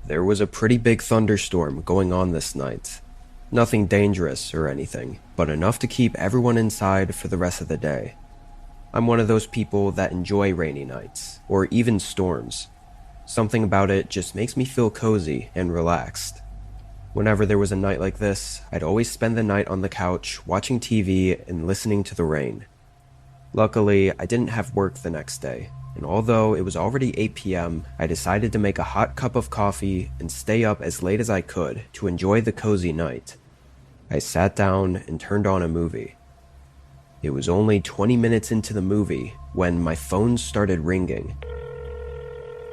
There was a pretty big thunderstorm going on this night. Nothing dangerous or anything, but enough to keep everyone inside for the rest of the day. I'm one of those people that enjoy rainy nights, or even storms. Something about it just makes me feel cozy and relaxed. Whenever there was a night like this, I'd always spend the night on the couch watching TV and listening to the rain. Luckily, I didn't have work the next day, and although it was already 8 p.m., I decided to make a hot cup of coffee and stay up as late as I could to enjoy the cozy night. I sat down and turned on a movie. It was only 20 minutes into the movie when my phone started ringing.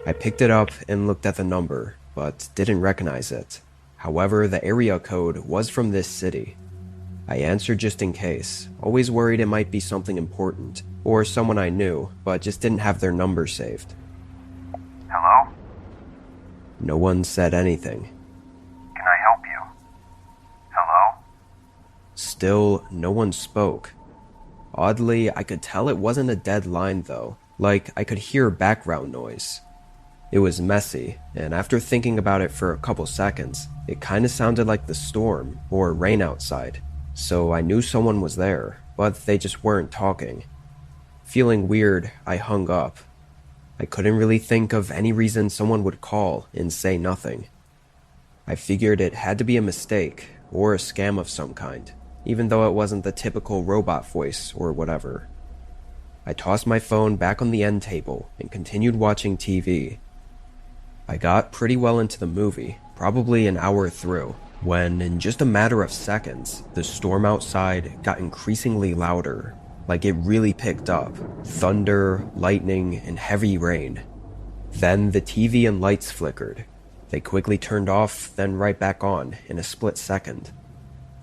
I picked it up and looked at the number, but didn't recognize it. However, the area code was from this city. I answered just in case, always worried it might be something important, or someone I knew, but just didn't have their number saved. Hello? No one said anything. Can I help you? Hello? Still, no one spoke. Oddly, I could tell it wasn't a dead line though, like I could hear background noise. It was messy, and after thinking about it for a couple seconds, it kinda sounded like the storm or rain outside. So I knew someone was there, but they just weren't talking. Feeling weird, I hung up. I couldn't really think of any reason someone would call and say nothing. I figured it had to be a mistake or a scam of some kind, even though it wasn't the typical robot voice or whatever. I tossed my phone back on the end table and continued watching TV. I got pretty well into the movie, probably an hour through, when in just a matter of seconds, the storm outside got increasingly louder, like it really picked up. Thunder, lightning, and heavy rain. Then the TV and lights flickered. They quickly turned off, then right back on in a split second.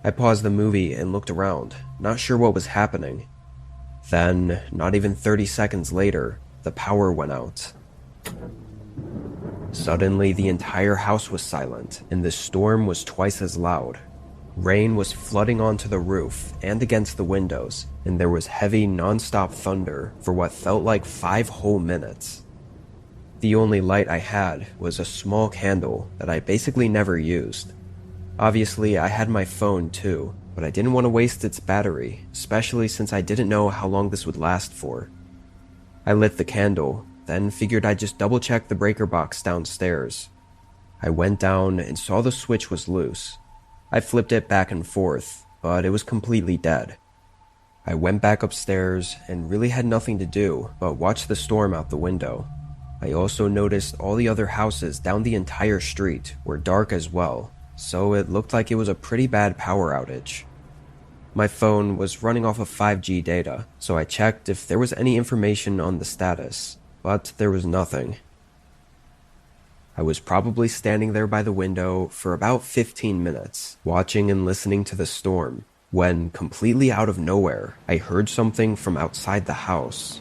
I paused the movie and looked around, not sure what was happening. Then, not even 30 seconds later, the power went out. Suddenly, the entire house was silent, and the storm was twice as loud. Rain was flooding onto the roof and against the windows, and there was heavy, non-stop thunder for what felt like 5 whole minutes. The only light I had was a small candle that I basically never used. Obviously, I had my phone too, but I didn't want to waste its battery, especially since I didn't know how long this would last for. I lit the candle, then figured I'd just double-check the breaker box downstairs. I went down and saw the switch was loose. I flipped it back and forth, but it was completely dead. I went back upstairs and really had nothing to do but watch the storm out the window. I also noticed all the other houses down the entire street were dark as well, so it looked like it was a pretty bad power outage. My phone was running off of 5G data, so I checked if there was any information on the status. But there was nothing. I was probably standing there by the window for about 15 minutes, watching and listening to the storm, when, completely out of nowhere, I heard something from outside the house.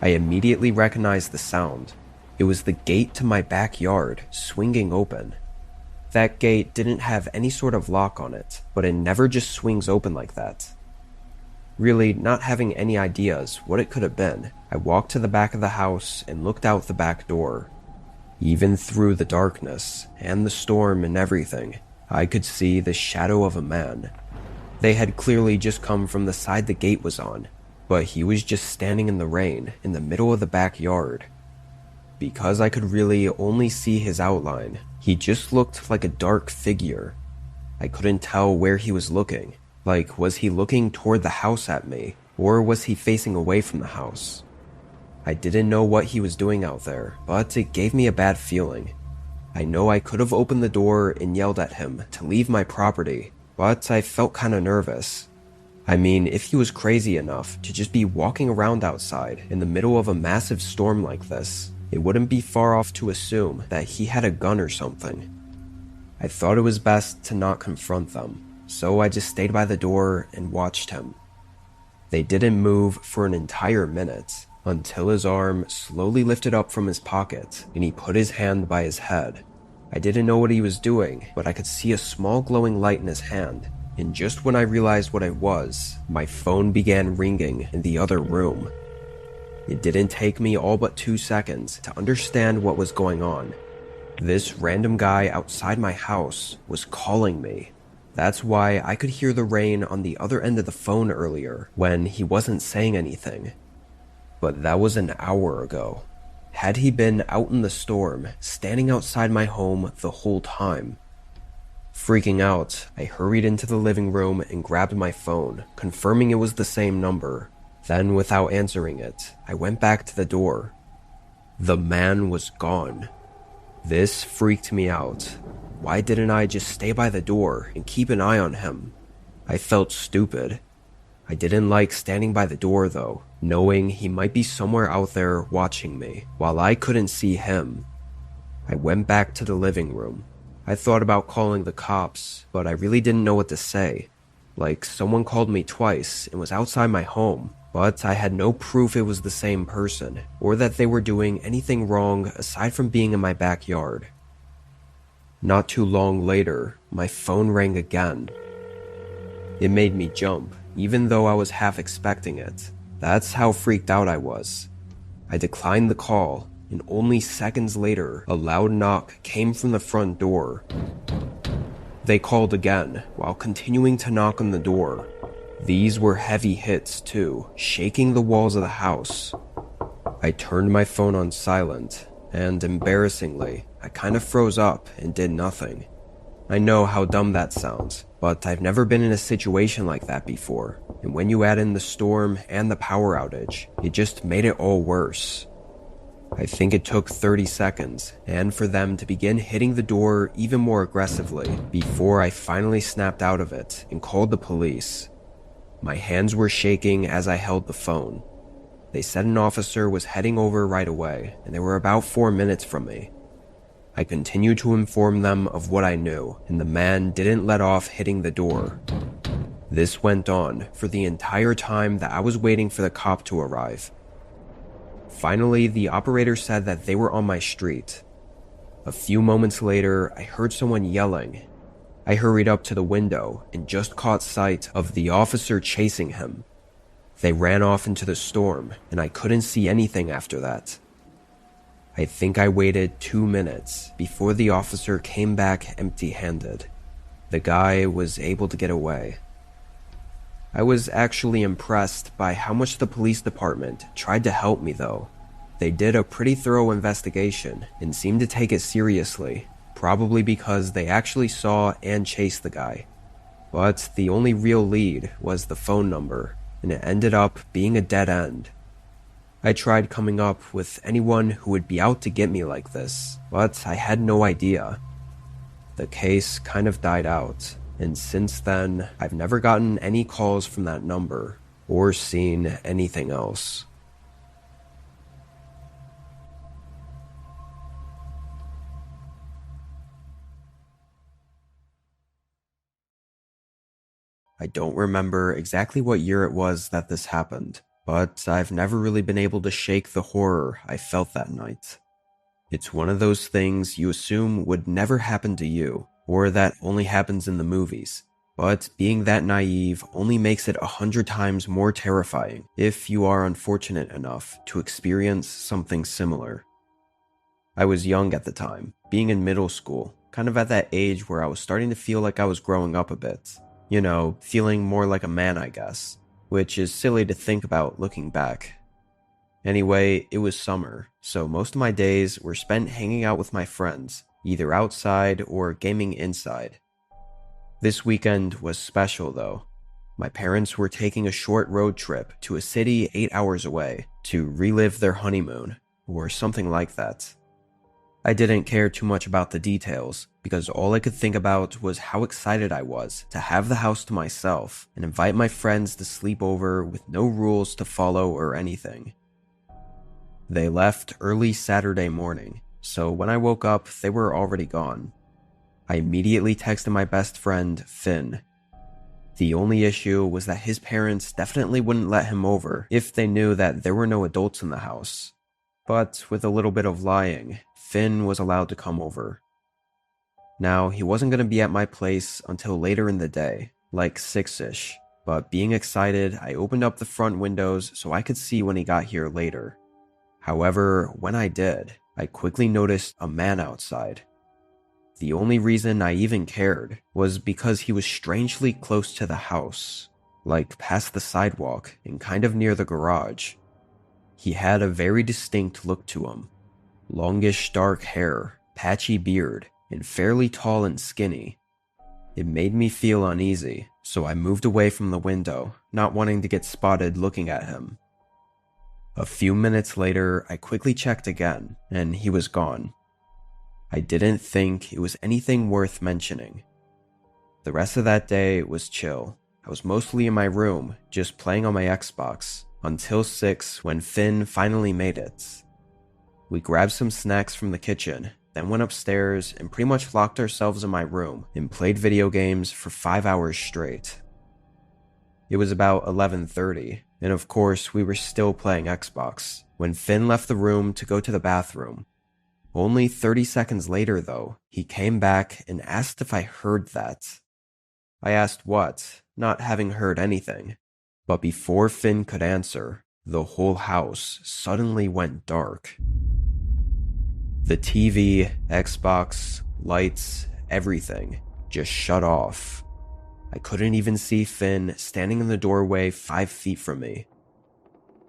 I immediately recognized the sound. It was the gate to my backyard, swinging open. That gate didn't have any sort of lock on it, but it never just swings open like that. Really, not having any ideas what it could have been, I walked to the back of the house and looked out the back door. Even through the darkness, and the storm and everything, I could see the shadow of a man. They had clearly just come from the side the gate was on, but he was just standing in the rain in the middle of the backyard. Because I could really only see his outline, he just looked like a dark figure. I couldn't tell where he was looking. Like, was he looking toward the house at me, or was he facing away from the house? I didn't know what he was doing out there, but it gave me a bad feeling. I know I could have opened the door and yelled at him to leave my property, but I felt kinda nervous. I mean, if he was crazy enough to just be walking around outside in the middle of a massive storm like this, it wouldn't be far off to assume that he had a gun or something. I thought it was best to not confront them, so I just stayed by the door and watched him. They didn't move for an entire minute, until his arm slowly lifted up from his pocket and he put his hand by his head. I didn't know what he was doing, but I could see a small glowing light in his hand, and just when I realized what it was, my phone began ringing in the other room. It didn't take me all but 2 seconds to understand what was going on. This random guy outside my house was calling me. That's why I could hear the rain on the other end of the phone earlier when he wasn't saying anything. But that was an hour ago. Had he been out in the storm, standing outside my home the whole time? Freaking out, I hurried into the living room and grabbed my phone, confirming it was the same number. Then, without answering it, I went back to the door. The man was gone. This freaked me out. Why didn't I just stay by the door and keep an eye on him? I felt stupid. I didn't like standing by the door though, knowing he might be somewhere out there watching me, while I couldn't see him. I went back to the living room. I thought about calling the cops, but I really didn't know what to say. Like, someone called me twice and was outside my home, but I had no proof it was the same person, or that they were doing anything wrong aside from being in my backyard. Not too long later, my phone rang again. It made me jump, even though I was half expecting it. That's how freaked out I was. I declined the call, and only seconds later, a loud knock came from the front door. They called again, while continuing to knock on the door. These were heavy hits too, shaking the walls of the house. I turned my phone on silent, and embarrassingly, I kind of froze up and did nothing. I know how dumb that sounds, but I've never been in a situation like that before, and when you add in the storm and the power outage, it just made it all worse. I think it took 30 seconds, and for them to begin hitting the door even more aggressively, before I finally snapped out of it and called the police. My hands were shaking as I held the phone. They said an officer was heading over right away, and they were about 4 minutes from me. I continued to inform them of what I knew, and the man didn't let off hitting the door. This went on for the entire time that I was waiting for the cop to arrive. Finally, the operator said that they were on my street. A few moments later, I heard someone yelling. I hurried up to the window and just caught sight of the officer chasing him. They ran off into the storm, and I couldn't see anything after that. I think I waited 2 minutes before the officer came back empty-handed. The guy was able to get away. I was actually impressed by how much the police department tried to help me though. They did a pretty thorough investigation and seemed to take it seriously, probably because they actually saw and chased the guy. But the only real lead was the phone number, and it ended up being a dead end. I tried coming up with anyone who would be out to get me like this, but I had no idea. The case kind of died out, and since then, I've never gotten any calls from that number, or seen anything else. I don't remember exactly what year it was that this happened, but I've never really been able to shake the horror I felt that night. It's one of those things you assume would never happen to you, or that only happens in the movies, but being that naive only makes it 100 times more terrifying if you are unfortunate enough to experience something similar. I was young at the time, being in middle school, kind of at that age where I was starting to feel like I was growing up a bit. You know, feeling more like a man, I guess, which is silly to think about looking back. Anyway, it was summer, so most of my days were spent hanging out with my friends, either outside or gaming inside. This weekend was special though. My parents were taking a short road trip to a city 8 hours away to relive their honeymoon, or something like that. I didn't care too much about the details, because all I could think about was how excited I was to have the house to myself and invite my friends to sleep over with no rules to follow or anything. They left early Saturday morning, so when I woke up, they were already gone. I immediately texted my best friend, Finn. The only issue was that his parents definitely wouldn't let him over if they knew that there were no adults in the house. But with a little bit of lying, Finn was allowed to come over. Now, he wasn't going to be at my place until later in the day, like 6-ish, but being excited, I opened up the front windows so I could see when he got here later. However, when I did, I quickly noticed a man outside. The only reason I even cared was because he was strangely close to the house, like past the sidewalk and kind of near the garage. He had a very distinct look to him. Longish dark hair, patchy beard, and fairly tall and skinny. It made me feel uneasy, so I moved away from the window, not wanting to get spotted looking at him. A few minutes later, I quickly checked again, and he was gone. I didn't think it was anything worth mentioning. The rest of that day was chill. I was mostly in my room, just playing on my Xbox, until 6 when Finn finally made it. We grabbed some snacks from the kitchen, then went upstairs and pretty much locked ourselves in my room and played video games for 5 hours straight. It was about 11:30, and of course we were still playing Xbox, when Finn left the room to go to the bathroom. Only 30 seconds later though, he came back and asked if I heard that. I asked what, not having heard anything. But before Finn could answer, the whole house suddenly went dark. The TV, Xbox, lights, everything just shut off. I couldn't even see Finn standing in the doorway 5 feet from me.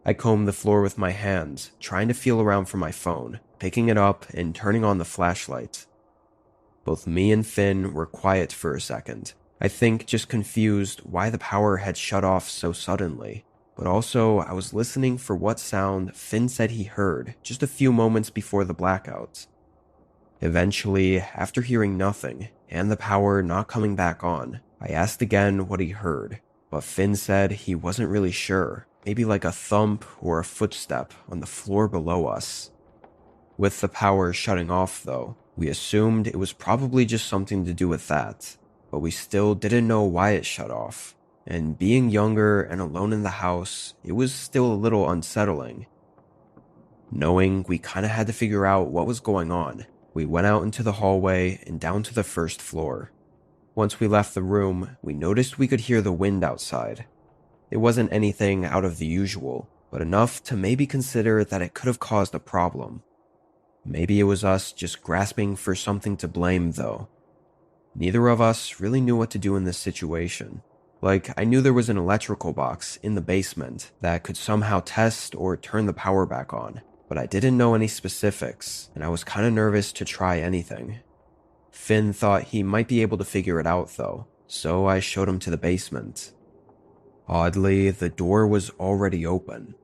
I combed the floor with my hands, trying to feel around for my phone, picking it up and turning on the flashlight. Both me and Finn were quiet for a second. I think just confused why the power had shut off so suddenly, but also I was listening for what sound Finn said he heard just a few moments before the blackout. Eventually, after hearing nothing and the power not coming back on, I asked again what he heard, but Finn said he wasn't really sure, maybe like a thump or a footstep on the floor below us. With the power shutting off though, we assumed it was probably just something to do with that, but we still didn't know why it shut off, and being younger and alone in the house, it was still a little unsettling. Knowing we kinda had to figure out what was going on, we went out into the hallway and down to the first floor. Once we left the room, we noticed we could hear the wind outside. It wasn't anything out of the usual, but enough to maybe consider that it could have caused a problem. Maybe it was us just grasping for something to blame though. Neither of us really knew what to do in this situation. Like, I knew there was an electrical box in the basement that could somehow test or turn the power back on, but I didn't know any specifics, and I was kinda nervous to try anything. Finn thought he might be able to figure it out though, so I showed him to the basement. Oddly, the door was already open.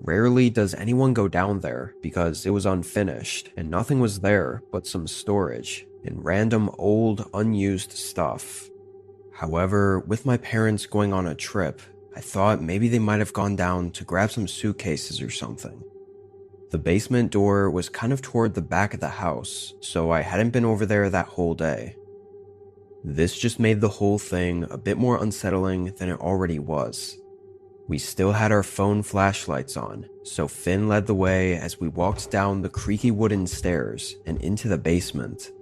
Rarely does anyone go down there because it was unfinished and nothing was there but some storage and random old unused stuff. However, with my parents going on a trip, I thought maybe they might have gone down to grab some suitcases or something. The basement door was kind of toward the back of the house, so I hadn't been over there that whole day. This just made the whole thing a bit more unsettling than it already was. We still had our phone flashlights on, so Finn led the way as we walked down the creaky wooden stairs and into the basement.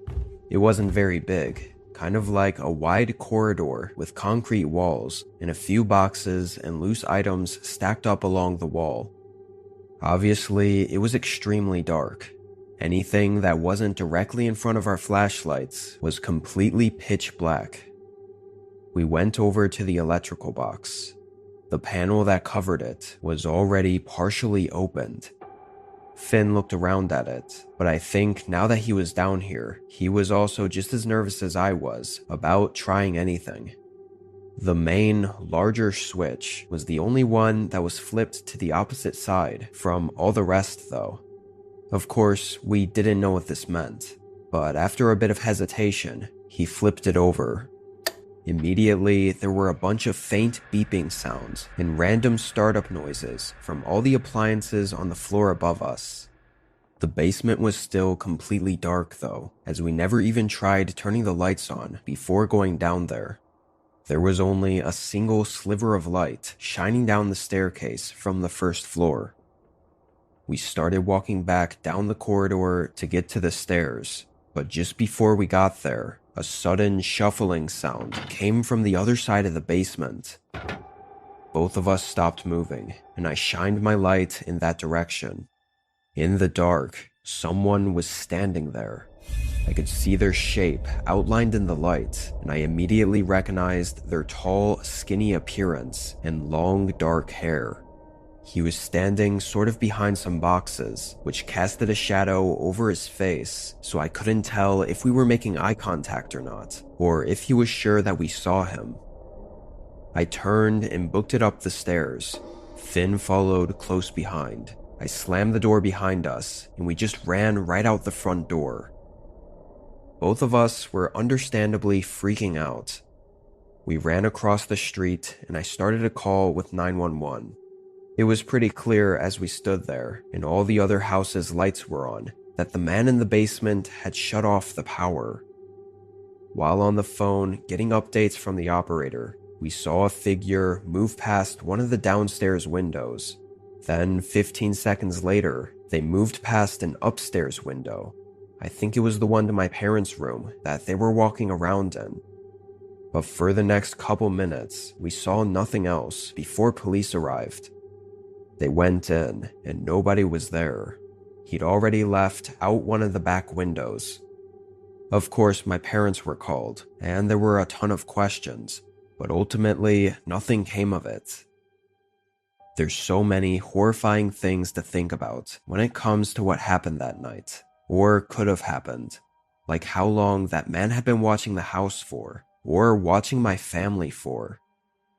It wasn't very big, kind of like a wide corridor with concrete walls and a few boxes and loose items stacked up along the wall. Obviously, it was extremely dark. Anything that wasn't directly in front of our flashlights was completely pitch black. We went over to the electrical box. The panel that covered it was already partially opened. Finn looked around at it, but I think now that he was down here, he was also just as nervous as I was about trying anything. The main, larger switch was the only one that was flipped to the opposite side from all the rest though. Of course, we didn't know what this meant, but after a bit of hesitation, he flipped it over. Immediately, there were a bunch of faint beeping sounds and random startup noises from all the appliances on the floor above us. The basement was still completely dark though, as we never even tried turning the lights on before going down there. There was only a single sliver of light shining down the staircase from the first floor. We started walking back down the corridor to get to the stairs, but just before we got there, a sudden shuffling sound came from the other side of the basement. Both of us stopped moving, and I shined my light in that direction. In the dark, Someone was standing there. I could see their shape outlined in the light, and I immediately recognized their tall, skinny appearance and long, dark hair. He was standing sort of behind some boxes, which casted a shadow over his face, so I couldn't tell if we were making eye contact or not, or if he was sure that we saw him. I turned and booked it up the stairs. Finn followed close behind. I slammed the door behind us, and we just ran right out the front door. Both of us were understandably freaking out. We ran across the street, and I started a call with 911. It was pretty clear as we stood there, and all the other houses' lights were on, that the man in the basement had shut off the power. While on the phone, getting updates from the operator, we saw a figure move past one of the downstairs windows. Then, 15 seconds later, they moved past an upstairs window. I think it was the one to my parents' room that they were walking around in. But for the next couple minutes, we saw nothing else before police arrived. They went in, and nobody was there. He'd already left out one of the back windows. Of course, my parents were called, and there were a ton of questions, but ultimately, nothing came of it. There's so many horrifying things to think about when it comes to what happened that night, or could have happened, like how long that man had been watching the house for, or watching my family for.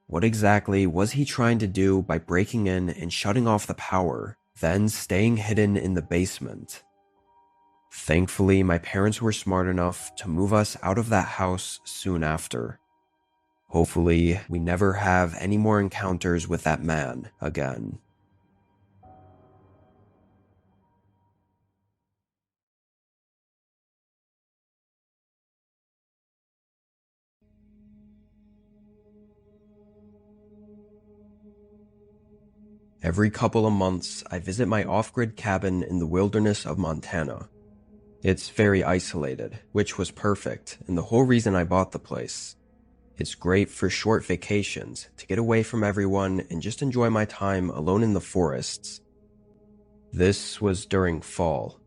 What exactly was he trying to do by breaking in and shutting off the power, then staying hidden in the basement? Thankfully, my parents were smart enough to move us out of that house soon after. Hopefully, we never have any more encounters with that man again. Every couple of months, I visit my off-grid cabin in the wilderness of Montana. It's very isolated, which was perfect, and the whole reason I bought the place. It's great for short vacations, to get away from everyone and just enjoy my time alone in the forests. This was during fall.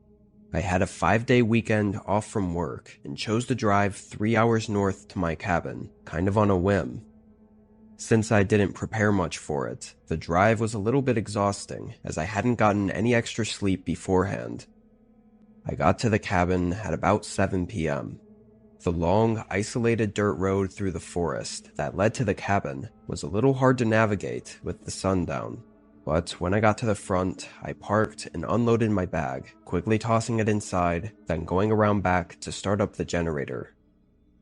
I had a 5-day weekend off from work and chose to drive 3 hours north to my cabin, kind of on a whim. Since I didn't prepare much for it, the drive was a little bit exhausting as I hadn't gotten any extra sleep beforehand. I got to the cabin at about 7 p.m. The long, isolated dirt road through the forest that led to the cabin was a little hard to navigate with the sun down, but when I got to the front, I parked and unloaded my bag, quickly tossing it inside, then going around back to start up the generator.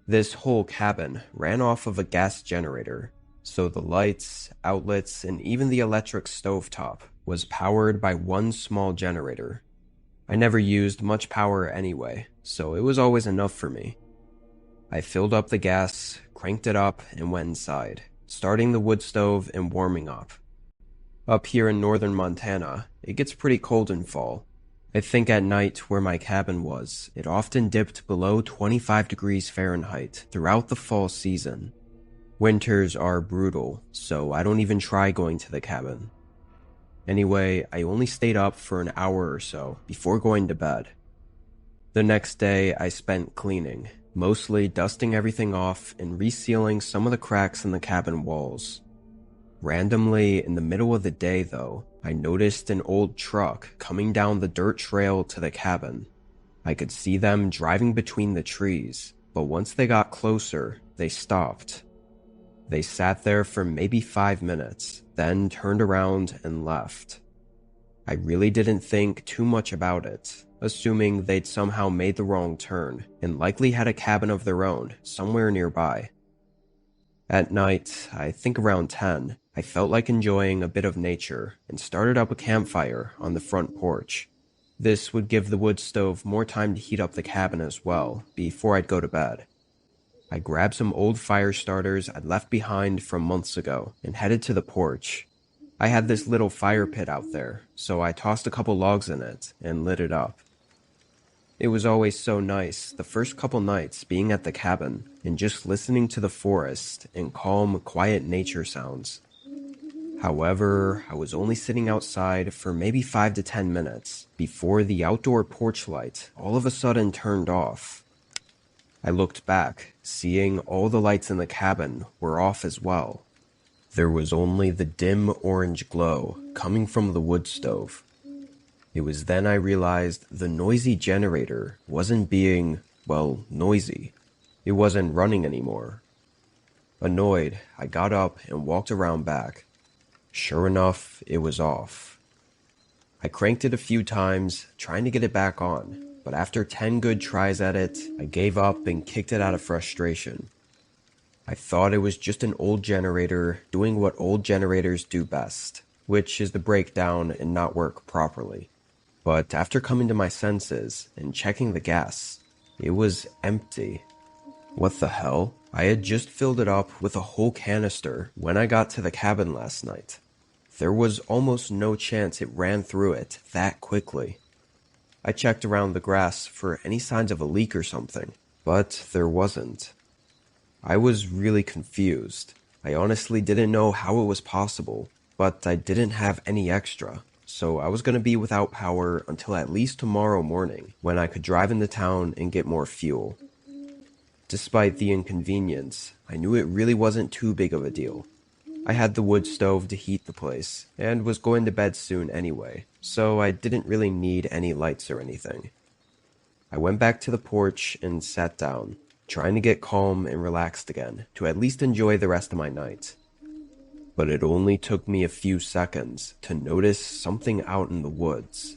This whole cabin ran off of a gas generator, so the lights, outlets, and even the electric stovetop was powered by one small generator. I never used much power anyway, so it was always enough for me. I filled up the gas, cranked it up, and went inside, starting the wood stove and warming up. Up here in northern Montana, it gets pretty cold in fall. I think at night where my cabin was, it often dipped below 25 degrees Fahrenheit throughout the fall season. Winters are brutal, so I don't even try going to the cabin. Anyway, I only stayed up for an hour or so before going to bed. The next day, I spent cleaning, mostly dusting everything off and resealing some of the cracks in the cabin walls. Randomly, in the middle of the day though, I noticed an old truck coming down the dirt trail to the cabin. I could see them driving between the trees, but once they got closer, they stopped. They sat there for maybe 5 minutes, then turned around and left. I really didn't think too much about it, assuming they'd somehow made the wrong turn and likely had a cabin of their own somewhere nearby. At night, I think around 10, I felt like enjoying a bit of nature and started up a campfire on the front porch. This would give the wood stove more time to heat up the cabin as well before I'd go to bed. I grabbed some old fire starters I'd left behind from months ago and headed to the porch. I had this little fire pit out there, so I tossed a couple logs in it and lit it up. It was always so nice the first couple nights being at the cabin and just listening to the forest and calm, quiet nature sounds. However, I was only sitting outside for maybe 5 to 10 minutes before the outdoor porch light all of a sudden turned off. I looked back, seeing all the lights in the cabin were off as well. There was only the dim orange glow coming from the wood stove. It was then I realized the noisy generator wasn't being, well, noisy. It wasn't running anymore. Annoyed, I got up and walked around back. Sure enough, it was off. I cranked it a few times, trying to get it back on, but after 10 good tries at it, I gave up and kicked it out of frustration. I thought it was just an old generator doing what old generators do best, which is to break down and not work properly. But after coming to my senses and checking the gas, it was empty. What the hell? I had just filled it up with a whole canister when I got to the cabin last night. There was almost no chance it ran through it that quickly. I checked around the grass for any signs of a leak or something, but there wasn't. I was really confused. I honestly didn't know how it was possible, but I didn't have any extra, so I was going to be without power until at least tomorrow morning when I could drive into town and get more fuel. Despite the inconvenience, I knew it really wasn't too big of a deal. I had the wood stove to heat the place, and was going to bed soon anyway, so I didn't really need any lights or anything. I went back to the porch and sat down, trying to get calm and relaxed again to at least enjoy the rest of my night. But it only took me a few seconds to notice something out in the woods.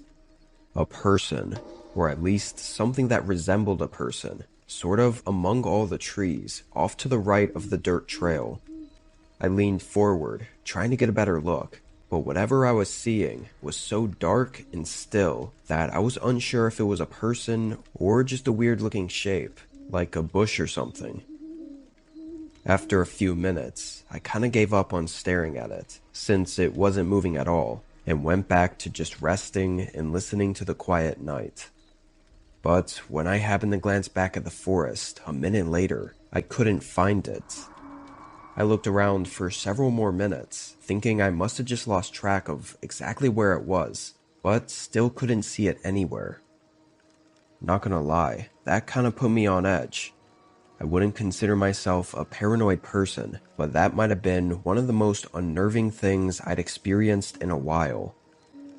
A person, or at least something that resembled a person, sort of among all the trees, off to the right of the dirt trail. I leaned forward, trying to get a better look, but whatever I was seeing was so dark and still that I was unsure if it was a person or just a weird-looking shape, like a bush or something. After a few minutes, I kinda gave up on staring at it, since it wasn't moving at all, and went back to just resting and listening to the quiet night. But when I happened to glance back at the forest a minute later, I couldn't find it. I looked around for several more minutes, thinking I must have just lost track of exactly where it was, but still couldn't see it anywhere. Not gonna lie, that kinda put me on edge. I wouldn't consider myself a paranoid person, but that might have been one of the most unnerving things I'd experienced in a while.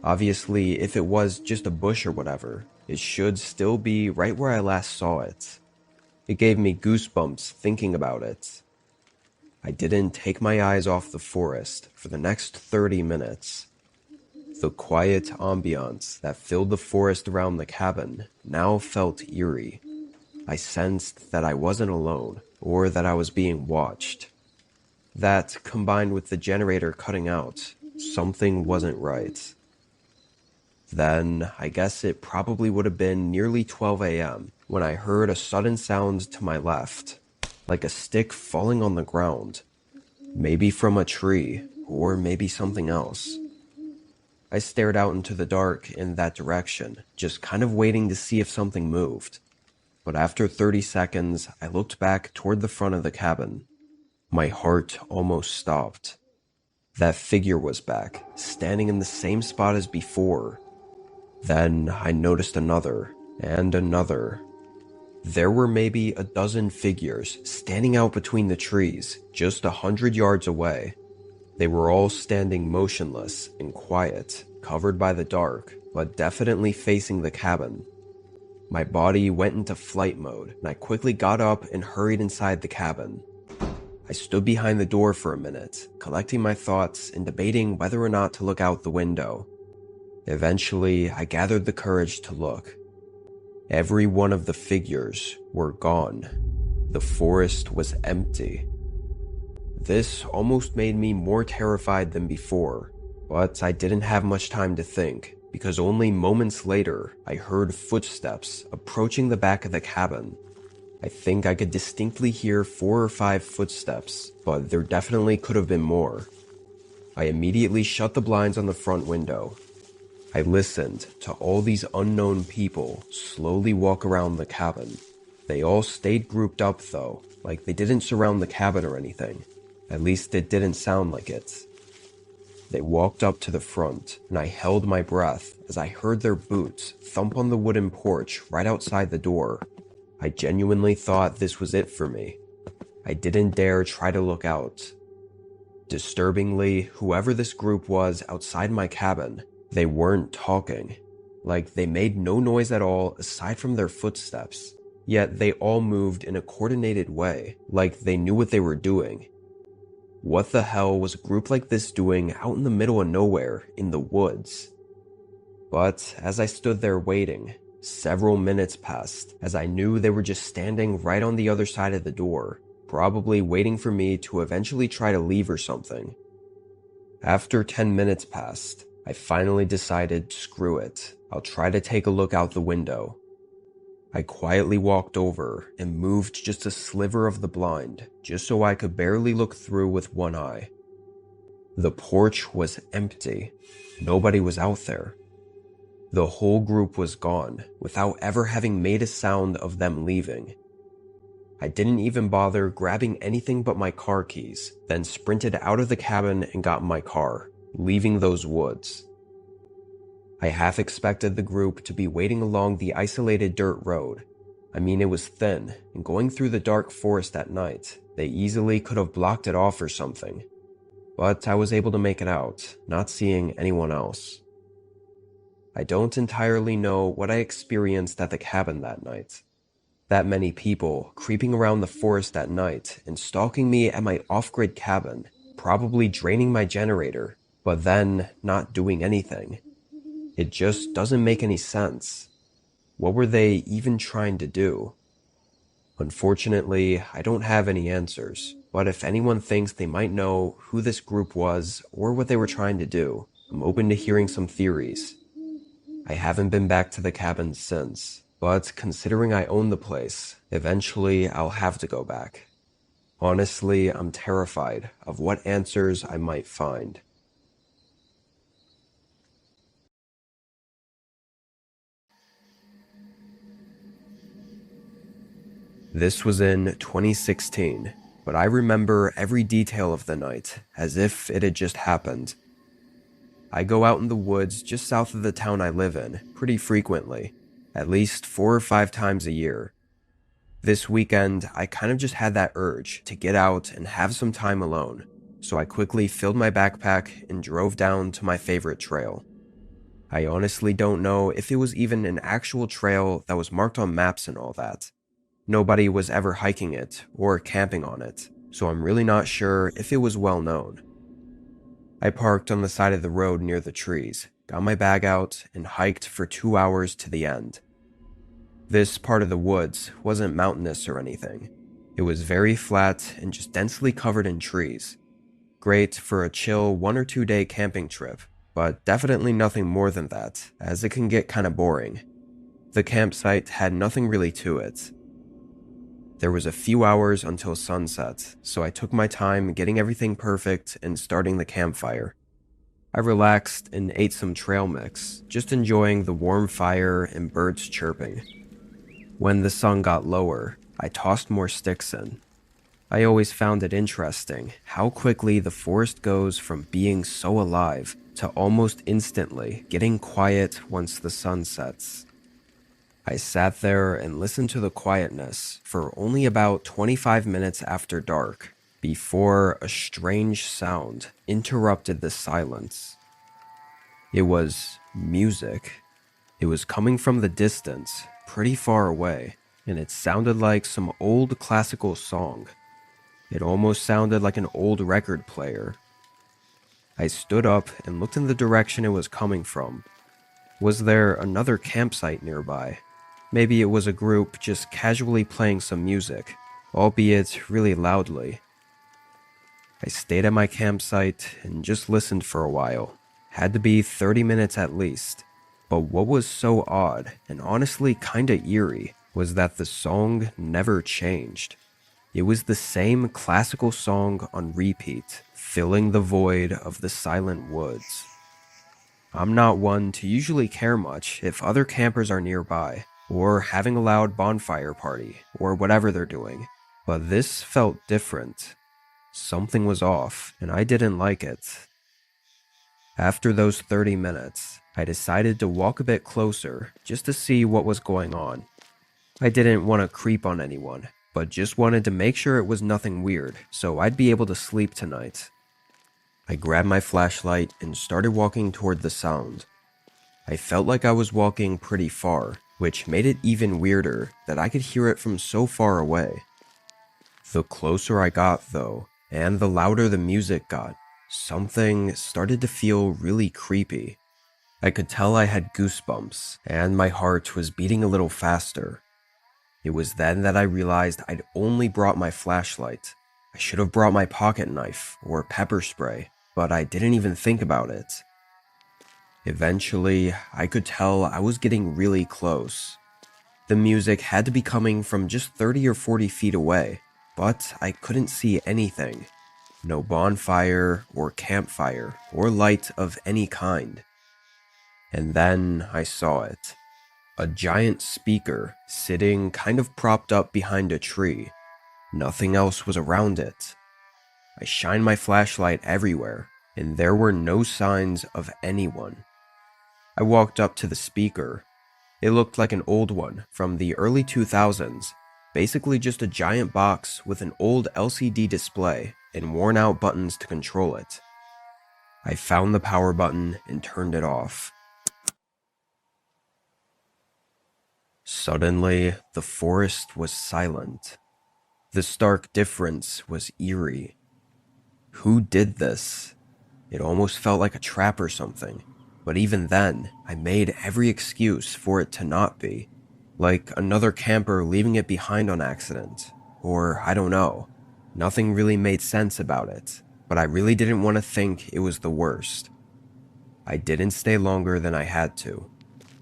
Obviously, if it was just a bush or whatever, it should still be right where I last saw it. It gave me goosebumps thinking about it. I didn't take my eyes off the forest for the next 30 minutes. The quiet ambiance that filled the forest around the cabin now felt eerie. I sensed that I wasn't alone, or that I was being watched. That, combined with the generator cutting out, something wasn't right. Then, I guess it probably would have been nearly 12 a.m. when I heard a sudden sound to my left, like a stick falling on the ground. Maybe from a tree, or maybe something else. I stared out into the dark in that direction, just kind of waiting to see if something moved. But after 30 seconds, I looked back toward the front of the cabin. My heart almost stopped. That figure was back, standing in the same spot as before. Then I noticed another, and another. There were maybe a dozen figures standing out between the trees, just 100 yards away. They were all standing motionless and quiet, covered by the dark, but definitely facing the cabin. My body went into flight mode, and I quickly got up and hurried inside the cabin. I stood behind the door for a minute, collecting my thoughts and debating whether or not to look out the window. Eventually, I gathered the courage to look. Every one of the figures were gone. The forest was empty. This almost made me more terrified than before, but I didn't have much time to think, because only moments later, I heard footsteps approaching the back of the cabin. I think I could distinctly hear 4 or 5 footsteps, but there definitely could have been more. I immediately shut the blinds on the front window. I listened to all these unknown people slowly walk around the cabin. They all stayed grouped up though, like they didn't surround the cabin or anything. At least it didn't sound like it. They walked up to the front, and I held my breath as I heard their boots thump on the wooden porch right outside the door. I genuinely thought this was it for me. I didn't dare try to look out. Disturbingly, whoever this group was outside my cabin, they weren't talking. Like, they made no noise at all aside from their footsteps. Yet they all moved in a coordinated way, like they knew what they were doing. What the hell was a group like this doing out in the middle of nowhere, in the woods? But as I stood there waiting, several minutes passed as I knew they were just standing right on the other side of the door, probably waiting for me to eventually try to leave or something. After 10 minutes passed, I finally decided, screw it, I'll try to take a look out the window. I quietly walked over and moved just a sliver of the blind, just so I could barely look through with one eye. The porch was empty. Nobody was out there. The whole group was gone, without ever having made a sound of them leaving. I didn't even bother grabbing anything but my car keys, then sprinted out of the cabin and got in my car, leaving those woods. I half expected the group to be waiting along the isolated dirt road. I mean, it was thin, and going through the dark forest at night, they easily could have blocked it off or something. But I was able to make it out, not seeing anyone else. I don't entirely know what I experienced at the cabin that night. That many people creeping around the forest at night and stalking me at my off-grid cabin, probably draining my generator, but then not doing anything. It just doesn't make any sense. What were they even trying to do? Unfortunately, I don't have any answers, but if anyone thinks they might know who this group was or what they were trying to do, I'm open to hearing some theories. I haven't been back to the cabin since, but considering I own the place, eventually I'll have to go back. Honestly, I'm terrified of what answers I might find. This was in 2016, but I remember every detail of the night as if it had just happened. I go out in the woods just south of the town I live in pretty frequently, at least 4 or 5 times a year. This weekend, I kind of just had that urge to get out and have some time alone, so I quickly filled my backpack and drove down to my favorite trail. I honestly don't know if it was even an actual trail that was marked on maps and all that. Nobody was ever hiking it or camping on it, so I'm really not sure if it was well known. I parked on the side of the road near the trees, got my bag out, and hiked for 2 hours to the end. This part of the woods wasn't mountainous or anything. It was very flat and just densely covered in trees. Great for a chill 1 or 2 day camping trip, but definitely nothing more than that, as it can get kinda boring. The campsite had nothing really to it. There was a few hours until sunset, so I took my time getting everything perfect and starting the campfire. I relaxed and ate some trail mix, just enjoying the warm fire and birds chirping. When the sun got lower, I tossed more sticks in. I always found it interesting how quickly the forest goes from being so alive to almost instantly getting quiet once the sun sets. I sat there and listened to the quietness for only about 25 minutes after dark, before a strange sound interrupted the silence. It was music. It was coming from the distance, pretty far away, and it sounded like some old classical song. It almost sounded like an old record player. I stood up and looked in the direction it was coming from. Was there another campsite nearby? Maybe it was a group just casually playing some music, albeit really loudly. I stayed at my campsite and just listened for a while. Had to be 30 minutes at least. But what was so odd, and honestly kinda eerie, was that the song never changed. It was the same classical song on repeat, filling the void of the silent woods. I'm not one to usually care much if other campers are nearby, or having a loud bonfire party, or whatever they're doing, but this felt different. Something was off, and I didn't like it. After those 30 minutes, I decided to walk a bit closer just to see what was going on. I didn't want to creep on anyone, but just wanted to make sure it was nothing weird so I'd be able to sleep tonight. I grabbed my flashlight and started walking toward the sound. I felt like I was walking pretty far, which made it even weirder that I could hear it from so far away. The closer I got, though, and the louder the music got, something started to feel really creepy. I could tell I had goosebumps, and my heart was beating a little faster. It was then that I realized I'd only brought my flashlight. I should have brought my pocket knife or pepper spray, but I didn't even think about it. Eventually, I could tell I was getting really close. The music had to be coming from just 30 or 40 feet away, but I couldn't see anything. No bonfire or campfire or light of any kind. And then I saw it. A giant speaker sitting kind of propped up behind a tree. Nothing else was around it. I shined my flashlight everywhere, and there were no signs of anyone. I walked up to the speaker. It looked like an old one from the early 2000s, basically just a giant box with an old LCD display and worn out buttons to control it. I found the power button and turned it off. Suddenly, the forest was silent. The stark difference was eerie. Who did this? It almost felt like a trap or something, but even then, I made every excuse for it to not be. Like another camper leaving it behind on accident, or I don't know. Nothing really made sense about it, but I really didn't want to think it was the worst. I didn't stay longer than I had to.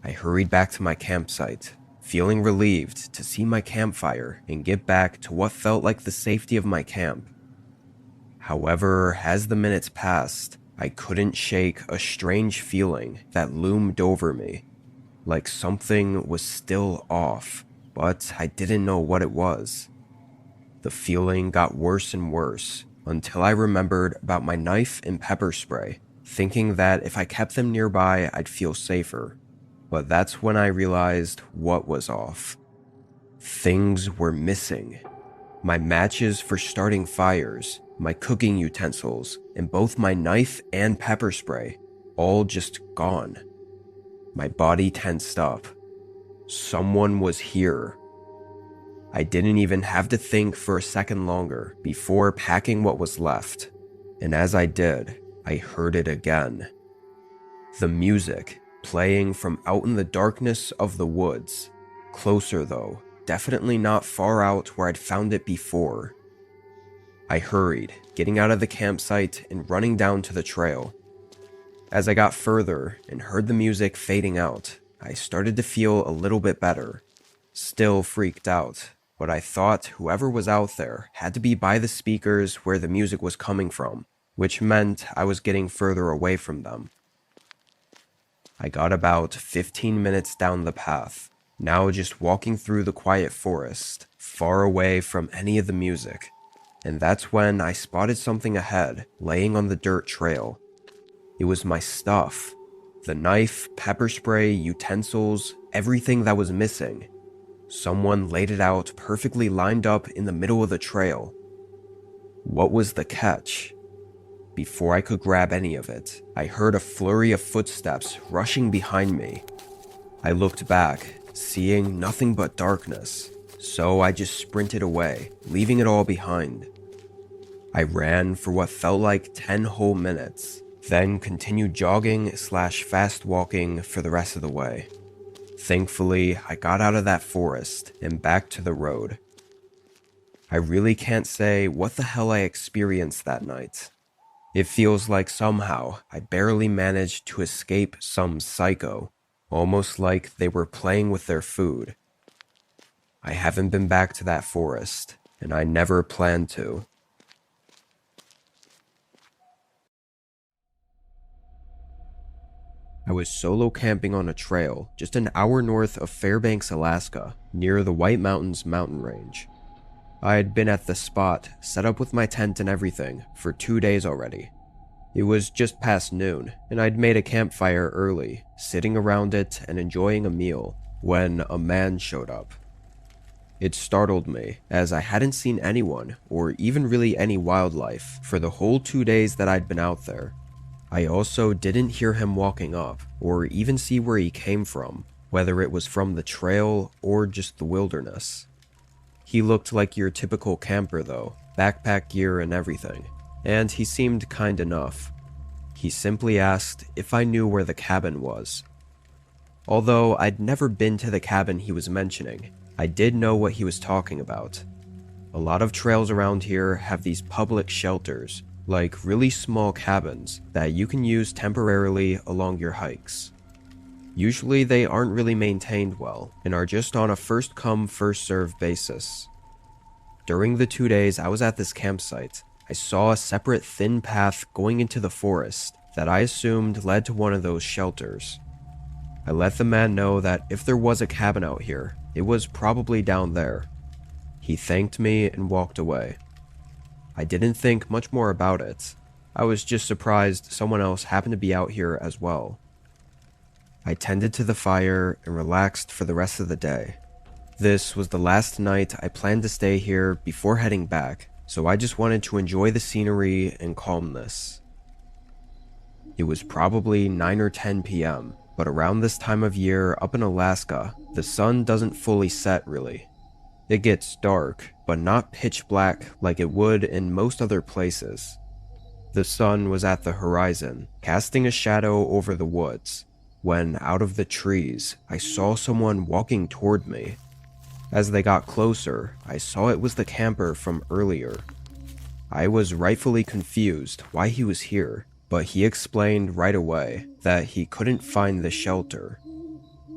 I hurried back to my campsite, feeling relieved to see my campfire and get back to what felt like the safety of my camp. However, as the minutes passed, I couldn't shake a strange feeling that loomed over me, like something was still off, but I didn't know what it was. The feeling got worse and worse until I remembered about my knife and pepper spray, thinking that if I kept them nearby, I'd feel safer. But that's when I realized what was off. Things were missing. My matches for starting fires, my cooking utensils, and both my knife and pepper spray, all just gone. My body tensed up. Someone was here. I didn't even have to think for a second longer before packing what was left. And as I did, I heard it again. The music, playing from out in the darkness of the woods. Closer though, definitely not far out where I'd found it before. I hurried, getting out of the campsite and running down to the trail. As I got further and heard the music fading out, I started to feel a little bit better. Still freaked out, but I thought whoever was out there had to be by the speakers where the music was coming from, which meant I was getting further away from them. I got about 15 minutes down the path, now just walking through the quiet forest, far away from any of the music, and that's when I spotted something ahead, laying on the dirt trail. It was my stuff. The knife, pepper spray, utensils, everything that was missing. Someone laid it out perfectly lined up in the middle of the trail. What was the catch? Before I could grab any of it, I heard a flurry of footsteps rushing behind me. I looked back, seeing nothing but darkness, so I just sprinted away, leaving it all behind. I ran for what felt like 10 whole minutes, then continued jogging/fast walking for the rest of the way. Thankfully, I got out of that forest and back to the road. I really can't say what the hell I experienced that night. It feels like somehow I barely managed to escape some psycho, almost like they were playing with their food. I haven't been back to that forest, and I never plan to. I was solo camping on a trail just an hour north of Fairbanks, Alaska, near the White Mountains mountain range. I had been at the spot, set up with my tent and everything, for 2 days already. It was just past noon, and I'd made a campfire early, sitting around it and enjoying a meal, when a man showed up. It startled me, as I hadn't seen anyone, or even really any wildlife, for the whole 2 days that I'd been out there. I also didn't hear him walking up, or even see where he came from, whether it was from the trail or just the wilderness. He looked like your typical camper though, backpack gear and everything, and he seemed kind enough. He simply asked if I knew where the cabin was. Although I'd never been to the cabin he was mentioning, I did know what he was talking about. A lot of trails around here have these public shelters, like really small cabins that you can use temporarily along your hikes. Usually they aren't really maintained well and are just on a first come first served basis. During the 2 days I was at this campsite, I saw a separate thin path going into the forest that I assumed led to one of those shelters. I let the man know that if there was a cabin out here, it was probably down there. He thanked me and walked away. I didn't think much more about it. I was just surprised someone else happened to be out here as well. I tended to the fire and relaxed for the rest of the day. This was the last night I planned to stay here before heading back, so I just wanted to enjoy the scenery and calmness. It was probably 9 or 10 p.m., but around this time of year up in Alaska, the sun doesn't fully set really. It gets dark, but not pitch black like it would in most other places. The sun was at the horizon, casting a shadow over the woods, when out of the trees, I saw someone walking toward me. As they got closer, I saw it was the camper from earlier. I was rightfully confused why he was here, but he explained right away that he couldn't find the shelter.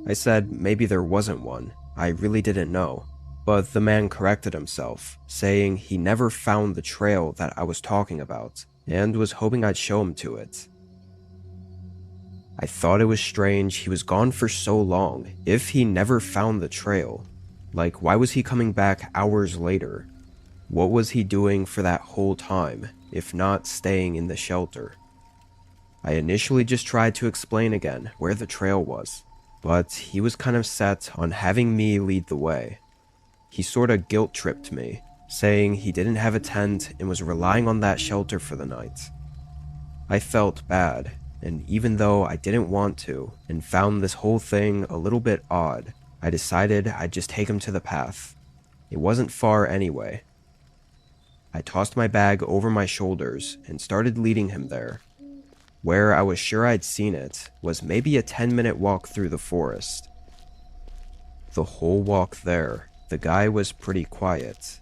I said maybe there wasn't one, I really didn't know, but the man corrected himself, saying he never found the trail that I was talking about, and was hoping I'd show him to it. I thought it was strange he was gone for so long if he never found the trail. Like, why was he coming back hours later? What was he doing for that whole time, if not staying in the shelter? I initially just tried to explain again where the trail was, but he was kind of set on having me lead the way. He sorta guilt-tripped me, saying he didn't have a tent and was relying on that shelter for the night. I felt bad, and even though I didn't want to and found this whole thing a little bit odd, I decided I'd just take him to the path. It wasn't far anyway. I tossed my bag over my shoulders and started leading him there. Where I was sure I'd seen it was maybe a 10-minute walk through the forest. The whole walk there, the guy was pretty quiet.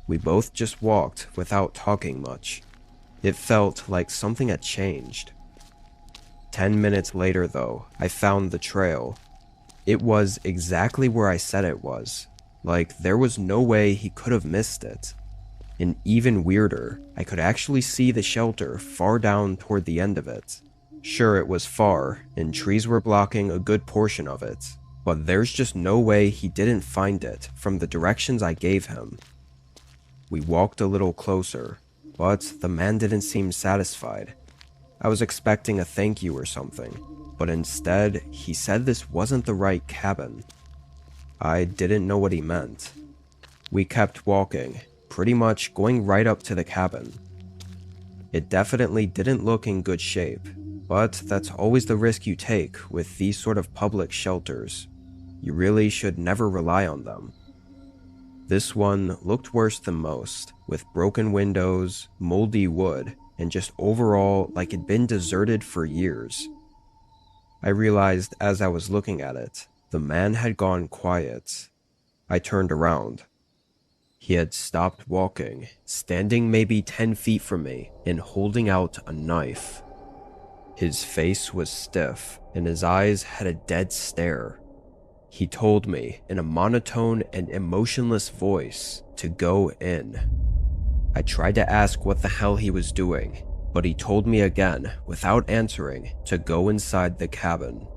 We both just walked without talking much. It felt like something had changed. 10 minutes later though, I found the trail. It was exactly where I said it was. Like, there was no way he could have missed it. And even weirder, I could actually see the shelter far down toward the end of it. Sure, it was far, and trees were blocking a good portion of it, but there's just no way he didn't find it from the directions I gave him. We walked a little closer, but the man didn't seem satisfied. I was expecting a thank you or something, but instead, he said this wasn't the right cabin. I didn't know what he meant. We kept walking, pretty much going right up to the cabin. It definitely didn't look in good shape, but that's always the risk you take with these sort of public shelters. You really should never rely on them. This one looked worse than most, with broken windows, moldy wood, and just overall like it'd been deserted for years. I realized as I was looking at it, the man had gone quiet. I turned around. He had stopped walking, standing maybe 10 feet from me and holding out a knife. His face was stiff and his eyes had a dead stare. He told me in a monotone and emotionless voice to go in. I tried to ask what the hell he was doing, but he told me again, without answering, to go inside the cabin.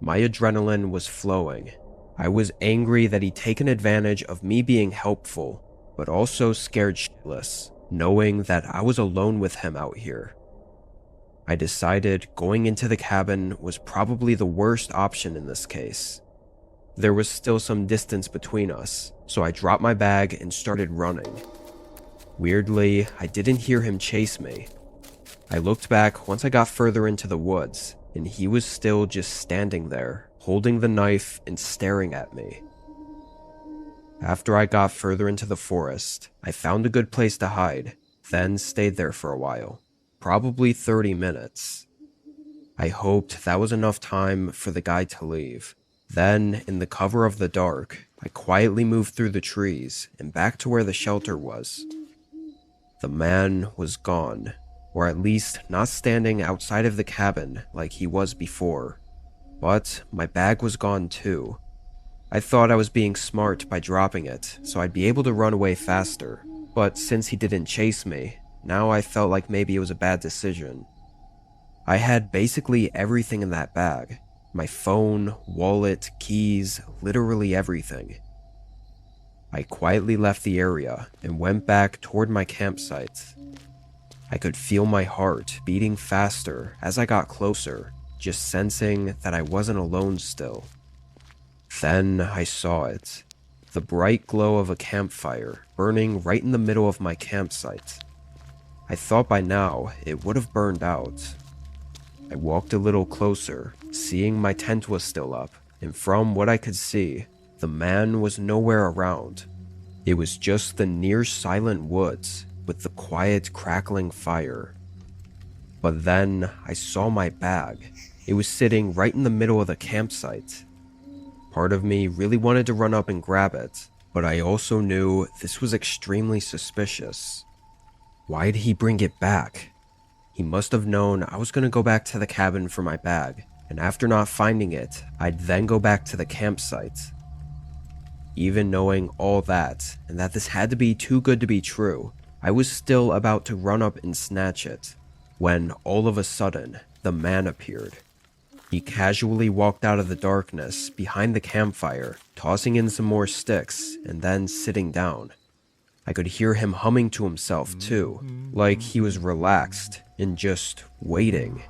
My adrenaline was flowing. I was angry that he'd taken advantage of me being helpful, but also scared shitless, knowing that I was alone with him out here. I decided going into the cabin was probably the worst option in this case. There was still some distance between us, so I dropped my bag and started running. Weirdly, I didn't hear him chase me. I looked back once I got further into the woods, and he was still just standing there, holding the knife and staring at me. After I got further into the forest, I found a good place to hide, then stayed there for a while, probably 30 minutes. I hoped that was enough time for the guy to leave. Then, in the cover of the dark, I quietly moved through the trees and back to where the shelter was. The man was gone, or at least not standing outside of the cabin like he was before. But my bag was gone too. I thought I was being smart by dropping it, so I'd be able to run away faster. But since he didn't chase me, now I felt like maybe it was a bad decision. I had basically everything in that bag. My phone, wallet, keys, literally everything. I quietly left the area and went back toward my campsite. I could feel my heart beating faster as I got closer, just sensing that I wasn't alone still. Then I saw it. The bright glow of a campfire burning right in the middle of my campsite. I thought by now it would have burned out. I walked a little closer, seeing my tent was still up, and from what I could see, the man was nowhere around. It was just the near silent woods with the quiet crackling fire. But then I saw my bag. It was sitting right in the middle of the campsite. Part of me really wanted to run up and grab it, but I also knew this was extremely suspicious. Why'd he bring it back? He must have known I was going to go back to the cabin for my bag, and after not finding it, I'd then go back to the campsite. Even knowing all that, and that this had to be too good to be true, I was still about to run up and snatch it, when all of a sudden, the man appeared. He casually walked out of the darkness behind the campfire, tossing in some more sticks, and then sitting down. I could hear him humming to himself too, like he was relaxed and just waiting.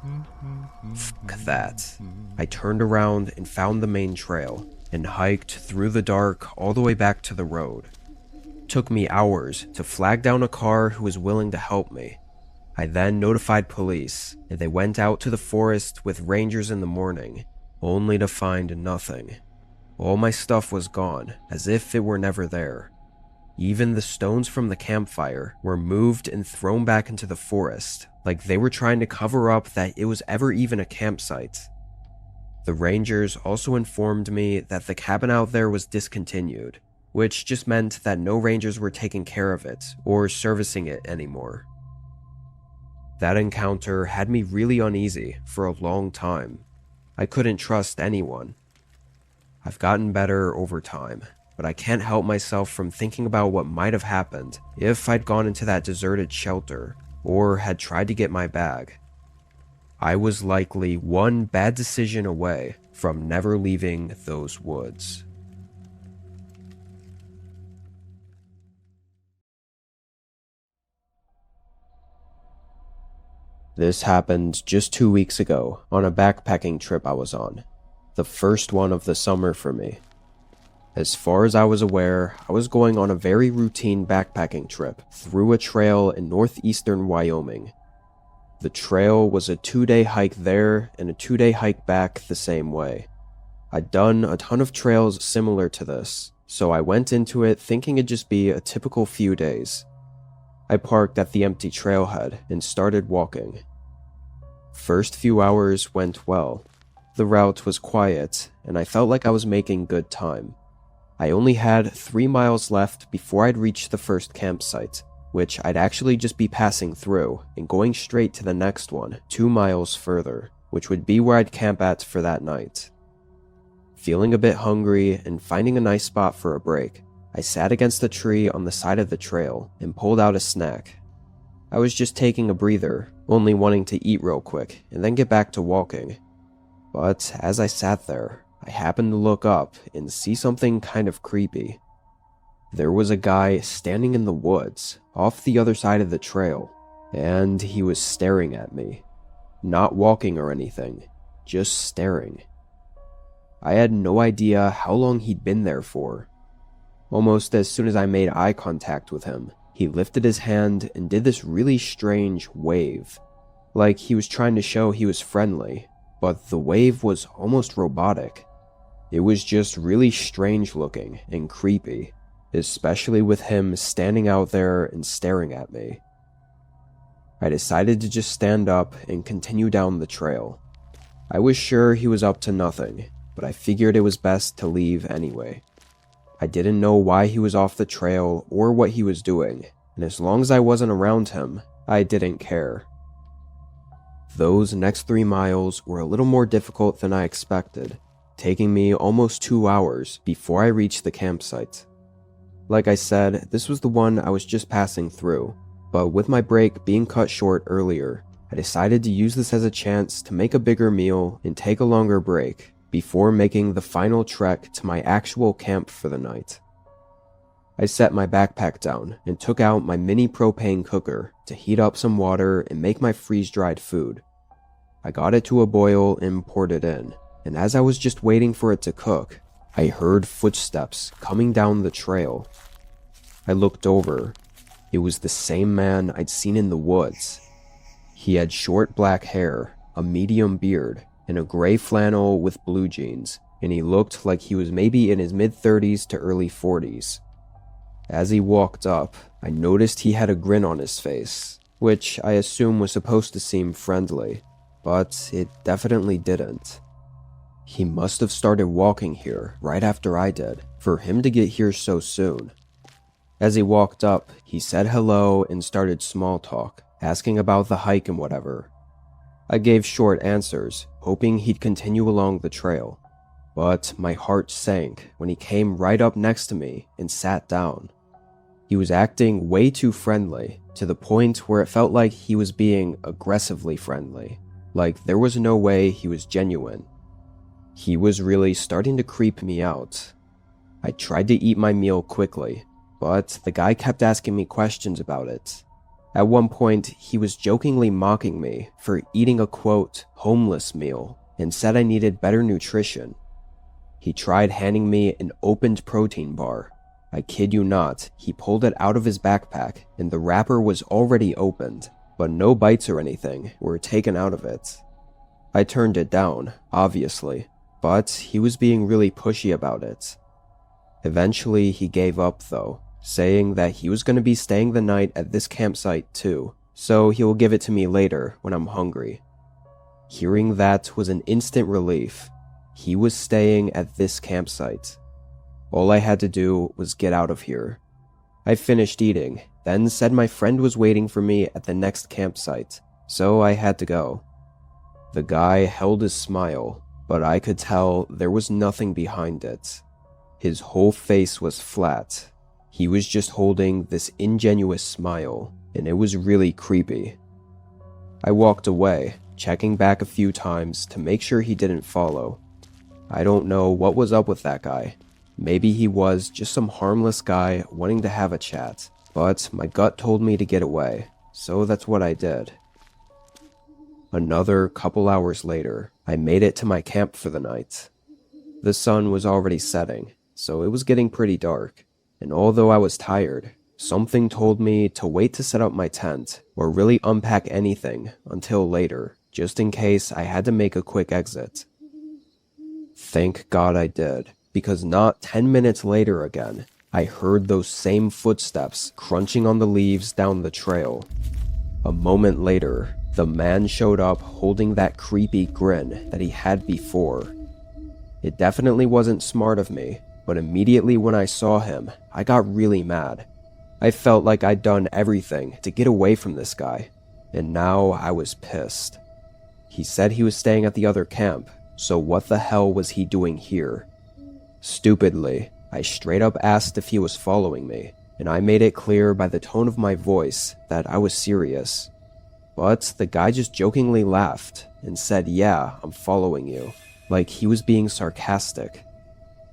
Fuck that. I turned around and found the main trail, and hiked through the dark all the way back to the road. It took me hours to flag down a car who was willing to help me. I then notified police, and they went out to the forest with rangers in the morning, only to find nothing. All my stuff was gone, as if it were never there. Even the stones from the campfire were moved and thrown back into the forest, like they were trying to cover up that it was ever even a campsite. The rangers also informed me that the cabin out there was discontinued, which just meant that no rangers were taking care of it or servicing it anymore. That encounter had me really uneasy for a long time. I couldn't trust anyone. I've gotten better over time, but I can't help myself from thinking about what might have happened if I'd gone into that deserted shelter or had tried to get my bag. I was likely one bad decision away from never leaving those woods. This happened just 2 weeks ago on a backpacking trip I was on, the first one of the summer for me. As far as I was aware, I was going on a very routine backpacking trip through a trail in northeastern Wyoming. The trail was a 2-day hike there and a 2-day hike back the same way. I'd done a ton of trails similar to this, so I went into it thinking it'd just be a typical few days. I parked at the empty trailhead and started walking. First few hours went well. The route was quiet, and I felt like I was making good time. I only had 3 miles left before I'd reach the first campsite, which I'd actually just be passing through and going straight to the next one 2 miles further, which would be where I'd camp at for that night. Feeling a bit hungry and finding a nice spot for a break, I sat against a tree on the side of the trail and pulled out a snack. I was just taking a breather, only wanting to eat real quick and then get back to walking. But as I sat there, I happened to look up and see something kind of creepy. There was a guy standing in the woods, off the other side of the trail, and he was staring at me. not walking or anything, just staring. I had no idea how long he'd been there for. Almost as soon as I made eye contact with him, he lifted his hand and did this really strange wave, like he was trying to show he was friendly, but the wave was almost robotic. It was just really strange looking and creepy, especially with him standing out there and staring at me. I decided to just stand up and continue down the trail. I was sure he was up to nothing, but I figured it was best to leave anyway. I didn't know why he was off the trail or what he was doing, and as long as I wasn't around him, I didn't care. Those next 3 miles were a little more difficult than I expected, taking me almost 2 hours before I reached the campsite. Like I said, this was the one I was just passing through, but with my break being cut short earlier, I decided to use this as a chance to make a bigger meal and take a longer break before making the final trek to my actual camp for the night. I set my backpack down and took out my mini propane cooker to heat up some water and make my freeze-dried food. I got it to a boil and poured it in, and as I was just waiting for it to cook, I heard footsteps coming down the trail. I looked over. It was the same man I'd seen in the woods. He had short black hair, a medium beard, and a gray flannel with blue jeans, and he looked like he was maybe in his mid-30s to early 40s. As he walked up, I noticed he had a grin on his face, which I assume was supposed to seem friendly, but it definitely didn't. He must have started walking here right after I did, for him to get here so soon. As he walked up, he said hello and started small talk, asking about the hike and whatever. I gave short answers, hoping he'd continue along the trail, but my heart sank when he came right up next to me and sat down. He was acting way too friendly, to the point where it felt like he was being aggressively friendly, like there was no way he was genuine. He was really starting to creep me out. I tried to eat my meal quickly, but the guy kept asking me questions about it. At one point, he was jokingly mocking me for eating a quote, homeless meal, and said I needed better nutrition. He tried handing me an opened protein bar. I kid you not, he pulled it out of his backpack and the wrapper was already opened, but no bites or anything were taken out of it. I turned it down, obviously, but he was being really pushy about it. Eventually he gave up though, saying that he was going to be staying the night at this campsite too, so he will give it to me later when I'm hungry. Hearing that was an instant relief. He was staying at this campsite. All I had to do was get out of here. I finished eating, then said my friend was waiting for me at the next campsite, so I had to go. The guy held his smile, but I could tell there was nothing behind it. His whole face was flat. He was just holding this ingenuous smile, and it was really creepy. I walked away, checking back a few times to make sure he didn't follow. I don't know what was up with that guy. Maybe he was just some harmless guy wanting to have a chat, but my gut told me to get away, so that's what I did. Another couple hours later, I made it to my camp for the night. The sun was already setting, so it was getting pretty dark, and although I was tired, something told me to wait to set up my tent or really unpack anything until later, just in case I had to make a quick exit. Thank God I did, because not 10 minutes later again, I heard those same footsteps crunching on the leaves down the trail. A moment later, the man showed up holding that creepy grin that he had before. It definitely wasn't smart of me, but immediately when I saw him, I got really mad. I felt like I'd done everything to get away from this guy, and now I was pissed. He said he was staying at the other camp, so what the hell was he doing here? Stupidly, I straight up asked if he was following me, and I made it clear by the tone of my voice that I was serious. But the guy just jokingly laughed and said, "Yeah, I'm following you," like he was being sarcastic.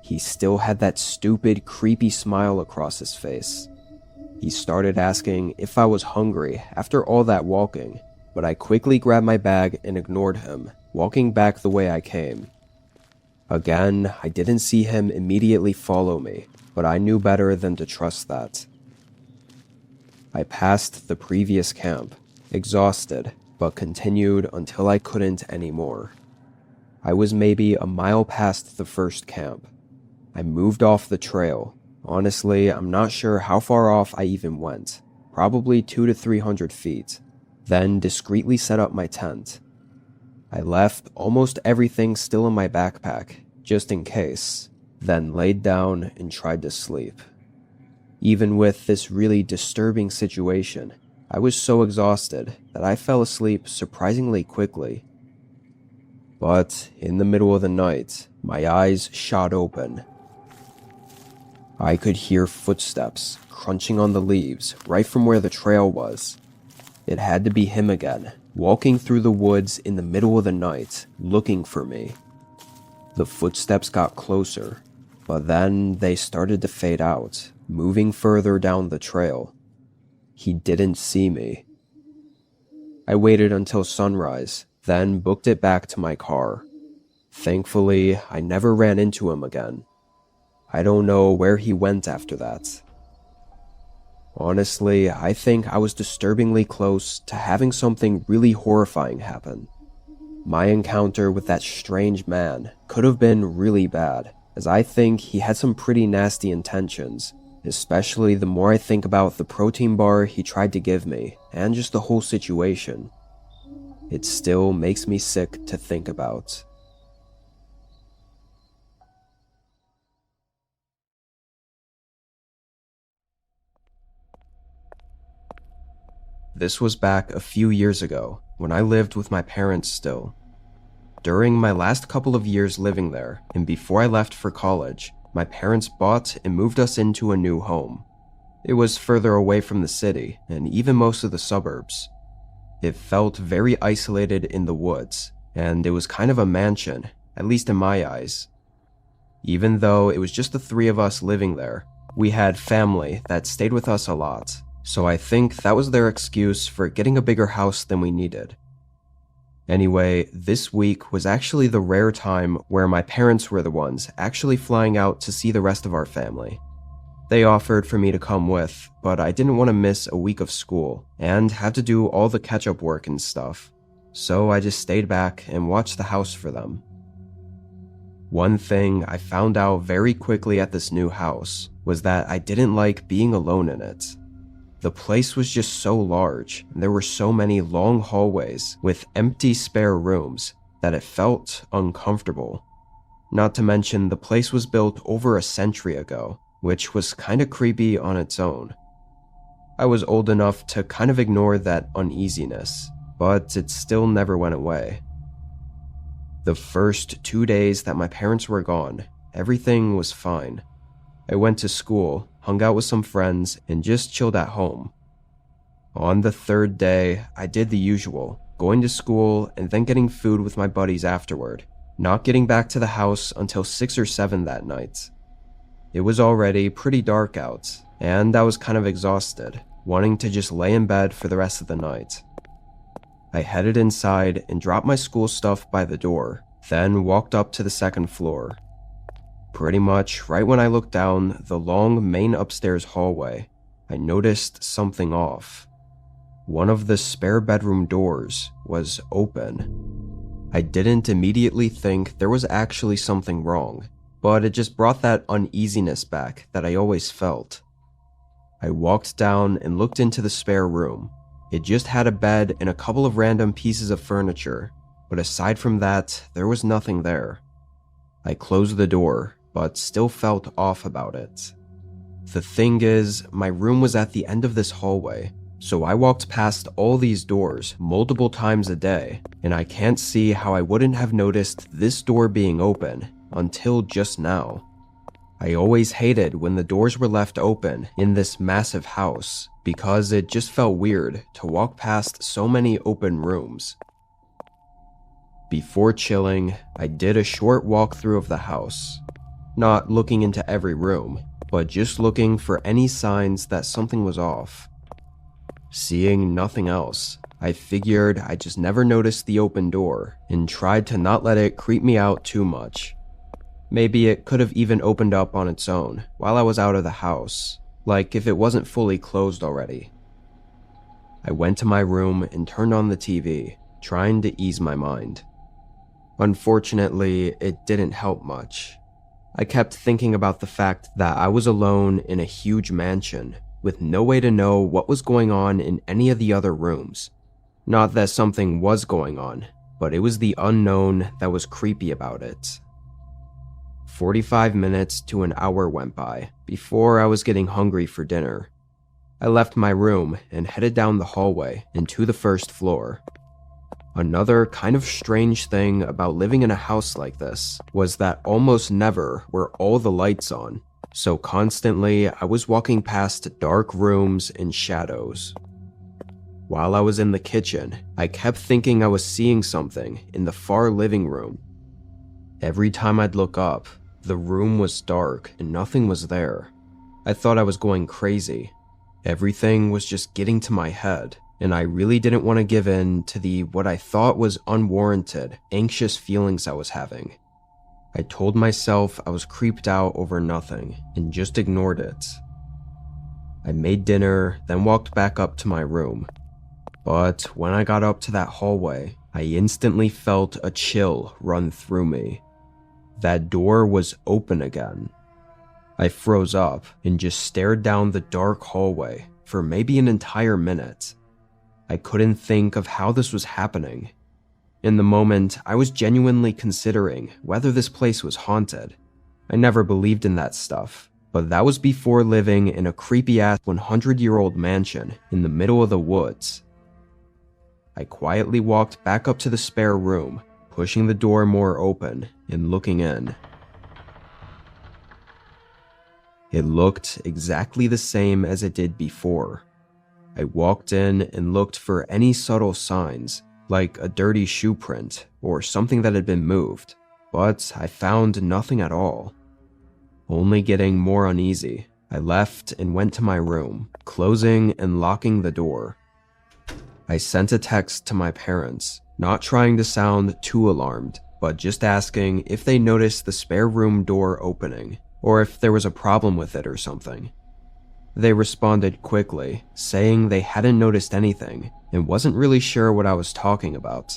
He still had that stupid, creepy smile across his face. He started asking if I was hungry after all that walking, but I quickly grabbed my bag and ignored him, walking back the way I came. Again, I didn't see him immediately follow me, but I knew better than to trust that. I passed the previous camp, exhausted, but continued until I couldn't anymore. I was maybe a mile past the first camp. I moved off the trail. Honestly, I'm not sure how far off I even went, probably 200 to 300 feet, then discreetly set up my tent. I left almost everything still in my backpack, just in case, then laid down and tried to sleep. Even with this really disturbing situation, I was so exhausted that I fell asleep surprisingly quickly. But in the middle of the night, my eyes shot open. I could hear footsteps crunching on the leaves right from where the trail was. It had to be him again, walking through the woods in the middle of the night, looking for me. The footsteps got closer, but then they started to fade out, moving further down the trail. He didn't see me. I waited until sunrise, then booked it back to my car. Thankfully, I never ran into him again. I don't know where he went after that. Honestly, I think I was disturbingly close to having something really horrifying happen. My encounter with that strange man could have been really bad, as I think he had some pretty nasty intentions, especially the more I think about the protein bar he tried to give me, and just the whole situation. It still makes me sick to think about. This was back a few years ago, when I lived with my parents still. During my last couple of years living there, and before I left for college, my parents bought and moved us into a new home. It was further away from the city, and even most of the suburbs. It felt very isolated in the woods, and it was kind of a mansion, at least in my eyes. Even though it was just the three of us living there, we had family that stayed with us a lot. So I think that was their excuse for getting a bigger house than we needed. Anyway, this week was actually the rare time where my parents were the ones actually flying out to see the rest of our family. They offered for me to come with, but I didn't want to miss a week of school and have to do all the catch-up work and stuff. So I just stayed back and watched the house for them. One thing I found out very quickly at this new house was that I didn't like being alone in it. The place was just so large, and there were so many long hallways with empty spare rooms that it felt uncomfortable. Not to mention the place was built over a century ago, which was kinda creepy on its own. I was old enough to kind of ignore that uneasiness, but it still never went away. The first 2 days that my parents were gone, everything was fine. I went to school, hung out with some friends, and just chilled at home. On the third day, I did the usual, going to school and then getting food with my buddies afterward, not getting back to the house until 6 or 7 that night. It was already pretty dark out, and I was kind of exhausted, wanting to just lay in bed for the rest of the night. I headed inside and dropped my school stuff by the door, then walked up to the second floor. Pretty much right when I looked down the long main upstairs hallway, I noticed something off. One of the spare bedroom doors was open. I didn't immediately think there was actually something wrong, but it just brought that uneasiness back that I always felt. I walked down and looked into the spare room. It just had a bed and a couple of random pieces of furniture, but aside from that, there was nothing there. I closed the door, but still felt off about it. The thing is, my room was at the end of this hallway, so I walked past all these doors multiple times a day, and I can't see how I wouldn't have noticed this door being open until just now. I always hated when the doors were left open in this massive house because it just felt weird to walk past so many open rooms. Before chilling, I did a short walkthrough of the house. Not looking into every room, but just looking for any signs that something was off. Seeing nothing else, I figured I just never noticed the open door and tried to not let it creep me out too much. Maybe it could have even opened up on its own while I was out of the house, like if it wasn't fully closed already. I went to my room and turned on the TV, trying to ease my mind. Unfortunately, it didn't help much. I kept thinking about the fact that I was alone in a huge mansion with no way to know what was going on in any of the other rooms. Not that something was going on, but it was the unknown that was creepy about it. 45 minutes to an hour went by before I was getting hungry for dinner. I left my room and headed down the hallway and to the first floor. Another kind of strange thing about living in a house like this was that almost never were all the lights on, so constantly I was walking past dark rooms and shadows. While I was in the kitchen, I kept thinking I was seeing something in the far living room. Every time I'd look up, the room was dark and nothing was there. I thought I was going crazy. Everything was just getting to my head, and I really didn't want to give in to the what I thought was unwarranted, anxious feelings I was having. I told myself I was creeped out over nothing and just ignored it. I made dinner, then walked back up to my room. But when I got up to that hallway, I instantly felt a chill run through me. That door was open again. I froze up and just stared down the dark hallway for maybe an entire minute. I couldn't think of how this was happening. In the moment, I was genuinely considering whether this place was haunted. I never believed in that stuff, but that was before living in a creepy-ass 100-year-old mansion in the middle of the woods. I quietly walked back up to the spare room, pushing the door more open and looking in. It looked exactly the same as it did before. I walked in and looked for any subtle signs, like a dirty shoe print or something that had been moved, but I found nothing at all. Only getting more uneasy, I left and went to my room, closing and locking the door. I sent a text to my parents, not trying to sound too alarmed, but just asking if they noticed the spare room door opening, or if there was a problem with it or something. They responded quickly, saying they hadn't noticed anything and wasn't really sure what I was talking about.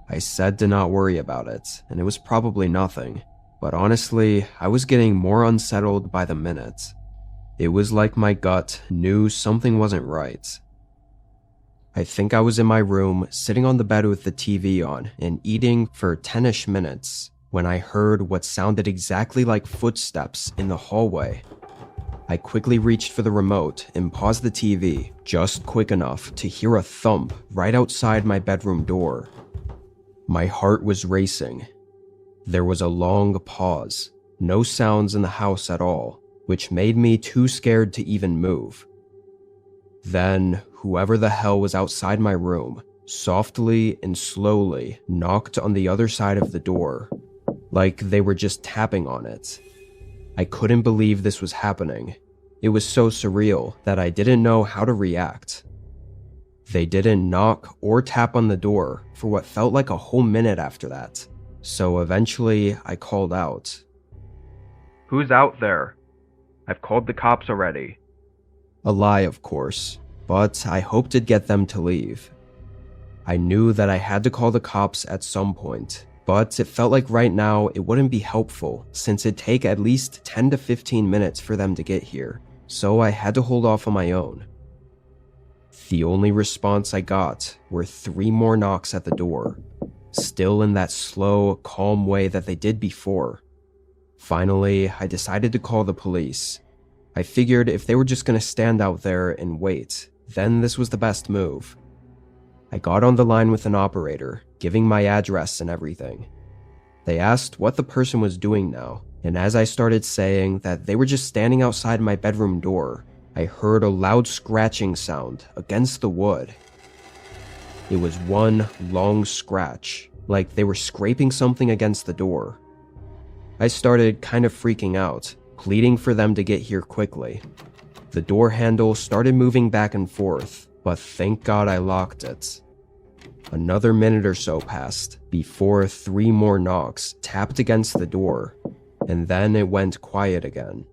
I said to not worry about it, and it was probably nothing, but honestly, I was getting more unsettled by the minute. It was like my gut knew something wasn't right. I think I was in my room, sitting on the bed with the TV on and eating for 10-ish minutes when I heard what sounded exactly like footsteps in the hallway. I quickly reached for the remote and paused the TV just quick enough to hear a thump right outside my bedroom door. My heart was racing. There was a long pause, no sounds in the house at all, which made me too scared to even move. Then, whoever the hell was outside my room, softly and slowly knocked on the other side of the door, like they were just tapping on it. I couldn't believe this was happening. It was so surreal that I didn't know how to react. They didn't knock or tap on the door for what felt like a whole minute after that, so eventually I called out. Who's out there? I've called the cops already. A lie, of course, but I hoped it'd get them to leave. I knew that I had to call the cops at some point, but it felt like right now it wouldn't be helpful since it'd take at least 10 to 15 minutes for them to get here, so I had to hold off on my own. The only response I got were 3 more knocks at the door, still in that slow, calm way that they did before. Finally, I decided to call the police. I figured if they were just going to stand out there and wait, then this was the best move. I got on the line with an operator, giving my address and everything. They asked what the person was doing now, and as I started saying that they were just standing outside my bedroom door, I heard a loud scratching sound against the wood. It was one long scratch, like they were scraping something against the door. I started kind of freaking out, pleading for them to get here quickly. The door handle started moving back and forth, but thank God I locked it. Another minute or so passed before 3 more knocks tapped against the door, and then it went quiet again.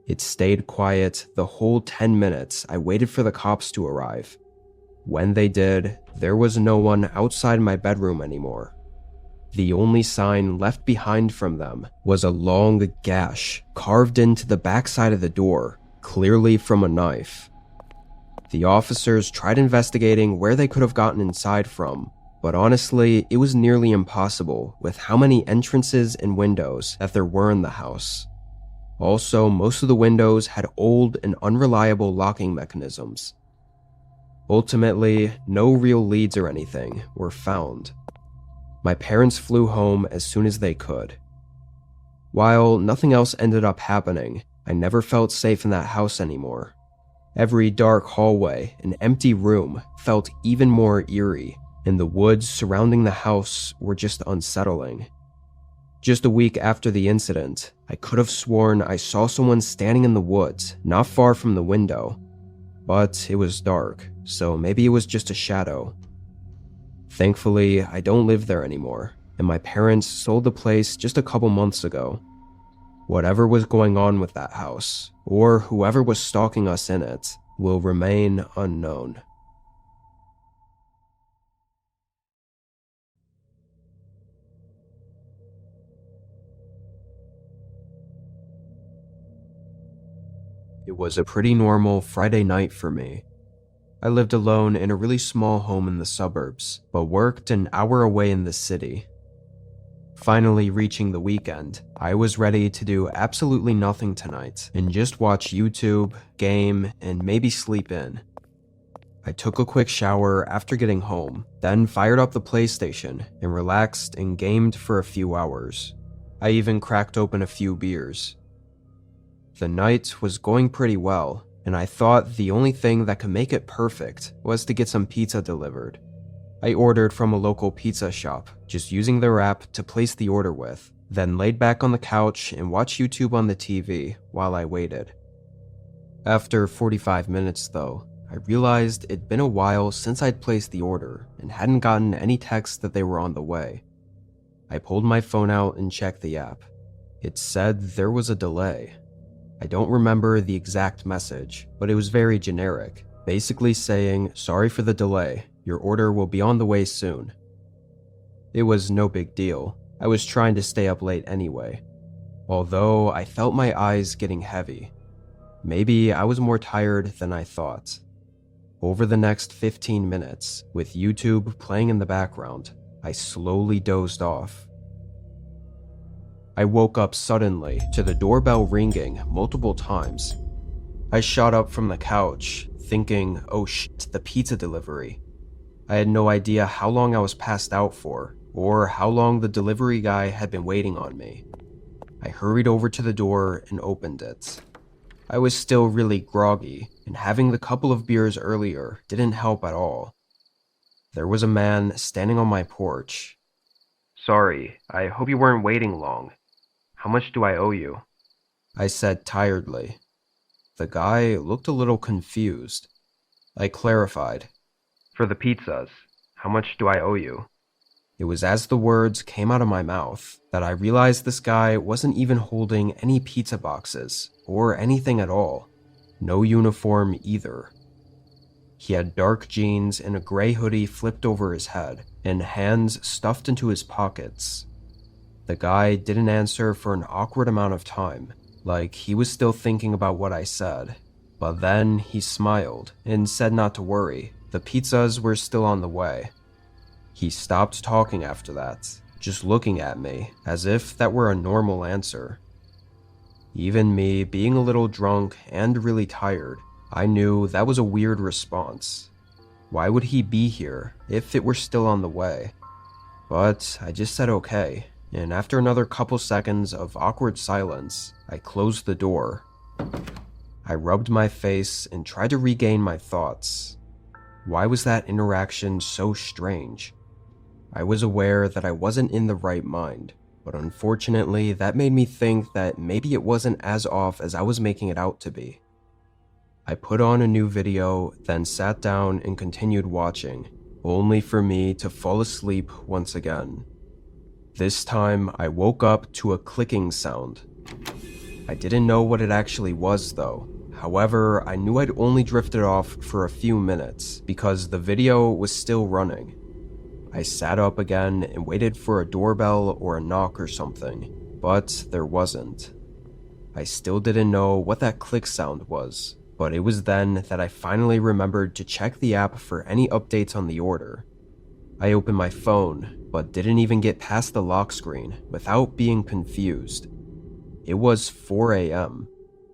It stayed quiet the whole 10 minutes I waited for the cops to arrive. When they did, there was no one outside my bedroom anymore. The only sign left behind from them was a long gash carved into the backside of the door, clearly from a knife. The officers tried investigating where they could have gotten inside from, but honestly, it was nearly impossible with how many entrances and windows that there were in the house. Also, most of the windows had old and unreliable locking mechanisms. Ultimately, no real leads or anything were found. My parents flew home as soon as they could. While nothing else ended up happening, I never felt safe in that house anymore. Every dark hallway and empty room felt even more eerie, and the woods surrounding the house were just unsettling. Just a week after the incident, I could have sworn I saw someone standing in the woods not far from the window, but it was dark, so maybe it was just a shadow. Thankfully, I don't live there anymore, and my parents sold the place just a couple months ago. Whatever was going on with that house, or whoever was stalking us in it, will remain unknown. It was a pretty normal Friday night for me. I lived alone in a really small home in the suburbs, but worked an hour away in the city. Finally reaching the weekend, I was ready to do absolutely nothing tonight and just watch YouTube, game, and maybe sleep in. I took a quick shower after getting home, then fired up the PlayStation and relaxed and gamed for a few hours. I even cracked open a few beers. The night was going pretty well, and I thought the only thing that could make it perfect was to get some pizza delivered. I ordered from a local pizza shop, just using their app to place the order with, then laid back on the couch and watched YouTube on the TV while I waited. After 45 minutes though, I realized it'd been a while since I'd placed the order and hadn't gotten any text that they were on the way. I pulled my phone out and checked the app. It said there was a delay. I don't remember the exact message, but it was very generic, basically saying, "Sorry for the delay, your order will be on the way soon." It was no big deal. I was trying to stay up late anyway. Although I felt my eyes getting heavy. Maybe I was more tired than I thought. Over the next 15 minutes, with YouTube playing in the background, I slowly dozed off. I woke up suddenly to the doorbell ringing multiple times. I shot up from the couch, thinking, oh shit, the pizza delivery. I had no idea how long I was passed out for, or how long the delivery guy had been waiting on me. I hurried over to the door and opened it. I was still really groggy, and having the couple of beers earlier didn't help at all. There was a man standing on my porch. Sorry, I hope you weren't waiting long. How much do I owe you? I said tiredly. The guy looked a little confused. I clarified. For the pizzas, how much do I owe you? It was as the words came out of my mouth that I realized this guy wasn't even holding any pizza boxes or anything at all. No uniform either. He had dark jeans and a gray hoodie flipped over his head and hands stuffed into his pockets. The guy didn't answer for an awkward amount of time, like he was still thinking about what I said. But then he smiled and said not to worry, the pizzas were still on the way. He stopped talking after that, just looking at me as if that were a normal answer. Even me, being a little drunk and really tired, I knew that was a weird response. Why would he be here if it were still on the way? But I just said okay. And after another couple seconds of awkward silence, I closed the door. I rubbed my face and tried to regain my thoughts. Why was that interaction so strange? I was aware that I wasn't in the right mind, but unfortunately that made me think that maybe it wasn't as off as I was making it out to be. I put on a new video, then sat down and continued watching, only for me to fall asleep once again. This time, I woke up to a clicking sound. I didn't know what it actually was though. However, I knew I'd only drifted off for a few minutes because the video was still running. I sat up again and waited for a doorbell or a knock or something, but there wasn't. I still didn't know what that click sound was, but it was then that I finally remembered to check the app for any updates on the order. I opened my phone, but didn't even get past the lock screen without being confused. It was 4 a.m.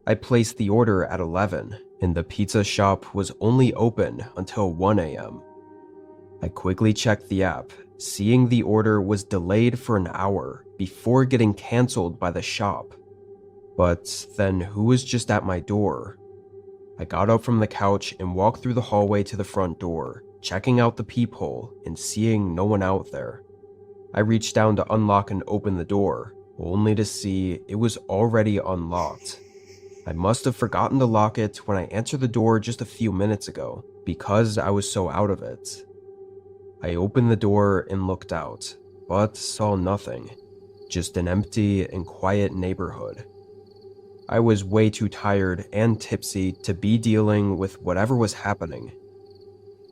I placed the order at 11, and the pizza shop was only open until 1 a.m. I quickly checked the app, seeing the order was delayed for an hour before getting canceled by the shop. But then who was just at my door? I got up from the couch and walked through the hallway to the front door, checking out the peephole and seeing no one out there. I reached down to unlock and open the door, only to see it was already unlocked. I must have forgotten to lock it when I answered the door just a few minutes ago, because I was so out of it. I opened the door and looked out, but saw nothing, just an empty and quiet neighborhood. I was way too tired and tipsy to be dealing with whatever was happening.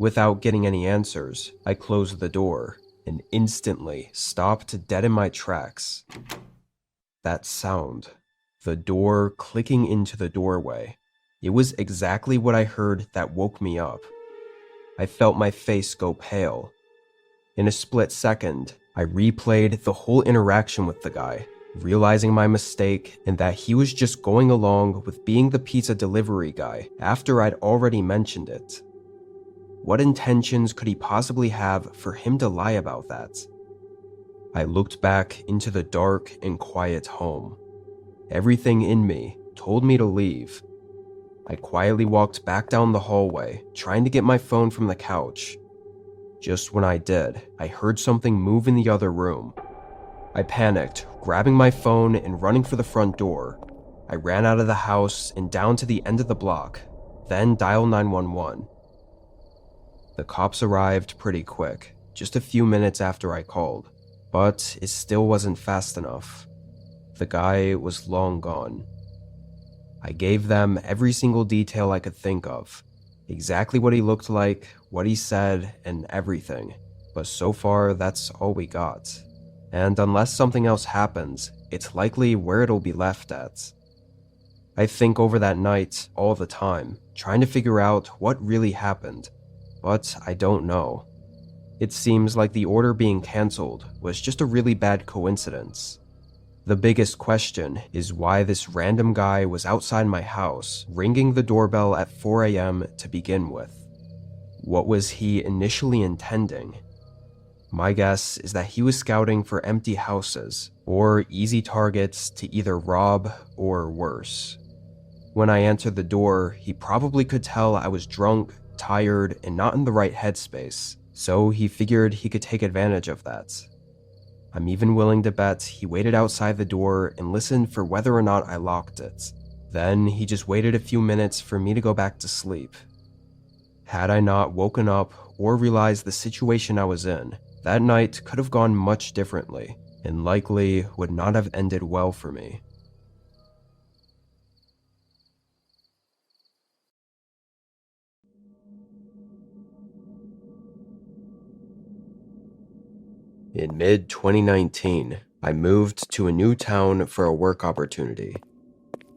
Without getting any answers, I closed the door and instantly stopped dead in my tracks. That sound, the door clicking into the doorway, it was exactly what I heard that woke me up. I felt my face go pale. In a split second, I replayed the whole interaction with the guy, realizing my mistake and that he was just going along with being the pizza delivery guy after I'd already mentioned it. What intentions could he possibly have for him to lie about that? I looked back into the dark and quiet home. Everything in me told me to leave. I quietly walked back down the hallway, trying to get my phone from the couch. Just when I did, I heard something move in the other room. I panicked, grabbing my phone and running for the front door. I ran out of the house and down to the end of the block, then dialed 911. The cops arrived pretty quick, just a few minutes after I called, but it still wasn't fast enough. The guy was long gone. I gave them every single detail I could think of, exactly what he looked like, what he said, and everything, but so far that's all we got. And unless something else happens, it's likely where it'll be left at. I think over that night all the time, trying to figure out what really happened, but I don't know. It seems like the order being cancelled was just a really bad coincidence. The biggest question is why this random guy was outside my house, ringing the doorbell at 4 a.m. to begin with. What was he initially intending? My guess is that he was scouting for empty houses, or easy targets to either rob or worse. When I answered the door, he probably could tell I was drunk, tired, and not in the right headspace, so he figured he could take advantage of that. I'm even willing to bet he waited outside the door and listened for whether or not I locked it. Then he just waited a few minutes for me to go back to sleep. Had I not woken up or realized the situation I was in, that night could have gone much differently, and likely would not have ended well for me. In mid-2019, I moved to a new town for a work opportunity.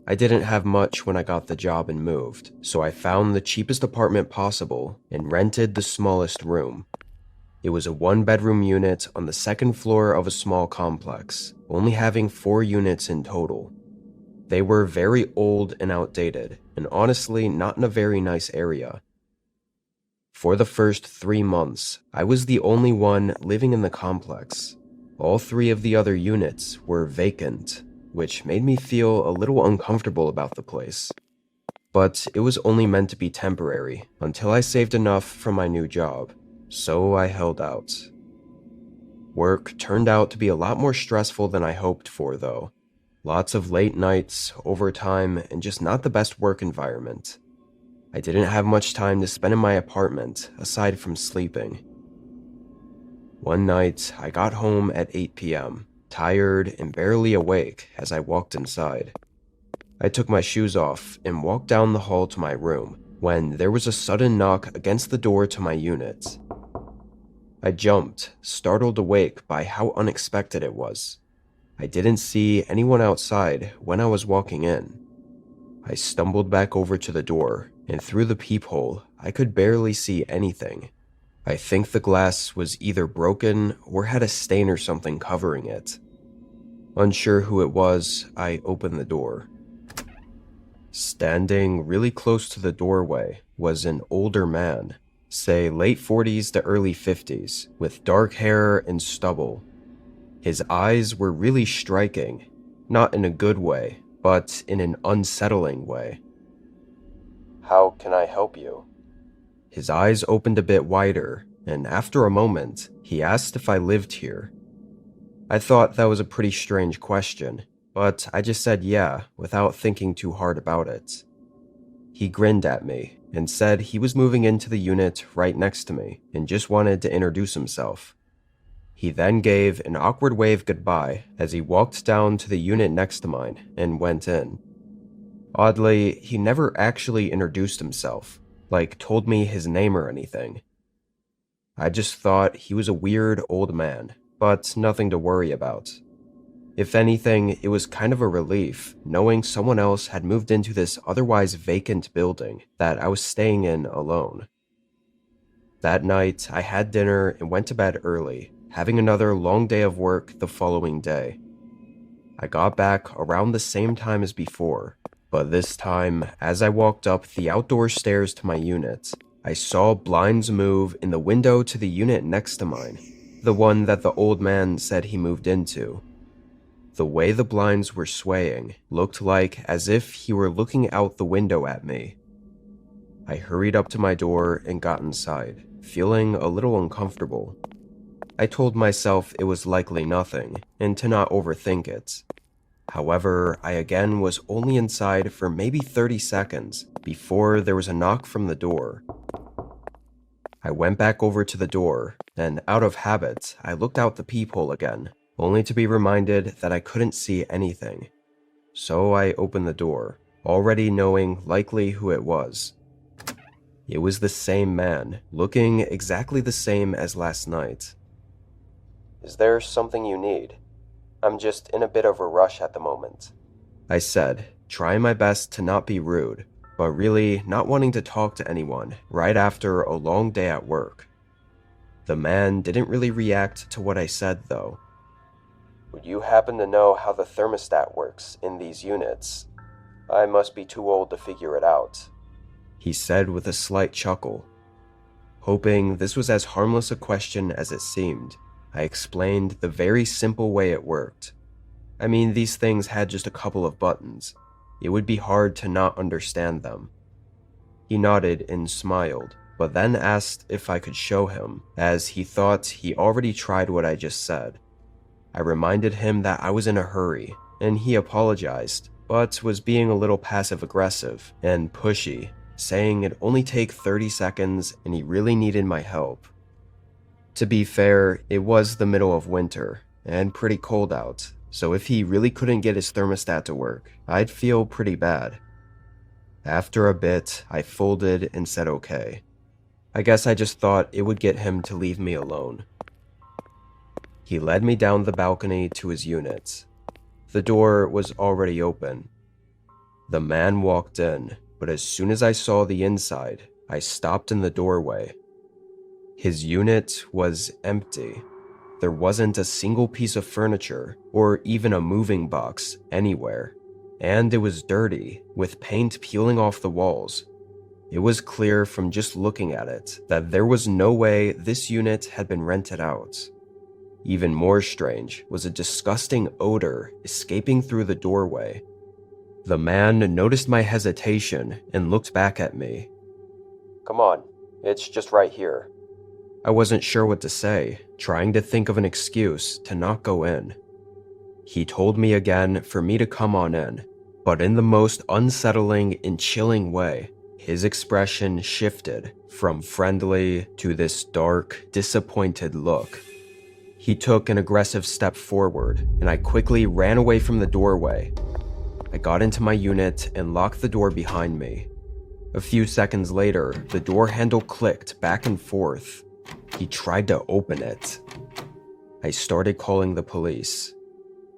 I didn't have much when I got the job and moved, so I found the cheapest apartment possible and rented the smallest room. It was a one-bedroom unit on the second floor of a small complex, only having 4 units in total. They were very old and outdated, and honestly not in a very nice area. For the first 3 months, I was the only one living in the complex. All 3 of the other units were vacant, which made me feel a little uncomfortable about the place. But it was only meant to be temporary, until I saved enough from my new job, so I held out. Work turned out to be a lot more stressful than I hoped for, though. Lots of late nights, overtime, and just not the best work environment. I didn't have much time to spend in my apartment, aside from sleeping. One night, I got home at 8 p.m., tired and barely awake as I walked inside. I took my shoes off and walked down the hall to my room when there was a sudden knock against the door to my unit. I jumped, startled awake by how unexpected it was. I didn't see anyone outside when I was walking in. I stumbled back over to the door, and through the peephole, I could barely see anything. I think the glass was either broken or had a stain or something covering it. Unsure who it was, I opened the door. Standing really close to the doorway was an older man, say late 40s to early 50s, with dark hair and stubble. His eyes were really striking, not in a good way, but in an unsettling way. "How can I help you?" His eyes opened a bit wider, and after a moment, he asked if I lived here. I thought that was a pretty strange question, but I just said yeah without thinking too hard about it. He grinned at me and said he was moving into the unit right next to me and just wanted to introduce himself. He then gave an awkward wave goodbye as he walked down to the unit next to mine and went in. Oddly, he never actually introduced himself, like told me his name or anything. I just thought he was a weird old man, but nothing to worry about. If anything, it was kind of a relief knowing someone else had moved into this otherwise vacant building that I was staying in alone. That night, I had dinner and went to bed early, having another long day of work the following day. I got back around the same time as before, but this time, as I walked up the outdoor stairs to my unit, I saw blinds move in the window to the unit next to mine, the one that the old man said he moved into. The way the blinds were swaying looked like as if he were looking out the window at me. I hurried up to my door and got inside, feeling a little uncomfortable. I told myself it was likely nothing, and to not overthink it. However, I again was only inside for maybe 30 seconds before there was a knock from the door. I went back over to the door, and out of habit, I looked out the peephole again, only to be reminded that I couldn't see anything. So I opened the door, already knowing likely who it was. It was the same man, looking exactly the same as last night. "Is there something you need? I'm just in a bit of a rush at the moment," I said, trying my best to not be rude, but really not wanting to talk to anyone right after a long day at work. The man didn't really react to what I said, though. "Would you happen to know how the thermostat works in these units? I must be too old to figure it out," he said with a slight chuckle. Hoping this was as harmless a question as it seemed, I explained the very simple way it worked. I mean, these things had just a couple of buttons. It would be hard to not understand them. He nodded and smiled, but then asked if I could show him, as he thought he already tried what I just said. I reminded him that I was in a hurry, and he apologized, but was being a little passive-aggressive and pushy, saying it'd only take 30 seconds and he really needed my help. To be fair, it was the middle of winter, and pretty cold out, so if he really couldn't get his thermostat to work, I'd feel pretty bad. After a bit, I folded and said okay. I guess I just thought it would get him to leave me alone. He led me down the balcony to his unit. The door was already open. The man walked in, but as soon as I saw the inside, I stopped in the doorway. His unit was empty. There wasn't a single piece of furniture or even a moving box anywhere, and it was dirty, with paint peeling off the walls. It was clear from just looking at it that there was no way this unit had been rented out. Even more strange was a disgusting odor escaping through the doorway. The man noticed my hesitation and looked back at me. "Come on, it's just right here." I wasn't sure what to say, trying to think of an excuse to not go in. He told me again for me to come on in, but in the most unsettling and chilling way, his expression shifted from friendly to this dark, disappointed look. He took an aggressive step forward, and I quickly ran away from the doorway. I got into my unit and locked the door behind me. A few seconds later, the door handle clicked back and forth. He tried to open it. I started calling the police.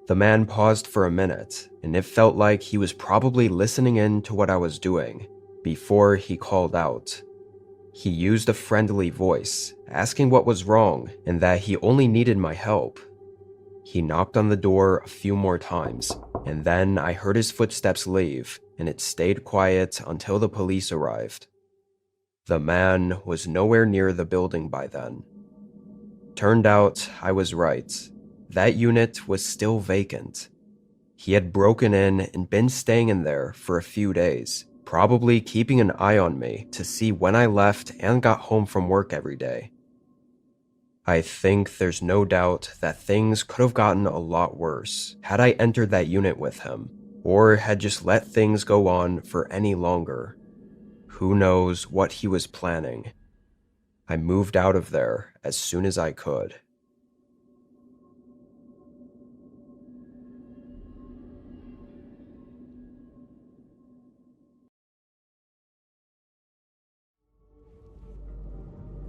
The man paused for a minute, and it felt like he was probably listening in to what I was doing before he called out. He used a friendly voice, asking what was wrong and that he only needed my help. He knocked on the door a few more times, and then I heard his footsteps leave, and it stayed quiet until the police arrived. The man was nowhere near the building by then. Turned out I was right. That unit was still vacant. He had broken in and been staying in there for a few days, probably keeping an eye on me to see when I left and got home from work every day. I think there's no doubt that things could have gotten a lot worse had I entered that unit with him, or had just let things go on for any longer. Who knows what he was planning? I moved out of there as soon as I could.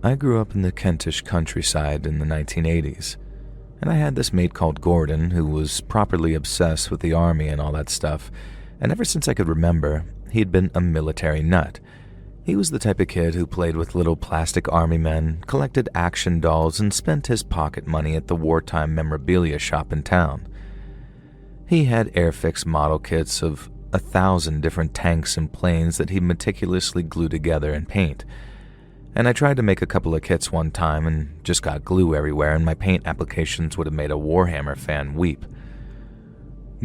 I grew up in the Kentish countryside in the 1980s, and I had this mate called Gordon who was properly obsessed with the army and all that stuff, and ever since I could remember, he'd been a military nut. He was the type of kid who played with little plastic army men, collected action dolls, and spent his pocket money at the wartime memorabilia shop in town. He had Airfix model kits of 1,000 different tanks and planes that he meticulously glued together in paint. And I tried to make a couple of kits one time and just got glue everywhere, and my paint applications would have made a Warhammer fan weep.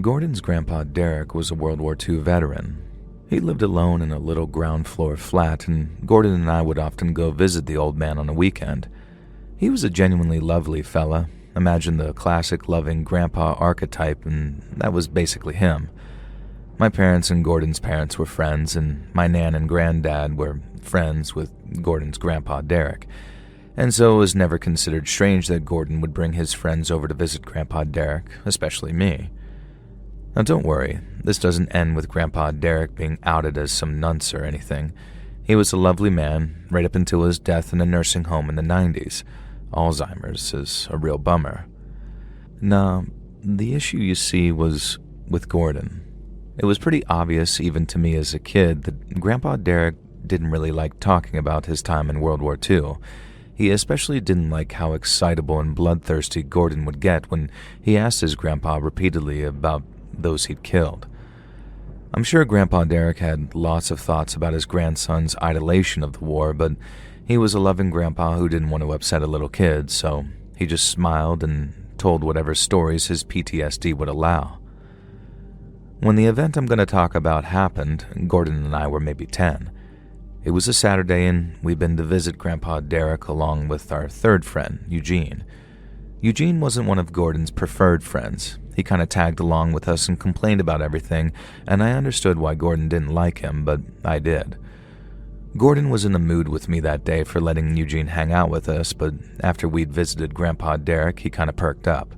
Gordon's grandpa Derek was a World War II veteran. He lived alone in a little ground floor flat, and Gordon and I would often go visit the old man on a weekend. He was a genuinely lovely fella. Imagine the classic loving grandpa archetype, and that was basically him. My parents and Gordon's parents were friends, and my nan and granddad were friends with Gordon's grandpa Derek, and so it was never considered strange that Gordon would bring his friends over to visit Grandpa Derek, especially me. Now don't worry, this doesn't end with Grandpa Derek being outed as some nunce or anything. He was a lovely man, right up until his death in a nursing home in the 90s. Alzheimer's is a real bummer. Now, the issue you see was with Gordon. It was pretty obvious even to me as a kid that Grandpa Derek didn't really like talking about his time in World War II. He especially didn't like how excitable and bloodthirsty Gordon would get when he asked his grandpa repeatedly about those he'd killed. I'm sure Grandpa Derek had lots of thoughts about his grandson's idolation of the war, but he was a loving grandpa who didn't want to upset a little kid, so he just smiled and told whatever stories his PTSD would allow. When the event I'm going to talk about happened, Gordon and I were maybe 10. It was a Saturday, and we'd been to visit Grandpa Derek along with our third friend, Eugene. Eugene wasn't one of Gordon's preferred friends. He kind of tagged along with us and complained about everything, and I understood why Gordon didn't like him, but I did. Gordon was in the mood with me that day for letting Eugene hang out with us, but after we'd visited Grandpa Derek, he kind of perked up.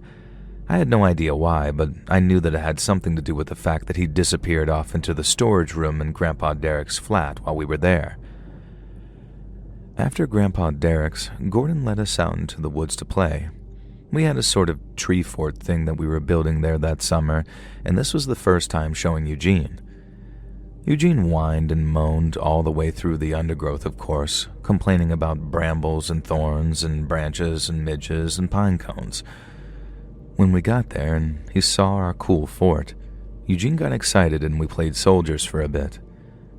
I had no idea why, but I knew that it had something to do with the fact that he disappeared off into the storage room in Grandpa Derek's flat while we were there. After Grandpa Derek's, Gordon led us out into the woods to play. We had a sort of tree fort thing that we were building there that summer, and this was the first time showing Eugene. Eugene whined and moaned all the way through the undergrowth, of course, complaining about brambles and thorns and branches and midges and pine cones. When we got there and he saw our cool fort, Eugene got excited and we played soldiers for a bit.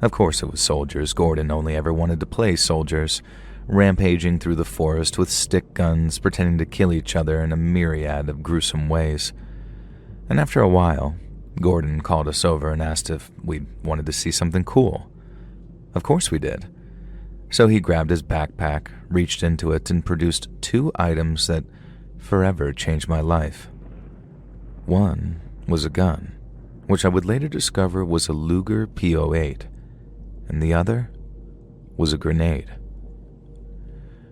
Of course it was soldiers. Gordon only ever wanted to play soldiers, rampaging through the forest with stick guns, pretending to kill each other in a myriad of gruesome ways. And after a while, Gordon called us over and asked if we wanted to see something cool. Of course we did. So he grabbed his backpack, reached into it, and produced 2 items that forever changed my life. One was a gun, which I would later discover was a Luger P08, and the other was a grenade.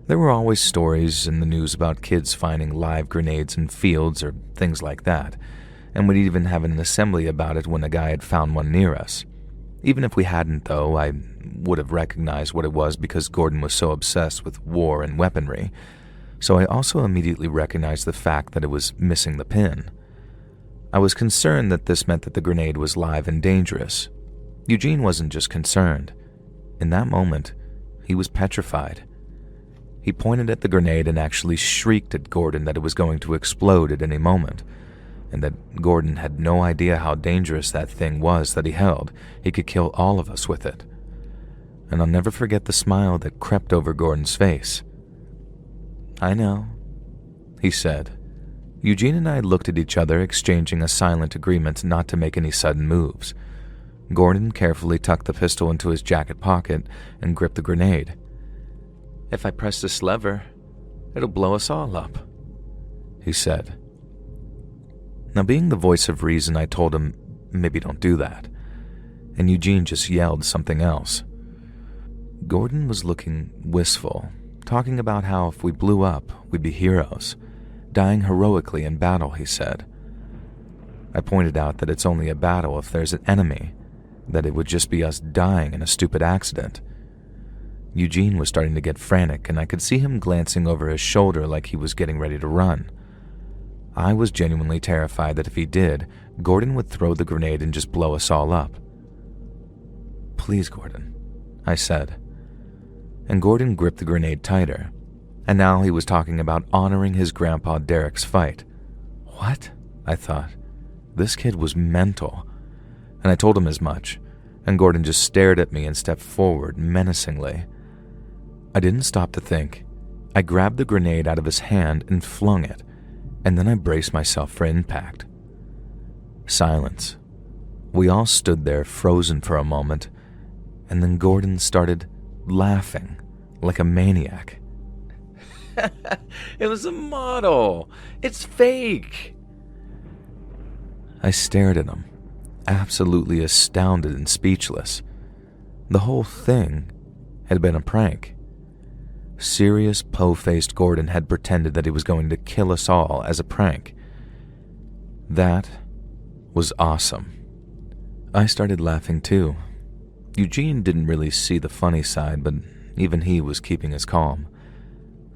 There were always stories in the news about kids finding live grenades in fields or things like that, and we'd even have an assembly about it when a guy had found one near us. Even if we hadn't, though, I would have recognized what it was because Gordon was so obsessed with war and weaponry, so I also immediately recognized the fact that it was missing the pin. I was concerned that this meant that the grenade was live and dangerous. Eugene wasn't just concerned. In that moment, he was petrified. He pointed at the grenade and actually shrieked at Gordon that it was going to explode at any moment, and that Gordon had no idea how dangerous that thing was that he held. He could kill all of us with it. And I'll never forget the smile that crept over Gordon's face. "I know," he said. Eugene and I looked at each other, exchanging a silent agreement not to make any sudden moves. Gordon carefully tucked the pistol into his jacket pocket and gripped the grenade. "If I press this lever, it'll blow us all up," he said. Now, being the voice of reason, I told him, maybe don't do that, and Eugene just yelled something else. Gordon was looking wistful, talking about how if we blew up, we'd be heroes, dying heroically in battle, he said. I pointed out that it's only a battle if there's an enemy, that it would just be us dying in a stupid accident. Eugene was starting to get frantic, and I could see him glancing over his shoulder like he was getting ready to run. I was genuinely terrified that if he did, Gordon would throw the grenade and just blow us all up. "Please, Gordon," I said. And Gordon gripped the grenade tighter, and now he was talking about honoring his grandpa Derek's fight. What? I thought. This kid was mental. And I told him as much, and Gordon just stared at me and stepped forward menacingly. I didn't stop to think. I grabbed the grenade out of his hand and flung it, and then I braced myself for impact. Silence. We all stood there frozen for a moment, and then Gordon started laughing like a maniac. "It was a model! It's fake!" I stared at him, absolutely astounded and speechless. The whole thing had been a prank. Serious, po-faced Gordon had pretended that he was going to kill us all as a prank. That was awesome. I started laughing too. Eugene didn't really see the funny side, but even he was keeping his calm.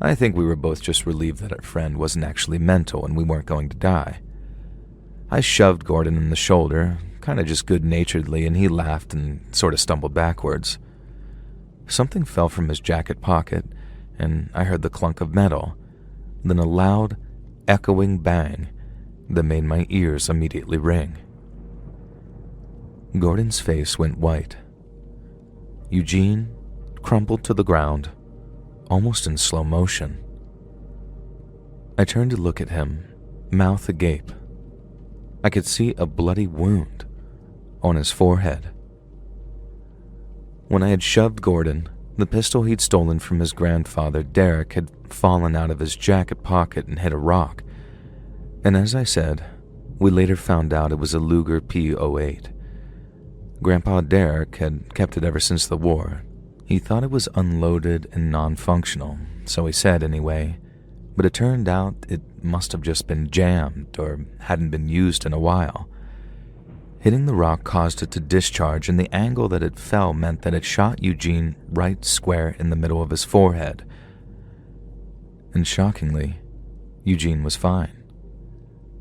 I think we were both just relieved that our friend wasn't actually mental and we weren't going to die. I shoved Gordon in the shoulder, kind of just good-naturedly, and he laughed and sort of stumbled backwards. Something fell from his jacket pocket, and I heard the clunk of metal, then a loud, echoing bang that made my ears immediately ring. Gordon's face went white. Eugene crumpled to the ground, almost in slow motion. I turned to look at him, mouth agape. I could see a bloody wound on his forehead. When I had shoved Gordon, the pistol he'd stolen from his grandfather, Derek, had fallen out of his jacket pocket and hit a rock. And as I said, we later found out it was a Luger P08. Grandpa Derek had kept it ever since the war. He thought it was unloaded and non-functional, so he said anyway, but it turned out it must have just been jammed or hadn't been used in a while. Hitting the rock caused it to discharge, and the angle that it fell meant that it shot Eugene right square in the middle of his forehead. And shockingly, Eugene was fine.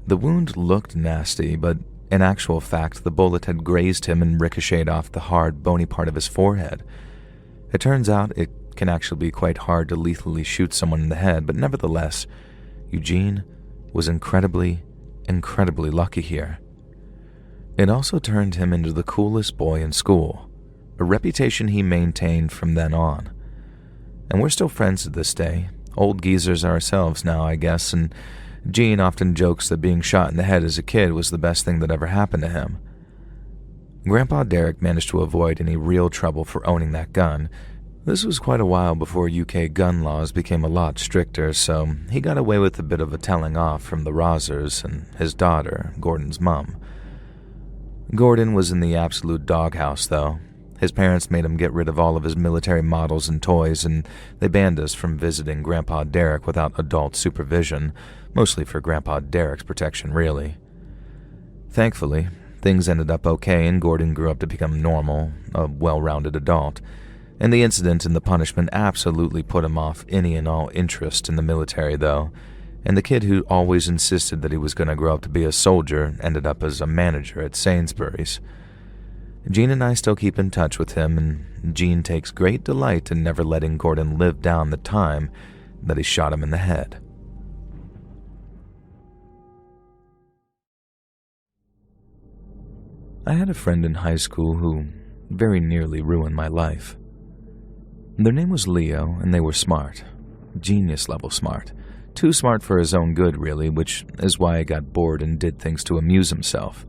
The wound looked nasty, but in actual fact, the bullet had grazed him and ricocheted off the hard, bony part of his forehead. It turns out it can actually be quite hard to lethally shoot someone in the head, but nevertheless, Eugene was incredibly lucky here. It also turned him into the coolest boy in school, a reputation he maintained from then on. And we're still friends to this day, old geezers ourselves now, I guess, and Gene often jokes that being shot in the head as a kid was the best thing that ever happened to him. Grandpa Derek managed to avoid any real trouble for owning that gun. This was quite a while before UK gun laws became a lot stricter, so he got away with a bit of a telling off from the Rosers and his daughter, Gordon's mom. Gordon was in the absolute doghouse, though. His parents made him get rid of all of his military models and toys, and they banned us from visiting Grandpa Derek without adult supervision, mostly for Grandpa Derek's protection, really. Thankfully, things ended up okay and Gordon grew up to become normal, a well-rounded adult, and the incident and the punishment absolutely put him off any and all interest in the military, though, and the kid who always insisted that he was going to grow up to be a soldier ended up as a manager at Sainsbury's. Jean and I still keep in touch with him, and Jean takes great delight in never letting Gordon live down the time that he shot him in the head. I had a friend in high school who very nearly ruined my life. Their name was Leo, and they were smart. Genius-level smart. Too smart for his own good, really, which is why I got bored and did things to amuse himself.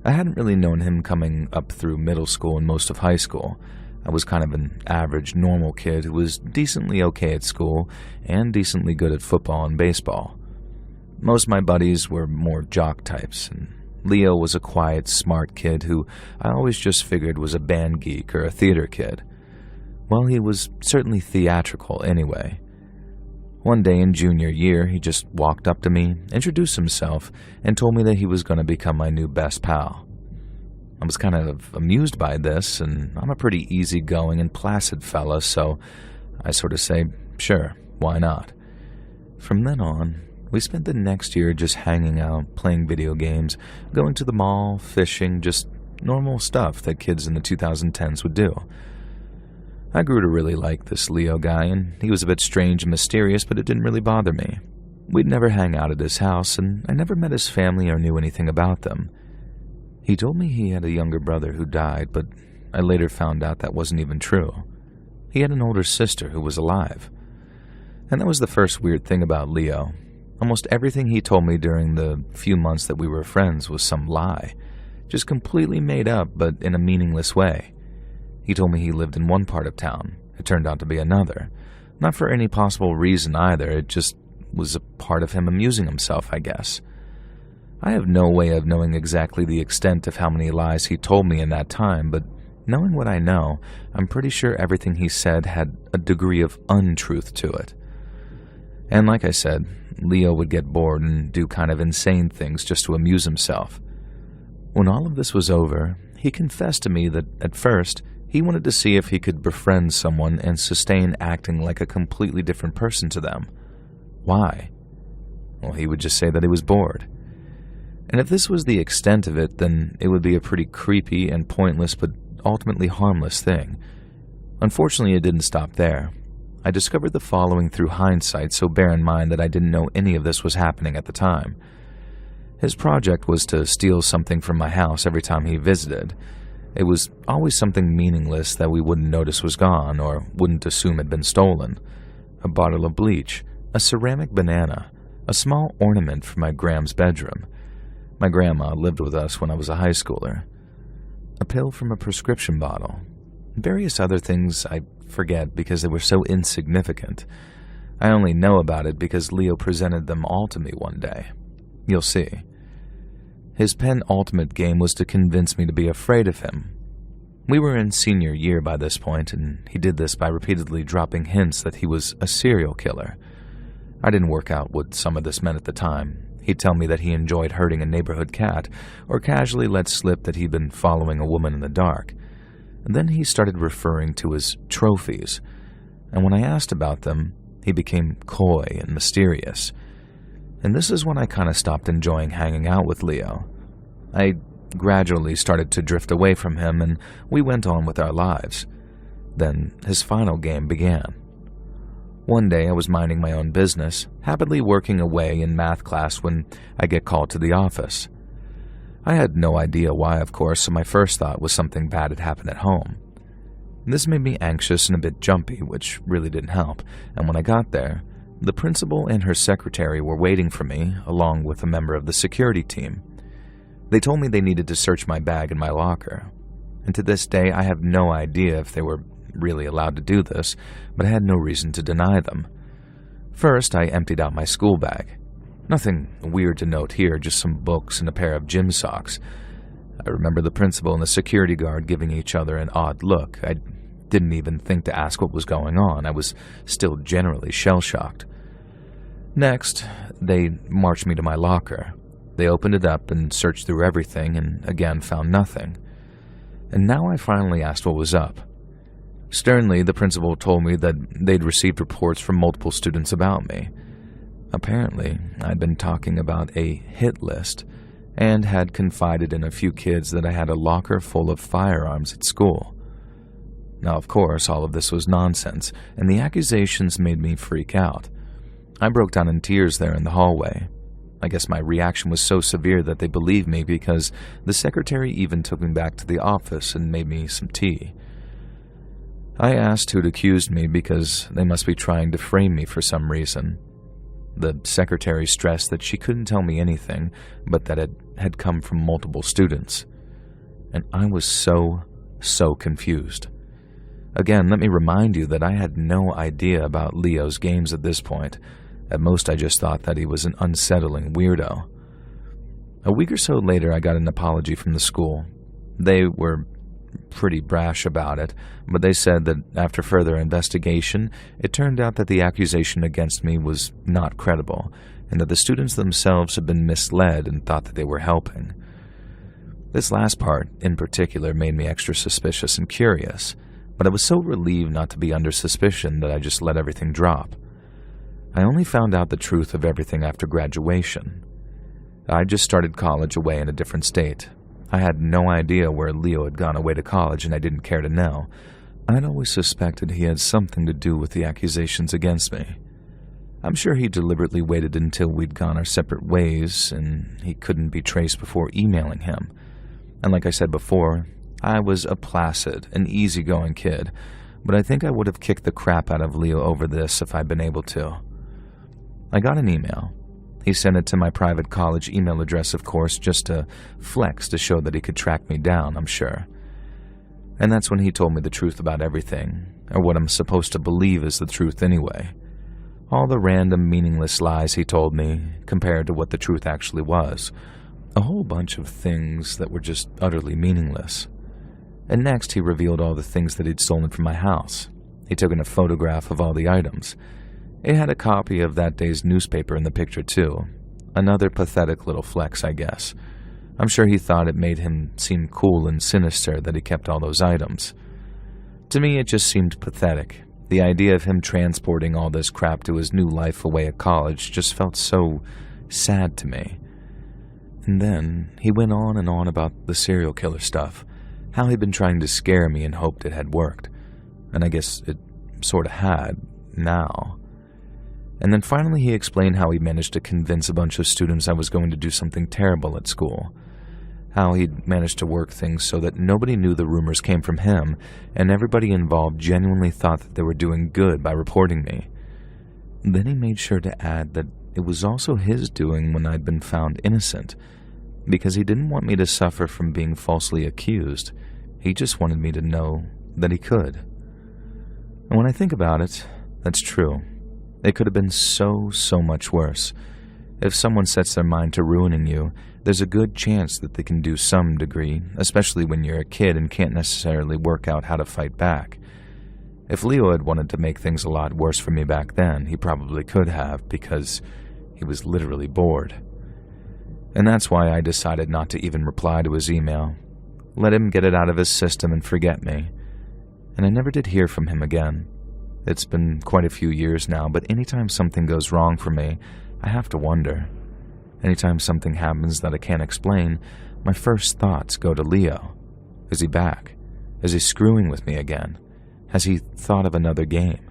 I hadn't really known him coming up through middle school and most of high school. I was kind of an average, normal kid who was decently okay at school and decently good at football and baseball. Most of my buddies were more jock types, and Leo was a quiet, smart kid who I always just figured was a band geek or a theater kid. Well, he was certainly theatrical anyway. One day in junior year, he just walked up to me, introduced himself, and told me that he was going to become my new best pal. I was kind of amused by this, and I'm a pretty easygoing and placid fella, so I sort of say, sure, why not? From then on, we spent the next year just hanging out, playing video games, going to the mall, fishing, just normal stuff that kids in the 2010s would do. I grew to really like this Leo guy, and he was a bit strange and mysterious, but it didn't really bother me. We'd never hang out at his house, and I never met his family or knew anything about them. He told me he had a younger brother who died, but I later found out that wasn't even true. He had an older sister who was alive. And that was the first weird thing about Leo. Almost everything he told me during the few months that we were friends was some lie. Just completely made up, but in a meaningless way. He told me he lived in one part of town. It turned out to be another. Not for any possible reason either, it just was a part of him amusing himself, I guess. I have no way of knowing exactly the extent of how many lies he told me in that time, but knowing what I know, I'm pretty sure everything he said had a degree of untruth to it. And like I said, Leo would get bored and do kind of insane things just to amuse himself. When all of this was over, he confessed to me that, at first, he wanted to see if he could befriend someone and sustain acting like a completely different person to them. Why? Well, he would just say that he was bored. And if this was the extent of it, then it would be a pretty creepy and pointless but ultimately harmless thing. Unfortunately, it didn't stop there. I discovered the following through hindsight, so bear in mind that I didn't know any of this was happening at the time. His project was to steal something from my house every time he visited. It was always something meaningless that we wouldn't notice was gone or wouldn't assume had been stolen. A bottle of bleach, a ceramic banana, a small ornament for my Gram's bedroom. My grandma lived with us when I was a high schooler. A pill from a prescription bottle. Various other things I forget because they were so insignificant. I only know about it because Leo presented them all to me one day. You'll see. His penultimate game was to convince me to be afraid of him. We were in senior year by this point, and he did this by repeatedly dropping hints that he was a serial killer. I didn't work out what some of this meant at the time. He'd tell me that he enjoyed hurting a neighborhood cat, or casually let slip that he'd been following a woman in the dark. And then he started referring to his trophies, and when I asked about them, he became coy and mysterious. And this is when I kind of stopped enjoying hanging out with Leo. I gradually started to drift away from him, and we went on with our lives. Then his final game began. One day I was minding my own business, happily working away in math class when I get called to the office. I had no idea why, of course, so my first thought was something bad had happened at home. This made me anxious and a bit jumpy, which really didn't help, and when I got there, the principal and her secretary were waiting for me, along with a member of the security team. They told me they needed to search my bag in my locker, and to this day I have no idea if they were really allowed to do this, but I had no reason to deny them. First, I emptied out my school bag. Nothing weird to note here, just some books and a pair of gym socks. I remember the principal and the security guard giving each other an odd look. I didn't even think to ask what was going on. I was still generally shell-shocked. Next, they marched me to my locker. They opened it up and searched through everything and again found nothing. And now I finally asked what was up. Sternly, the principal told me that they'd received reports from multiple students about me. Apparently, I'd been talking about a hit list and had confided in a few kids that I had a locker full of firearms at school. Now, of course, all of this was nonsense, and the accusations made me freak out. I broke down in tears there in the hallway. I guess my reaction was so severe that they believed me because the secretary even took me back to the office and made me some tea. I asked who'd accused me because they must be trying to frame me for some reason. The secretary stressed that she couldn't tell me anything, but that it had come from multiple students. And I was so confused. Again, let me remind you that I had no idea about Leo's games at this point. At most, I just thought that he was an unsettling weirdo. A week or so later, I got an apology from the school. They were pretty brash about it, but they said that after further investigation, it turned out that the accusation against me was not credible, and that the students themselves had been misled and thought that they were helping. This last part, in particular, made me extra suspicious and curious, but I was so relieved not to be under suspicion that I just let everything drop. I only found out the truth of everything after graduation. I just started college away in a different state. I had no idea where Leo had gone away to college, and I didn't care to know. I'd always suspected he had something to do with the accusations against me. I'm sure he deliberately waited until we'd gone our separate ways, and he couldn't be traced before emailing him. And like I said before, I was a placid and easygoing kid, but I think I would have kicked the crap out of Leo over this if I'd been able to. I got an email. He sent it to my private college email address, of course, just to flex to show that he could track me down, I'm sure. And that's when he told me the truth about everything, or what I'm supposed to believe is the truth anyway. All the random, meaningless lies he told me, compared to what the truth actually was. A whole bunch of things that were just utterly meaningless. And next, he revealed all the things that he'd stolen from my house. He took in a photograph of all the items. It had a copy of that day's newspaper in the picture, too. Another pathetic little flex, I guess. I'm sure he thought it made him seem cool and sinister that he kept all those items. To me, it just seemed pathetic. The idea of him transporting all this crap to his new life away at college just felt so sad to me. And then he went on and on about the serial killer stuff, how he'd been trying to scare me and hoped it had worked. And I guess it sort of had, now. And then finally he explained how he managed to convince a bunch of students I was going to do something terrible at school. How he'd managed to work things so that nobody knew the rumors came from him, and everybody involved genuinely thought that they were doing good by reporting me. Then he made sure to add that it was also his doing when I'd been found innocent, because he didn't want me to suffer from being falsely accused. He just wanted me to know that he could. And when I think about it, that's true. It could have been so much worse. If someone sets their mind to ruining you, there's a good chance that they can do some degree, especially when you're a kid and can't necessarily work out how to fight back. If Leo had wanted to make things a lot worse for me back then, he probably could have, because he was literally bored. And that's why I decided not to even reply to his email. Let him get it out of his system and forget me. And I never did hear from him again. It's been quite a few years now, but anytime something goes wrong for me, I have to wonder. Anytime something happens that I can't explain, my first thoughts go to Leo. Is he back? Is he screwing with me again? Has he thought of another game?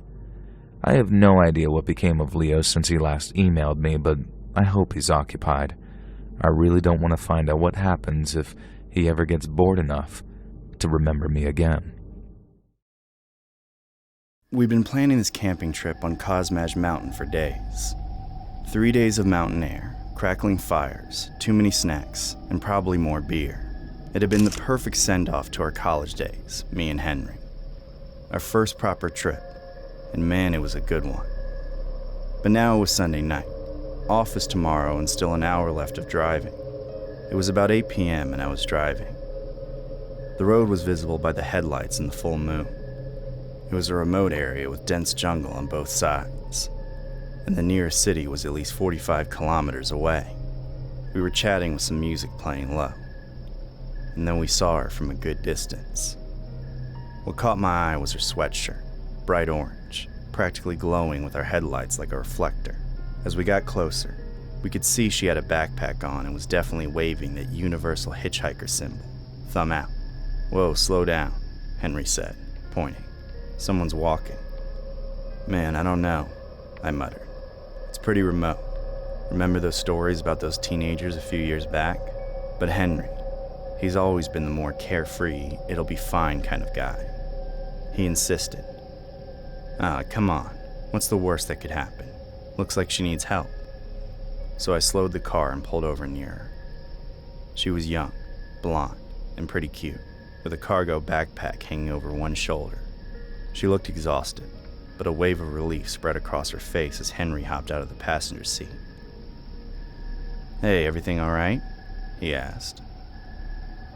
I have no idea what became of Leo since he last emailed me, but I hope he's occupied. I really don't want to find out what happens if he ever gets bored enough to remember me again. We've been planning this camping trip on Cosmaj Mountain for days. 3 days of mountain air, crackling fires, too many snacks, and probably more beer. It had been the perfect send-off to our college days, me and Henry. Our first proper trip, and man, it was a good one. But now it was Sunday night. Office tomorrow and still an hour left of driving. It was about 8 p.m. and I was driving. The road was visible by the headlights in the full moon. It was a remote area with dense jungle on both sides, and the nearest city was at least 45 kilometers away. We were chatting with some music playing low, and then we saw her from a good distance. What caught my eye was her sweatshirt, bright orange, practically glowing with our headlights like a reflector. As we got closer, we could see she had a backpack on and was definitely waving that universal hitchhiker symbol, thumb out. "Whoa, slow down," Henry said, pointing. "Someone's walking." "Man, I don't know," I muttered. "It's pretty remote. Remember those stories about those teenagers a few years back? But Henry, he's always been the more carefree, it'll be fine kind of guy." He insisted. Come on. What's the worst that could happen? Looks like she needs help." So I slowed the car and pulled over near her. She was young, blonde, and pretty cute, with a cargo backpack hanging over one shoulder. She looked exhausted, but a wave of relief spread across her face as Henry hopped out of the passenger seat. "Hey, everything all right?" he asked.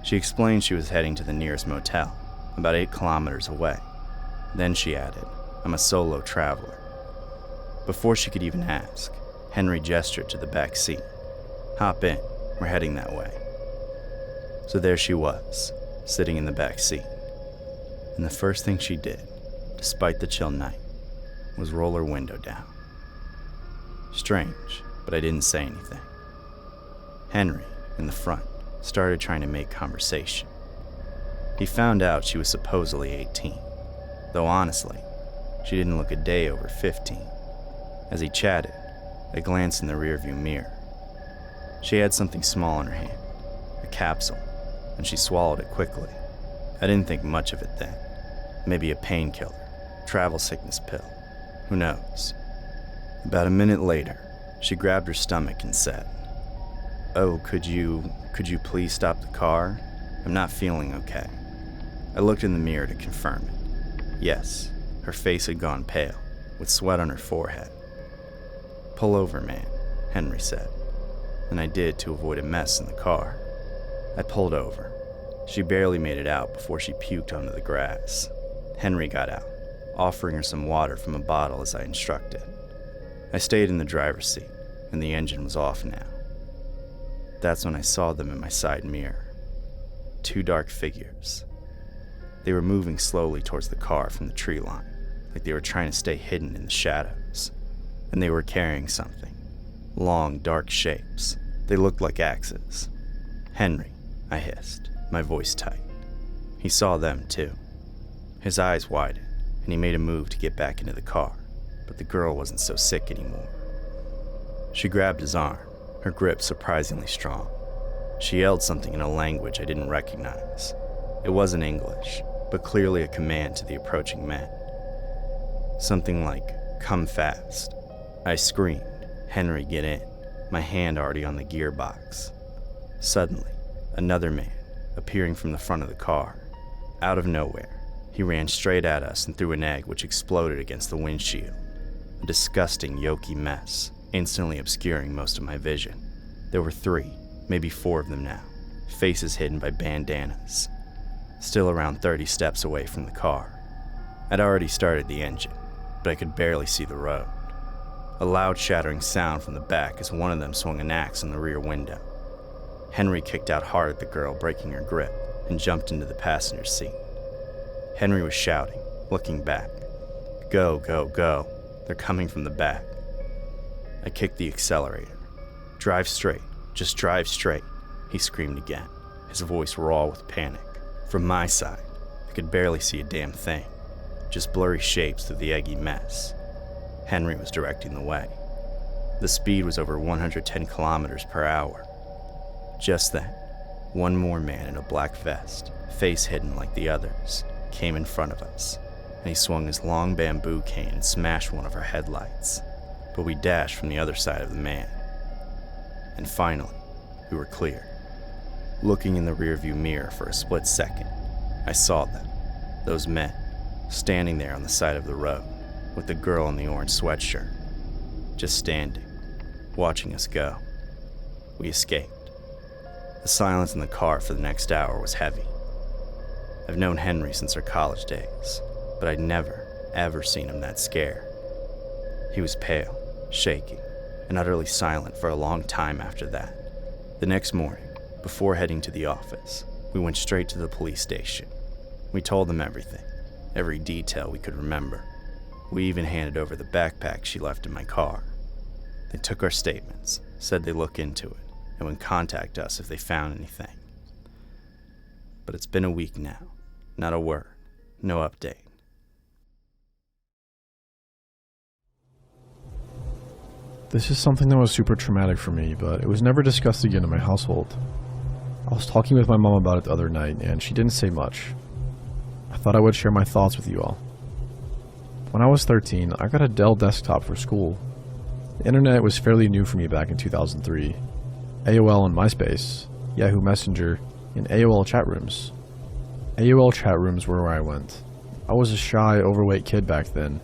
She explained she was heading to the nearest motel, about 8 kilometers away. Then she added, "I'm a solo traveler." Before she could even ask, Henry gestured to the back seat. "Hop in, we're heading that way." So there she was, sitting in the back seat. And the first thing she did, despite the chill night, was roll her window down. Strange, but I didn't say anything. Henry, in the front, started trying to make conversation. He found out she was supposedly 18, though honestly, she didn't look a day over 15. As he chatted, I glanced in the rearview mirror. She had something small in her hand, a capsule, and she swallowed it quickly. I didn't think much of it then. Maybe a painkiller, travel sickness pill, who knows. About a minute later, she grabbed her stomach and said, "Oh, could you please stop the car? I'm not feeling okay." I looked in the mirror to confirm it. Yes, her face had gone pale, with sweat on her forehead. "Pull over, man," Henry said, and I did to avoid a mess in the car. I pulled over. She barely made it out before she puked onto the grass. Henry got out, offering her some water from a bottle as I instructed. I stayed in the driver's seat, and the engine was off now. That's when I saw them in my side mirror. 2 dark figures. They were moving slowly towards the car from the tree line, like they were trying to stay hidden in the shadows. And they were carrying something. Long, dark shapes. They looked like axes. "Henry," I hissed, my voice tight. He saw them too. His eyes widened, and he made a move to get back into the car, but the girl wasn't so sick anymore. She grabbed his arm, her grip surprisingly strong. She yelled something in a language I didn't recognize. It wasn't English, but clearly a command to the approaching men. Something like, "Come fast." I screamed, "Henry, get in," my hand already on the gearbox. Suddenly, another man, appearing from the front of the car. Out of nowhere, he ran straight at us and threw an egg which exploded against the windshield. A disgusting, yolky mess, instantly obscuring most of my vision. There were 3, maybe 4 of them now, faces hidden by bandanas. Still around 30 steps away from the car. I'd already started the engine, but I could barely see the road. A loud shattering sound from the back as one of them swung an axe in the rear window. Henry kicked out hard at the girl, breaking her grip, and jumped into the passenger seat. Henry was shouting, looking back. "Go, go, go. They're coming from the back." I kicked the accelerator. "Drive straight. Just drive straight," he screamed again, his voice raw with panic. From my side, I could barely see a damn thing, just blurry shapes through the eggy mess. Henry was directing the way. The speed was over 110 kilometers per hour. Just then, one more man in a black vest, face hidden like the others, came in front of us, and he swung his long bamboo cane and smashed one of our headlights. But we dashed from the other side of the man. And finally, we were clear. Looking in the rearview mirror for a split second, I saw them, those men, standing there on the side of the road, with the girl in the orange sweatshirt, just standing, watching us go. We escaped. The silence in the car for the next hour was heavy. I've known Henry since our college days, but I'd never, ever seen him that scared. He was pale, shaking, and utterly silent for a long time after that. The next morning, before heading to the office, we went straight to the police station. We told them everything, every detail we could remember. We even handed over the backpack she left in my car. They took our statements, said they'd look into it, and would contact us if they found anything. But it's been a week now. Not a word, no update. This is something that was super traumatic for me, but it was never discussed again in my household. I was talking with my mom about it the other night, and she didn't say much. I thought I would share my thoughts with you all. When I was 13, I got a Dell desktop for school. The internet was fairly new for me back in 2003. AOL and MySpace, Yahoo Messenger, and AOL chat rooms. AOL chat rooms were where I went. I was a shy, overweight kid back then.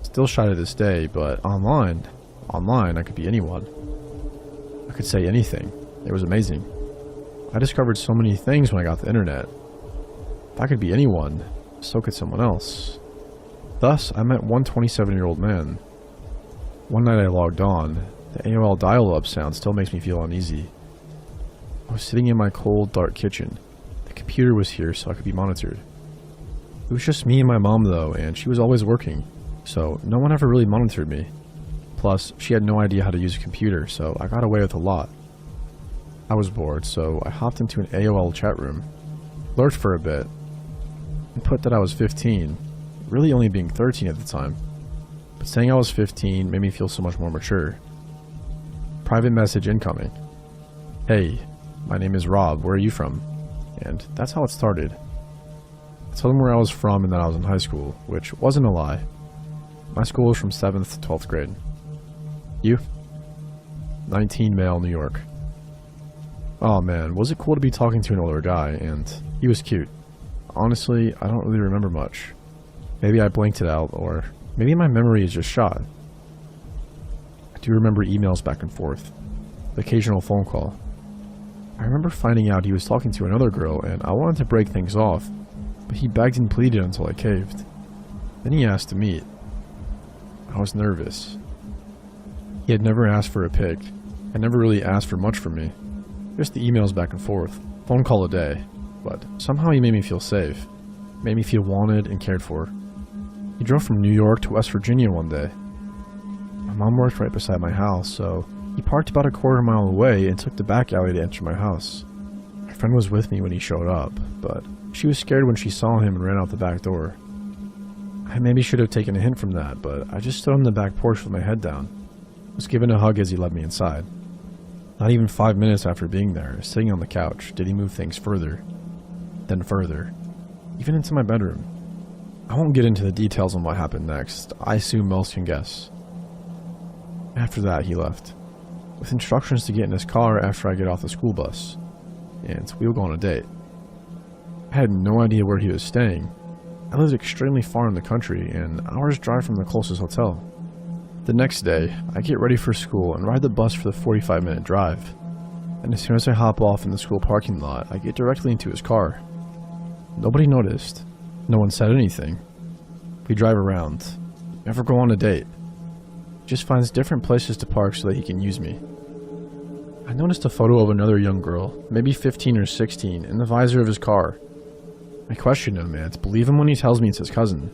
Still shy to this day, but online, I could be anyone. I could say anything. It was amazing. I discovered so many things when I got the internet. If I could be anyone, so could someone else. Thus, I met one 27-year-old man. One night I logged on. The AOL dial-up sound still makes me feel uneasy. I was sitting in my cold, dark kitchen. The computer was here so I could be monitored. It was just me and my mom though, and she was always working, so no one ever really monitored me. Plus, she had no idea how to use a computer, so I got away with a lot. I was bored, so I hopped into an AOL chat room, lurked for a bit, and put that I was 15, really only being 13 at the time. But saying I was 15 made me feel so much more mature. Private message incoming. Hey, my name is Rob, where are you from? And that's how it started. I told him where I was from and that I was in high school, which wasn't a lie. My school was from 7th to 12th grade. You? 19, male, New York. Oh man, was it cool to be talking to an older guy, and he was cute. Honestly, I don't really remember much. Maybe I blanked it out, or maybe my memory is just shot. I do remember emails back and forth, the occasional phone call. I remember finding out he was talking to another girl, and I wanted to break things off, but he begged and pleaded until I caved. Then he asked to meet. I was nervous. He had never asked for a pic, and never really asked for much from me. Just the emails back and forth, phone call a day, but somehow he made me feel safe, made me feel wanted and cared for. He drove from New York to West Virginia one day. My mom worked right beside my house, so he parked about a quarter-mile away and took the back alley to enter my house. My friend was with me when he showed up, but she was scared when she saw him and ran out the back door. I maybe should have taken a hint from that, but I just stood on the back porch with my head down. Was given a hug as he led me inside. Not even 5 minutes after being there, sitting on the couch, did he move things further, then further, even into my bedroom. I won't get into the details on what happened next. I assume most can guess. After that, he left, with instructions to get in his car after I get off the school bus, and we would go on a date. I had no idea where he was staying. I lived extremely far in the country, an hour's drive from the closest hotel. The next day, I get ready for school and ride the bus for the 45-minute drive. And as soon as I hop off in the school parking lot, I get directly into his car. Nobody noticed. No one said anything. We drive around. Never go on a date. He just finds different places to park so that he can use me. I noticed a photo of another young girl, maybe 15 or 16, in the visor of his car. I question him, and believe him when he tells me it's his cousin.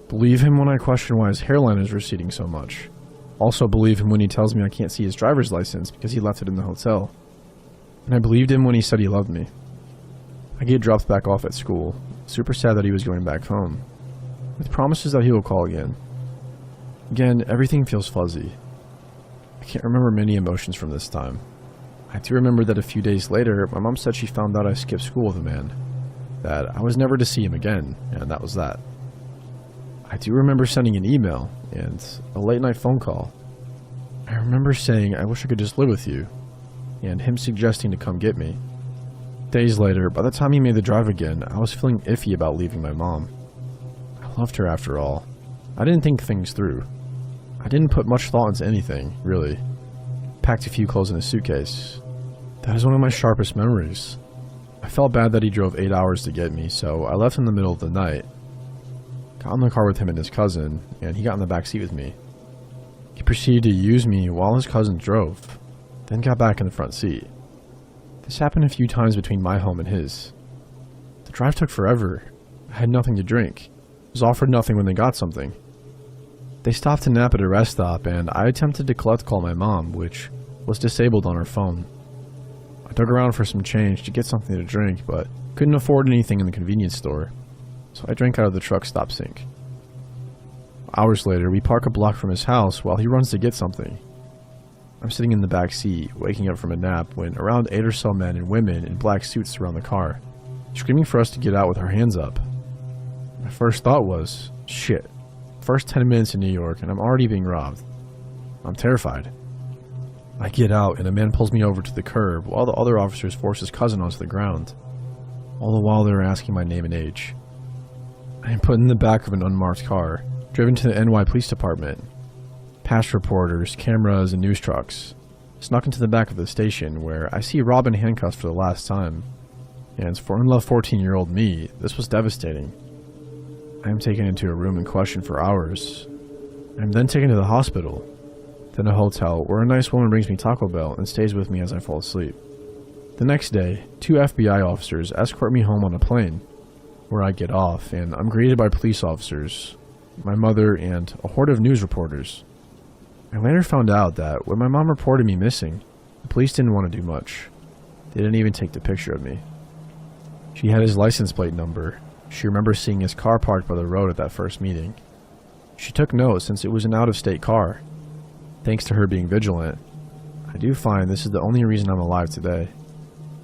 Believe him when I question why his hairline is receding so much. Also believe him when he tells me I can't see his driver's license because he left it in the hotel. And I believed him when he said he loved me. I get dropped back off at school, super sad that he was going back home, with promises that he will call again. Again, everything feels fuzzy. I can't remember many emotions from this time. I do remember that a few days later, my mom said she found out I skipped school with a man, that I was never to see him again, and that was that. I do remember sending an email and a late-night phone call. I remember saying I wish I could just live with you, and him suggesting to come get me. Days later, by the time he made the drive again, I was feeling iffy about leaving my mom. I loved her after all. I didn't think things through. I didn't put much thought into anything, really. Packed a few clothes in a suitcase. That is one of my sharpest memories. I felt bad that he drove 8 hours to get me, so I left in the middle of the night. Got in the car with him and his cousin, and he got in the back seat with me. He proceeded to use me while his cousin drove, then got back in the front seat. This happened a few times between my home and his. The drive took forever. I had nothing to drink. Was offered nothing when they got something. They stopped to nap at a rest stop, and I attempted to collect call my mom, which was disabled on her phone. I dug around for some change to get something to drink, but couldn't afford anything in the convenience store, so I drank out of the truck stop sink. Hours later, we park a block from his house while he runs to get something. I'm sitting in the back seat, waking up from a nap, when around 8 or so men and women in black suits surround the car, screaming for us to get out with our hands up. My first thought was, shit, first 10 minutes in New York and I'm already being robbed. I'm terrified. I get out and a man pulls me over to the curb while the other officers force his cousin onto the ground. All the while they were asking my name and age. I am put in the back of an unmarked car, driven to the NY Police Department. Past reporters, cameras, and news trucks. Snuck into the back of the station where I see Rob in handcuffs for the last time. And for in-love 14-year-old me, this was devastating. I am taken into a room and questioned for hours. I am then taken to the hospital, then a hotel where a nice woman brings me Taco Bell and stays with me as I fall asleep. The next day, 2 FBI officers escort me home on a plane, where I get off and I'm greeted by police officers, my mother, and a horde of news reporters. I later found out that when my mom reported me missing, the police didn't want to do much. They didn't even take the picture of me. She had his license plate number. She remembers seeing his car parked by the road at that first meeting. She took note since it was an out-of-state car. Thanks to her being vigilant, I do find this is the only reason I'm alive today.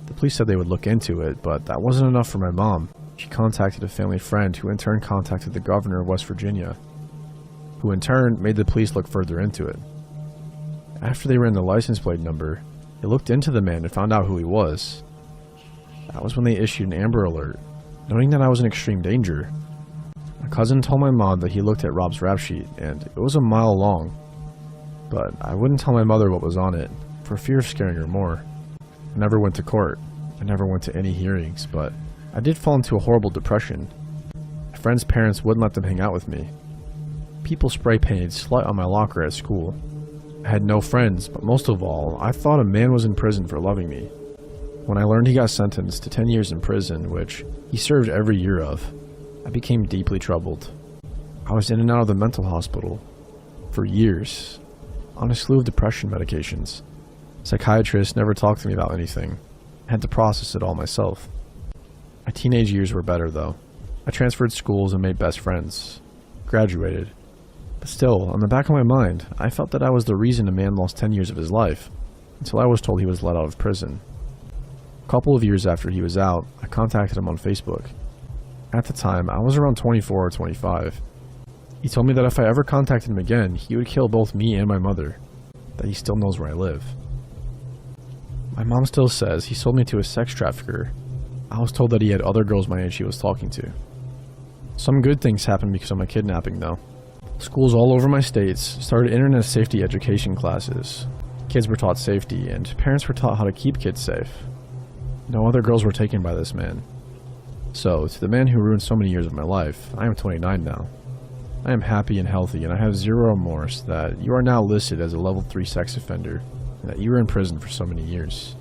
The police said they would look into it, but that wasn't enough for my mom. She contacted a family friend who in turn contacted the governor of West Virginia, who in turn made the police look further into it. After they ran the license plate number, they looked into the man and found out who he was. That was when they issued an Amber Alert, noting that I was in extreme danger. My cousin told my mom that he looked at Rob's rap sheet, and it was a mile long. But I wouldn't tell my mother what was on it, for fear of scaring her more. I never went to court. I never went to any hearings, but I did fall into a horrible depression. My friends' parents wouldn't let them hang out with me. People spray painted slut on my locker at school. I had no friends, but most of all, I thought a man was in prison for loving me. When I learned he got sentenced to 10 years in prison, which he served every year of, I became deeply troubled. I was in and out of the mental hospital for years, on a slew of depression medications. Psychiatrists never talked to me about anything. I had to process it all myself. My teenage years were better though. I transferred schools and made best friends. Graduated. But still, on the back of my mind, I felt that I was the reason a man lost 10 years of his life, until I was told he was let out of prison. A couple of years after he was out, I contacted him on Facebook. At the time, I was around 24 or 25. He told me that if I ever contacted him again, he would kill both me and my mother, that he still knows where I live. My mom still says he sold me to a sex trafficker. I was told that he had other girls my age he was talking to. Some good things happened because of my kidnapping though. Schools all over my states started internet safety education classes. Kids were taught safety, and parents were taught how to keep kids safe. No other girls were taken by this man. So, to the man who ruined so many years of my life, I am 29 now. I am happy and healthy, and I have zero remorse that you are now listed as a level 3 sex offender, and that you were in prison for so many years.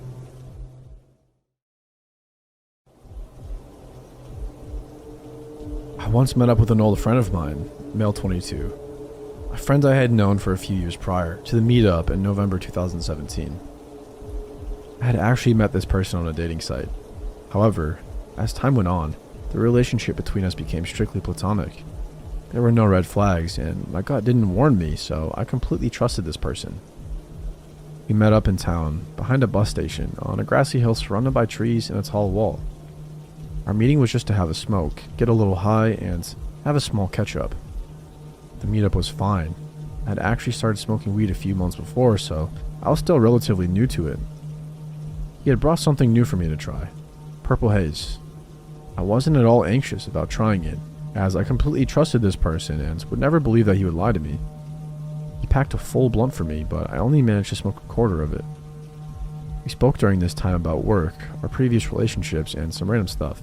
I once met up with an old friend of mine, male 22, a friend I had known for a few years prior to the meetup in November 2017. I had actually met this person on a dating site. However, as time went on, the relationship between us became strictly platonic. There were no red flags, and my gut didn't warn me, so I completely trusted this person. We met up in town, behind a bus station, on a grassy hill surrounded by trees and a tall wall. Our meeting was just to have a smoke, get a little high, and have a small catch-up. The meetup was fine. I had actually started smoking weed a few months before, so I was still relatively new to it. He had brought something new for me to try, Purple Haze. I wasn't at all anxious about trying it, as I completely trusted this person and would never believe that he would lie to me. He packed a full blunt for me, but I only managed to smoke a quarter of it. We spoke during this time about work, our previous relationships, and some random stuff.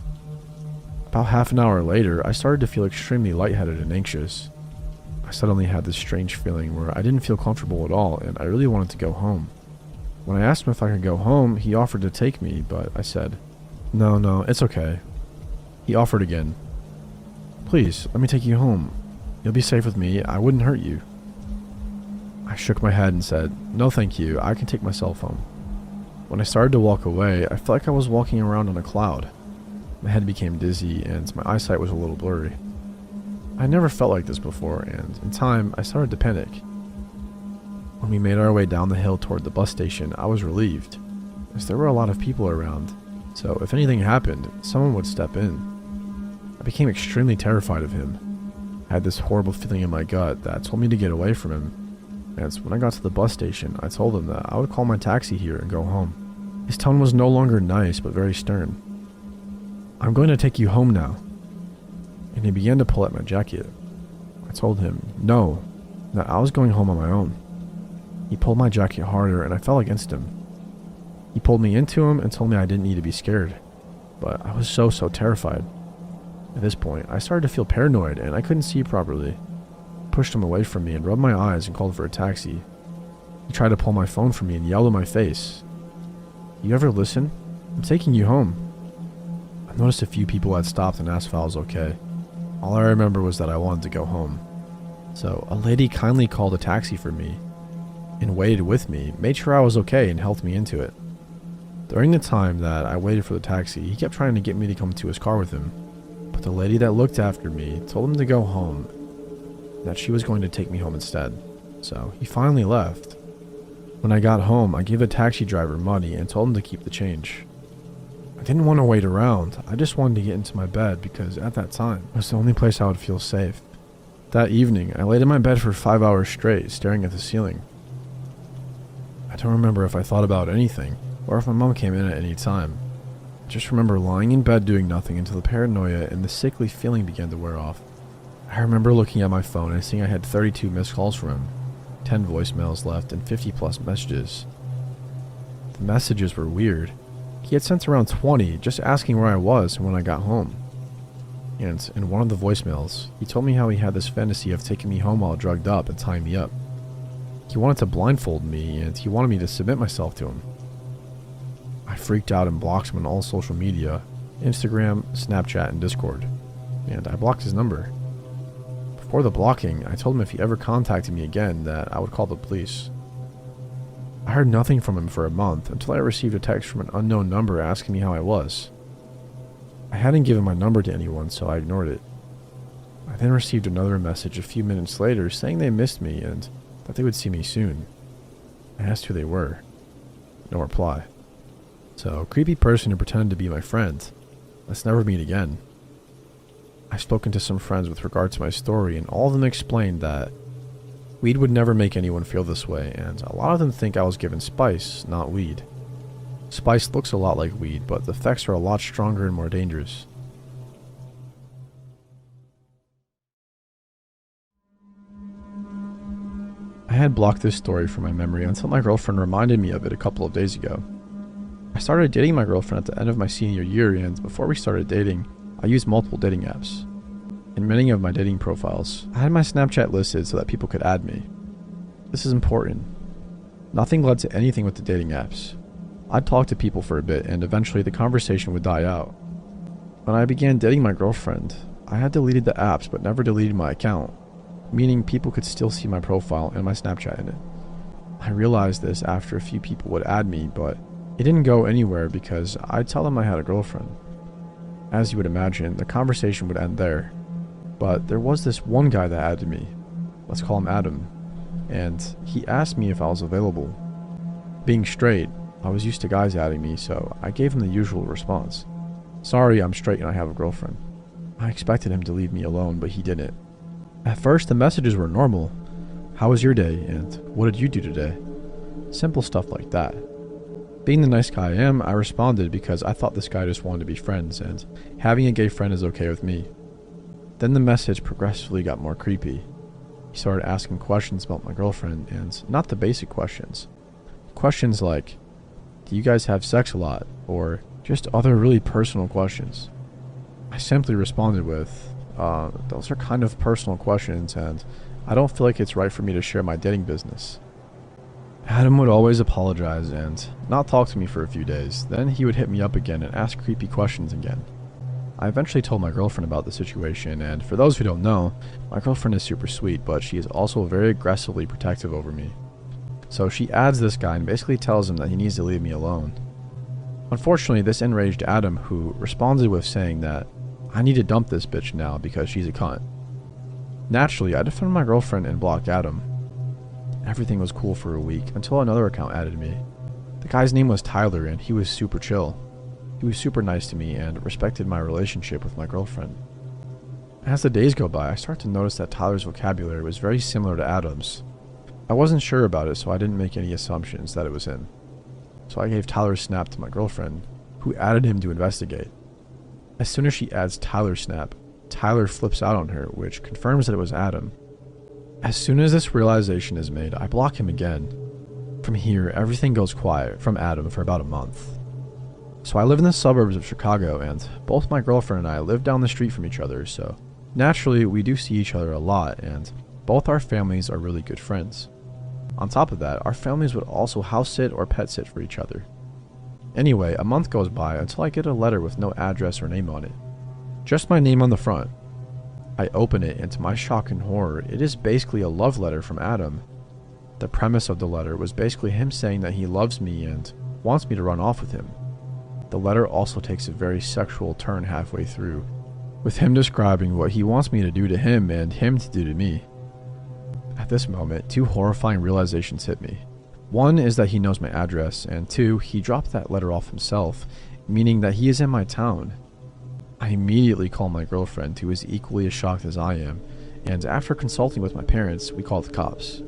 About half an hour later, I started to feel extremely lightheaded and anxious. I suddenly had this strange feeling where I didn't feel comfortable at all, and I really wanted to go home. When I asked him if I could go home, he offered to take me, but I said, No, it's okay. He offered again. Please, let me take you home. You'll be safe with me. I wouldn't hurt you. I shook my head and said, No thank you, I can take myself home. When I started to walk away, I felt like I was walking around on a cloud. My head became dizzy and my eyesight was a little blurry. I never felt like this before, and in time, I started to panic. When we made our way down the hill toward the bus station, I was relieved, as there were a lot of people around, so if anything happened, someone would step in. I became extremely terrified of him. I had this horrible feeling in my gut that told me to get away from him, and when I got to the bus station, I told him that I would call my taxi here and go home. His tone was no longer nice, but very stern. I'm going to take you home now. And he began to pull at my jacket. I told him, no, that I was going home on my own. He pulled my jacket harder and I fell against him. He pulled me into him and told me I didn't need to be scared. But I was so terrified. At this point, I started to feel paranoid and I couldn't see properly. I pushed him away from me and rubbed my eyes and called for a taxi. He tried to pull my phone from me and yelled in my face. You ever listen? I'm taking you home. I noticed a few people had stopped and asked if I was okay. All I remember was that I wanted to go home. So a lady kindly called a taxi for me and waited with me, made sure I was okay and helped me into it. During the time that I waited for the taxi, he kept trying to get me to come to his car with him. But the lady that looked after me told him to go home, that she was going to take me home instead. So he finally left. When I got home, I gave the taxi driver money and told him to keep the change. I didn't want to wait around. I just wanted to get into my bed because at that time, it was the only place I would feel safe. That evening, I laid in my bed for 5 hours straight, staring at the ceiling. I don't remember if I thought about anything, or if my mom came in at any time. I just remember lying in bed doing nothing until the paranoia and the sickly feeling began to wear off. I remember looking at my phone and seeing I had 32 missed calls from him, 10 voicemails left, and 50 plus messages. The messages were weird. He had sent around 20, just asking where I was and when I got home. And in one of the voicemails, he told me how he had this fantasy of taking me home while drugged up and tying me up. He wanted to blindfold me, and he wanted me to submit myself to him. I freaked out and blocked him on all social media, Instagram, Snapchat, and Discord, and I blocked his number. Before the blocking, I told him if he ever contacted me again that I would call the police. I heard nothing from him for a month until I received a text from an unknown number asking me how I was. I hadn't given my number to anyone, so I ignored it. I then received another message a few minutes later saying they missed me and that they would see me soon. I asked who they were. No reply. So, creepy person who pretended to be my friend. Let's never meet again. I've spoken to some friends with regard to my story, and all of them explained that weed would never make anyone feel this way, and a lot of them think I was given spice, not weed. Spice looks a lot like weed, but the effects are a lot stronger and more dangerous. I had blocked this story from my memory until my girlfriend reminded me of it a couple of days ago. I started dating my girlfriend at the end of my senior year, and before we started dating, I used multiple dating apps. In many of my dating profiles, I had my Snapchat listed so that people could add me. This is important. Nothing led to anything with the dating apps. I'd talk to people for a bit and eventually the conversation would die out. When I began dating my girlfriend, I had deleted the apps but never deleted my account, meaning people could still see my profile and my Snapchat in it. I realized this after a few people would add me, but it didn't go anywhere because I'd tell them I had a girlfriend. As you would imagine, the conversation would end there. But there was this one guy that added me. Let's call him Adam. And he asked me if I was available. Being straight, I was used to guys adding me, so I gave him the usual response. Sorry, I'm straight and I have a girlfriend. I expected him to leave me alone, but he didn't. At first, the messages were normal. How was your day? And what did you do today? Simple stuff like that. Being the nice guy I am, I responded because I thought this guy just wanted to be friends, and having a gay friend is okay with me. Then the message progressively got more creepy. He started asking questions about my girlfriend, and not the basic questions. Questions like, Do you guys have sex a lot? Or just other really personal questions. I simply responded with, those are kind of personal questions, and I don't feel like it's right for me to share my dating business. Adam would always apologize and not talk to me for a few days. Then he would hit me up again and ask creepy questions again. I eventually told my girlfriend about the situation, and for those who don't know, my girlfriend is super sweet, but she is also very aggressively protective over me. So she adds this guy and basically tells him that he needs to leave me alone. Unfortunately, this enraged Adam, who responded with saying that I need to dump this bitch now because she's a cunt. Naturally, I defended my girlfriend and blocked Adam. Everything was cool for a week until another account added me. The guy's name was Tyler, and he was super chill. He was super nice to me and respected my relationship with my girlfriend. As the days go by, I start to notice that Tyler's vocabulary was very similar to Adam's. I wasn't sure about it, so I didn't make any assumptions that it was him. So I gave Tyler's snap to my girlfriend, who added him to investigate. As soon as she adds Tyler's snap, Tyler flips out on her, which confirms that it was Adam. As soon as this realization is made, I block him again. From here, everything goes quiet from Adam for about a month. So I live in the suburbs of Chicago, and both my girlfriend and I live down the street from each other, so naturally we do see each other a lot, and both our families are really good friends. On top of that, our families would also house sit or pet sit for each other. Anyway, a month goes by until I get a letter with no address or name on it. Just my name on the front. I open it, and to my shock and horror, it is basically a love letter from Adam. The premise of the letter was basically him saying that he loves me and wants me to run off with him. The letter also takes a very sexual turn halfway through, with him describing what he wants me to do to him and him to do to me. At this moment, two horrifying realizations hit me. One is that he knows my address, and two, he dropped that letter off himself, meaning that he is in my town. I immediately call my girlfriend, who is equally as shocked as I am, and after consulting with my parents, we called the cops.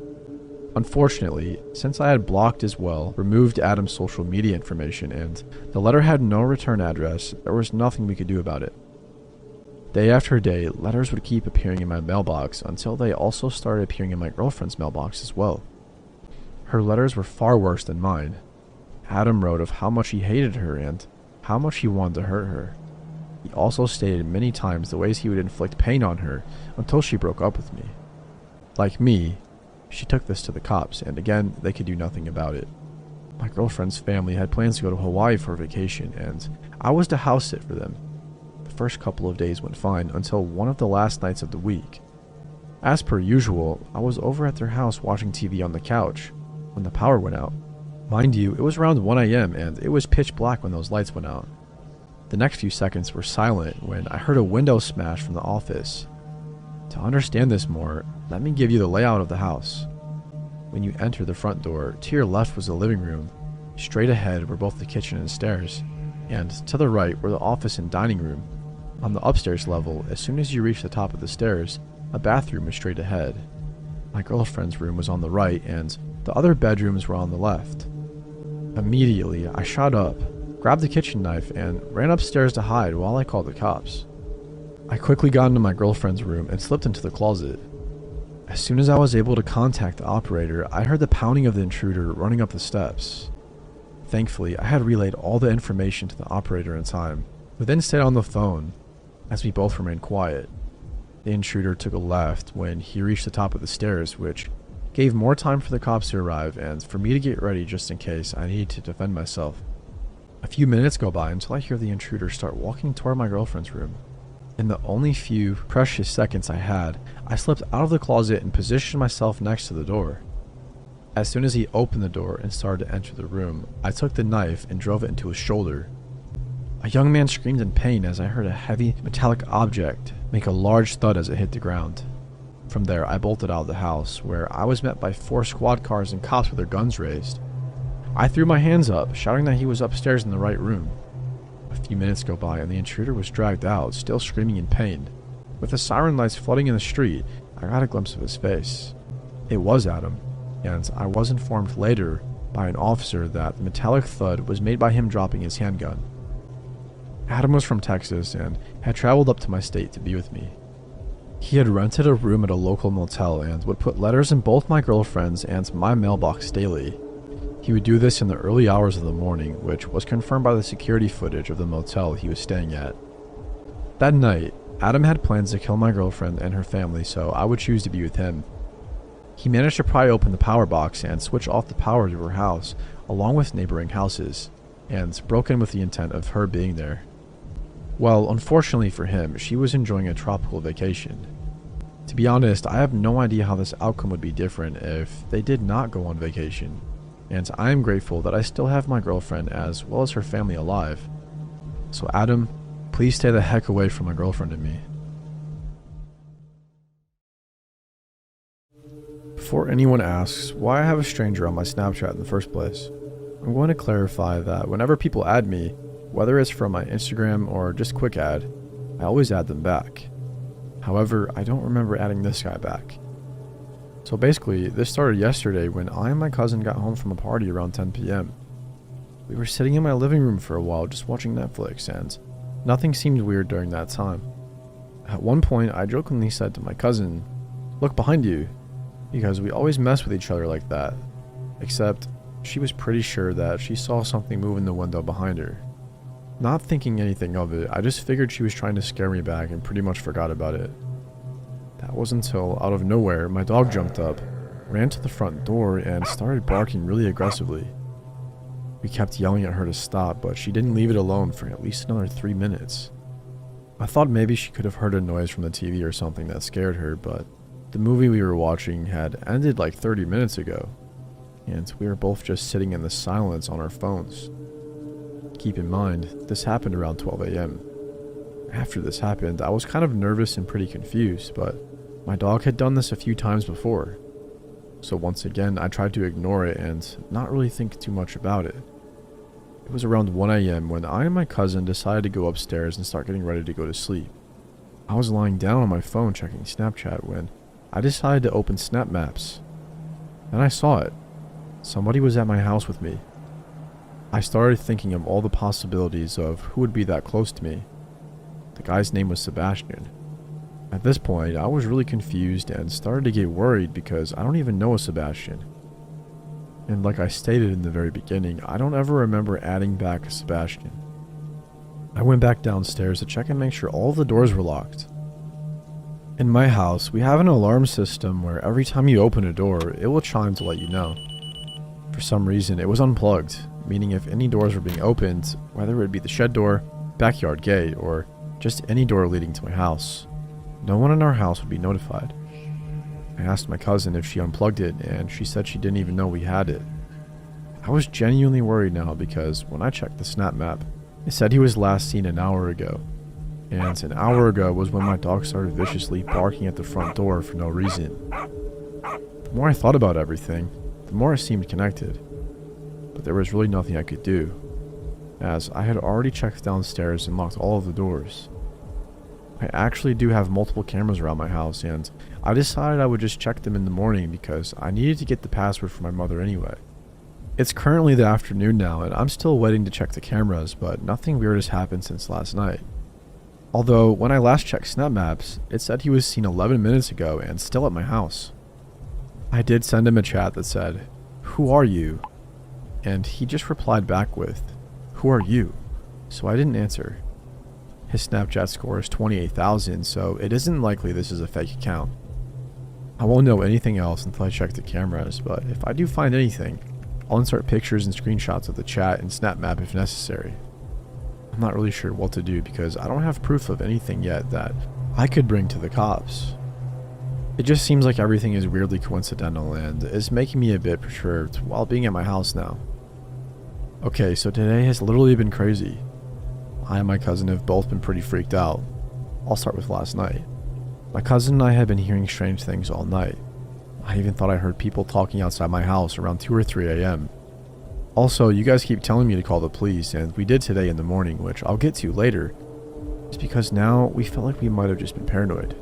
Unfortunately, since I had blocked as well, removed Adam's social media information, and the letter had no return address, there was nothing we could do about it. Day after day, letters would keep appearing in my mailbox until they also started appearing in my girlfriend's mailbox as well. Her letters were far worse than mine. Adam wrote of how much he hated her and how much he wanted to hurt her. He also stated many times the ways he would inflict pain on her until she broke up with me. Like me, she took this to the cops, and again, they could do nothing about it. My girlfriend's family had plans to go to Hawaii for a vacation, and I was to house sit for them. The first couple of days went fine until one of the last nights of the week. As per usual, I was over at their house watching TV on the couch when the power went out. Mind you, it was around 1 a.m. and it was pitch black when those lights went out. The next few seconds were silent when I heard a window smash from the office. To understand this more, let me give you the layout of the house. When you enter the front door, to your left was the living room. Straight ahead were both the kitchen and stairs, and to the right were the office and dining room. On the upstairs level, as soon as you reached the top of the stairs, a bathroom was straight ahead. My girlfriend's room was on the right, and the other bedrooms were on the left. Immediately, I shot up, grabbed the kitchen knife, and ran upstairs to hide while I called the cops. I quickly got into my girlfriend's room and slipped into the closet. As soon as I was able to contact the operator, I heard the pounding of the intruder running up the steps. Thankfully, I had relayed all the information to the operator in time, who then stayed on the phone as we both remained quiet. The intruder took a left when he reached the top of the stairs, which gave more time for the cops to arrive and for me to get ready just in case I needed to defend myself. A few minutes go by until I hear the intruder start walking toward my girlfriend's room. In the only few precious seconds I had, I slipped out of the closet and positioned myself next to the door. As soon as he opened the door and started to enter the room, I took the knife and drove it into his shoulder. A young man screamed in pain as I heard a heavy metallic object make a large thud as it hit the ground. From there, I bolted out of the house, where I was met by 4 squad cars and cops with their guns raised. I threw my hands up, shouting that he was upstairs in the right room. A few minutes go by and the intruder was dragged out, still screaming in pain. With the siren lights flooding in the street, I got a glimpse of his face. It was Adam, and I was informed later by an officer that the metallic thud was made by him dropping his handgun. Adam was from Texas and had traveled up to my state to be with me. He had rented a room at a local motel and would put letters in both my girlfriend's and my mailbox daily. He would do this in the early hours of the morning, which was confirmed by the security footage of the motel he was staying at. That night, Adam had plans to kill my girlfriend and her family, so I would choose to be with him. He managed to pry open the power box and switch off the power to her house, along with neighboring houses, and broke in with the intent of her being there. Well, unfortunately for him, she was enjoying a tropical vacation. To be honest, I have no idea how this outcome would be different if they did not go on vacation, and I am grateful that I still have my girlfriend as well as her family alive. So Adam, please stay the heck away from my girlfriend and me. Before anyone asks why I have a stranger on my Snapchat in the first place, I'm going to clarify that whenever people add me, whether it's from my Instagram or just quick add, I always add them back. However, I don't remember adding this guy back. So basically, this started yesterday when I and my cousin got home from a party around 10 p.m. We were sitting in my living room for a while just watching Netflix, and nothing seemed weird during that time. At one point, I jokingly said to my cousin, "Look behind you," because we always mess with each other like that. Except, she was pretty sure that she saw something move in the window behind her. Not thinking anything of it, I just figured she was trying to scare me back and pretty much forgot about it. That was until, out of nowhere, my dog jumped up, ran to the front door, and started barking really aggressively. We kept yelling at her to stop, but she didn't leave it alone for at least another 3 minutes. I thought maybe she could have heard a noise from the TV or something that scared her, but the movie we were watching had ended like 30 minutes ago, and we were both just sitting in the silence on our phones. Keep in mind, this happened around 12 a.m. After this happened, I was kind of nervous and pretty confused, but my dog had done this a few times before. So once again, I tried to ignore it and not really think too much about it. It was around 1 a.m. when I and my cousin decided to go upstairs and start getting ready to go to sleep. I was lying down on my phone checking Snapchat when I decided to open Snap Maps. Then I saw it. Somebody was at my house with me. I started thinking of all the possibilities of who would be that close to me. The guy's name was Sebastian. At this point, I was really confused and started to get worried because I don't even know a Sebastian. And like I stated in the very beginning, I don't ever remember adding back a Sebastian. I went back downstairs to check and make sure all of the doors were locked. In my house, we have an alarm system where every time you open a door, it will chime to let you know. For some reason, it was unplugged, meaning if any doors were being opened, whether it be the shed door, backyard gate, or just any door leading to my house, no one in our house would be notified. I asked my cousin if she unplugged it, and she said she didn't even know we had it. I was genuinely worried now because when I checked the Snap Map, it said he was last seen an hour ago. And an hour ago was when my dog started viciously barking at the front door for no reason. The more I thought about everything, the more it seemed connected. But there was really nothing I could do, as I had already checked downstairs and locked all of the doors. I actually do have multiple cameras around my house, and I decided I would just check them in the morning because I needed to get the password for my mother anyway. It's currently the afternoon now, and I'm still waiting to check the cameras, but nothing weird has happened since last night. Although, when I last checked Snap Maps, it said he was seen 11 minutes ago and still at my house. I did send him a chat that said, "Who are you?" And he just replied back with, "Who are you?" So I didn't answer. His Snapchat score is 28,000, so it isn't likely this is a fake account. I won't know anything else until I check the cameras, but if I do find anything, I'll insert pictures and screenshots of the chat and Snap Map if necessary. I'm not really sure what to do because I don't have proof of anything yet that I could bring to the cops. It just seems like everything is weirdly coincidental and is making me a bit perturbed while being at my house now. Okay, so today has literally been crazy. I and my cousin have both been pretty freaked out. I'll start with last night. My cousin and I have been hearing strange things all night. I even thought I heard people talking outside my house around 2 or 3 a.m. Also, you guys keep telling me to call the police, and we did today in the morning, which I'll get to later. It's because now we felt like we might have just been paranoid.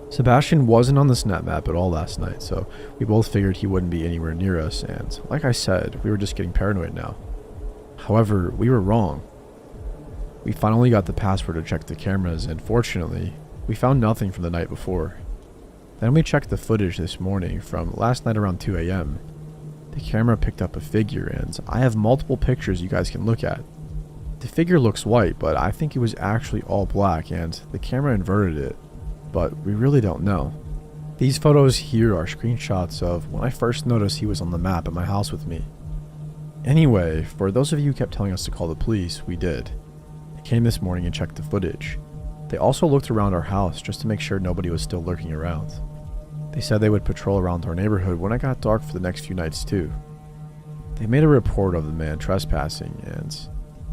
Sebastian wasn't on the Snap Map at all last night, so we both figured he wouldn't be anywhere near us, and like I said, we were just getting paranoid now. However, we were wrong. We finally got the password to check the cameras, and fortunately, we found nothing from the night before. Then we checked the footage this morning from last night around 2 a.m. The camera picked up a figure, and I have multiple pictures you guys can look at. The figure looks white, but I think it was actually all black, and the camera inverted it, but we really don't know. These photos here are screenshots of when I first noticed he was on the map at my house with me. Anyway, for those of you who kept telling us to call the police, we did. They came this morning and checked the footage. They also looked around our house just to make sure nobody was still lurking around. They said they would patrol around our neighborhood when it got dark for the next few nights too. They made a report of the man trespassing, and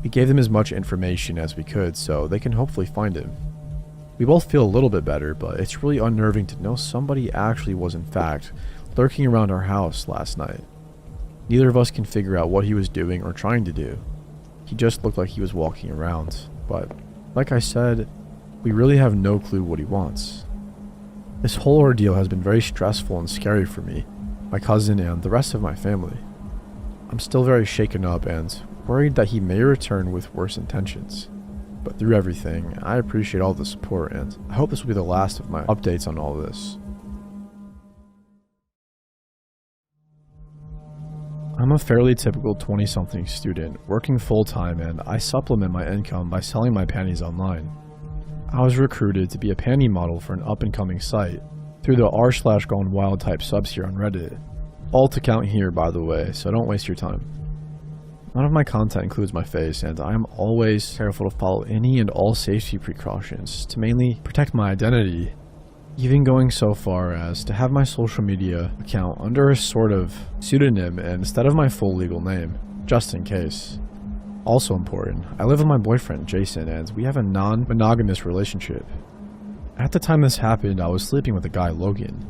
we gave them as much information as we could so they can hopefully find him. We both feel a little bit better, but it's really unnerving to know somebody actually was in fact lurking around our house last night. Neither of us can figure out what he was doing or trying to do. He just looked like he was walking around, but like I said, we really have no clue what he wants. This whole ordeal has been very stressful and scary for me, my cousin, and the rest of my family. I'm still very shaken up and worried that he may return with worse intentions. But through everything, I appreciate all the support, and I hope this will be the last of my updates on all this. I'm a fairly typical 20-something student, working full-time, and I supplement my income by selling my panties online. I was recruited to be a panty model for an up-and-coming site through the r/gonewild type subs here on Reddit. All to count here, by the way, so don't waste your time. None of my content includes my face, and I am always careful to follow any and all safety precautions to mainly protect my identity, even going so far as to have my social media account under a sort of pseudonym instead of my full legal name, just in case. Also important, I live with my boyfriend Jason, and we have a non-monogamous relationship. At the time this happened, I was sleeping with a guy, Logan.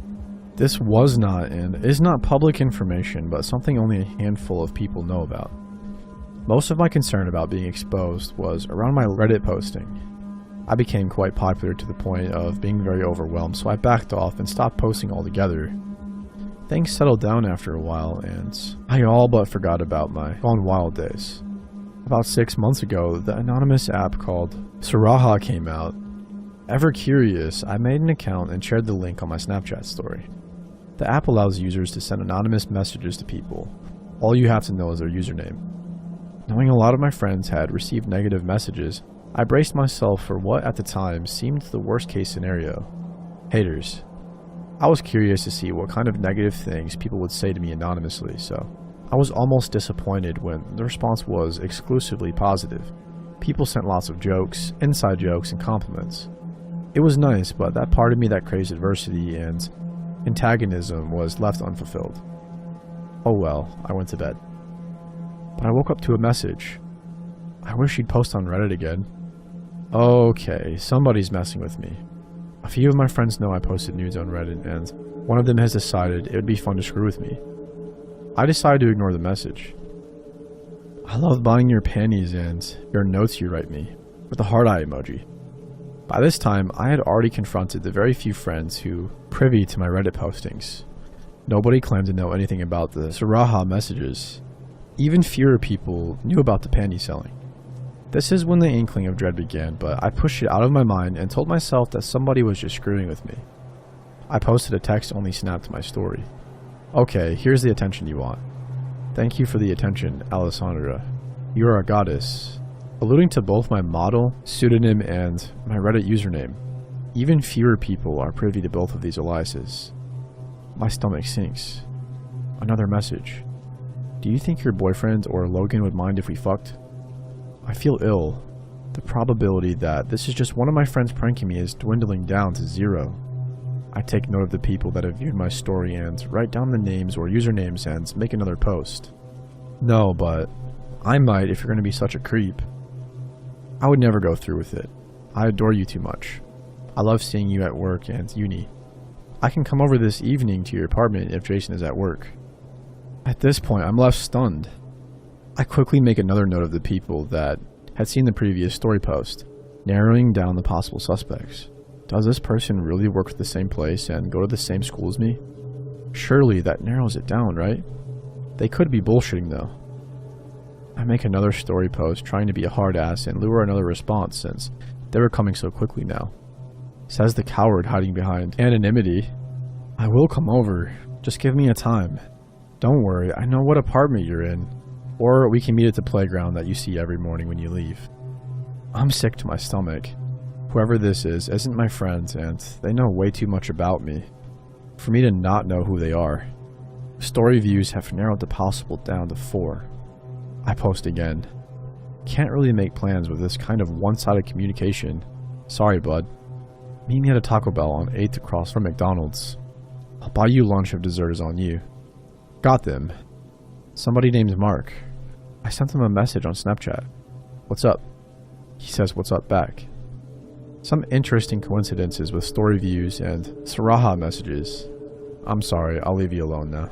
This was not and is not public information, but something only a handful of people know about. Most of my concern about being exposed was around my Reddit posting. I became quite popular to the point of being very overwhelmed, so I backed off and stopped posting altogether. Things settled down after a while, and I all but forgot about my Gone Wild days. About 6 months ago, the anonymous app called Saraha came out. Ever curious, I made an account and shared the link on my Snapchat story. The app allows users to send anonymous messages to people. All you have to know is their username. Knowing a lot of my friends had received negative messages, I braced myself for what at the time seemed the worst case scenario. Haters. I was curious to see what kind of negative things people would say to me anonymously, so I was almost disappointed when the response was exclusively positive. People sent lots of jokes, inside jokes, and compliments. It was nice, but that part of me that craves adversity and antagonism was left unfulfilled. Oh well, I went to bed. But I woke up to a message. I wish you'd post on Reddit again. Okay, somebody's messing with me. A few of my friends know I posted nudes on Reddit, and one of them has decided it would be fun to screw with me. I decided to ignore the message. I love buying your panties and your notes you write me, with a heart eye emoji. By this time, I had already confronted the very few friends who privy to my Reddit postings. Nobody claimed to know anything about the Saraha messages. Even fewer people knew about the panty selling. This is when the inkling of dread began, but I pushed it out of my mind and told myself that somebody was just screwing with me. I posted a text-only snap to my story. Okay, here's the attention you want. Thank you for the attention, Alessandra. You are a goddess. Alluding to both my model, pseudonym, and my Reddit username. Even fewer people are privy to both of these aliases. My stomach sinks. Another message. Do you think your boyfriend or Logan would mind if we fucked? I feel ill. The probability that this is just one of my friends pranking me is dwindling down to 0. I take note of the people that have viewed my story and write down the names or usernames and make another post. No, but I might if you're going to be such a creep. I would never go through with it. I adore you too much. I love seeing you at work and uni. I can come over this evening to your apartment if Jason is at work. At this point, I'm left stunned. I quickly make another note of the people that had seen the previous story post, narrowing down the possible suspects. Does this person really work at the same place and go to the same school as me? Surely that narrows it down, right? They could be bullshitting though. I make another story post trying to be a hard ass and lure another response since they were coming so quickly now. Says the coward hiding behind anonymity. I will come over, just give me a time. Don't worry, I know what apartment you're in. Or we can meet at the playground that you see every morning when you leave. I'm sick to my stomach. Whoever this is isn't my friend, and they know way too much about me for me to not know who they are. Story views have narrowed the possible down to 4. I post again. Can't really make plans with this kind of one-sided communication. Sorry, bud. Meet me at a Taco Bell on 8th across from McDonald's. I'll buy you lunch if dessert is on you. Got them. Somebody named Mark. I sent him a message on Snapchat. What's up? He says what's up back. Some interesting coincidences with story views and Saraha messages. I'm sorry, I'll leave you alone now.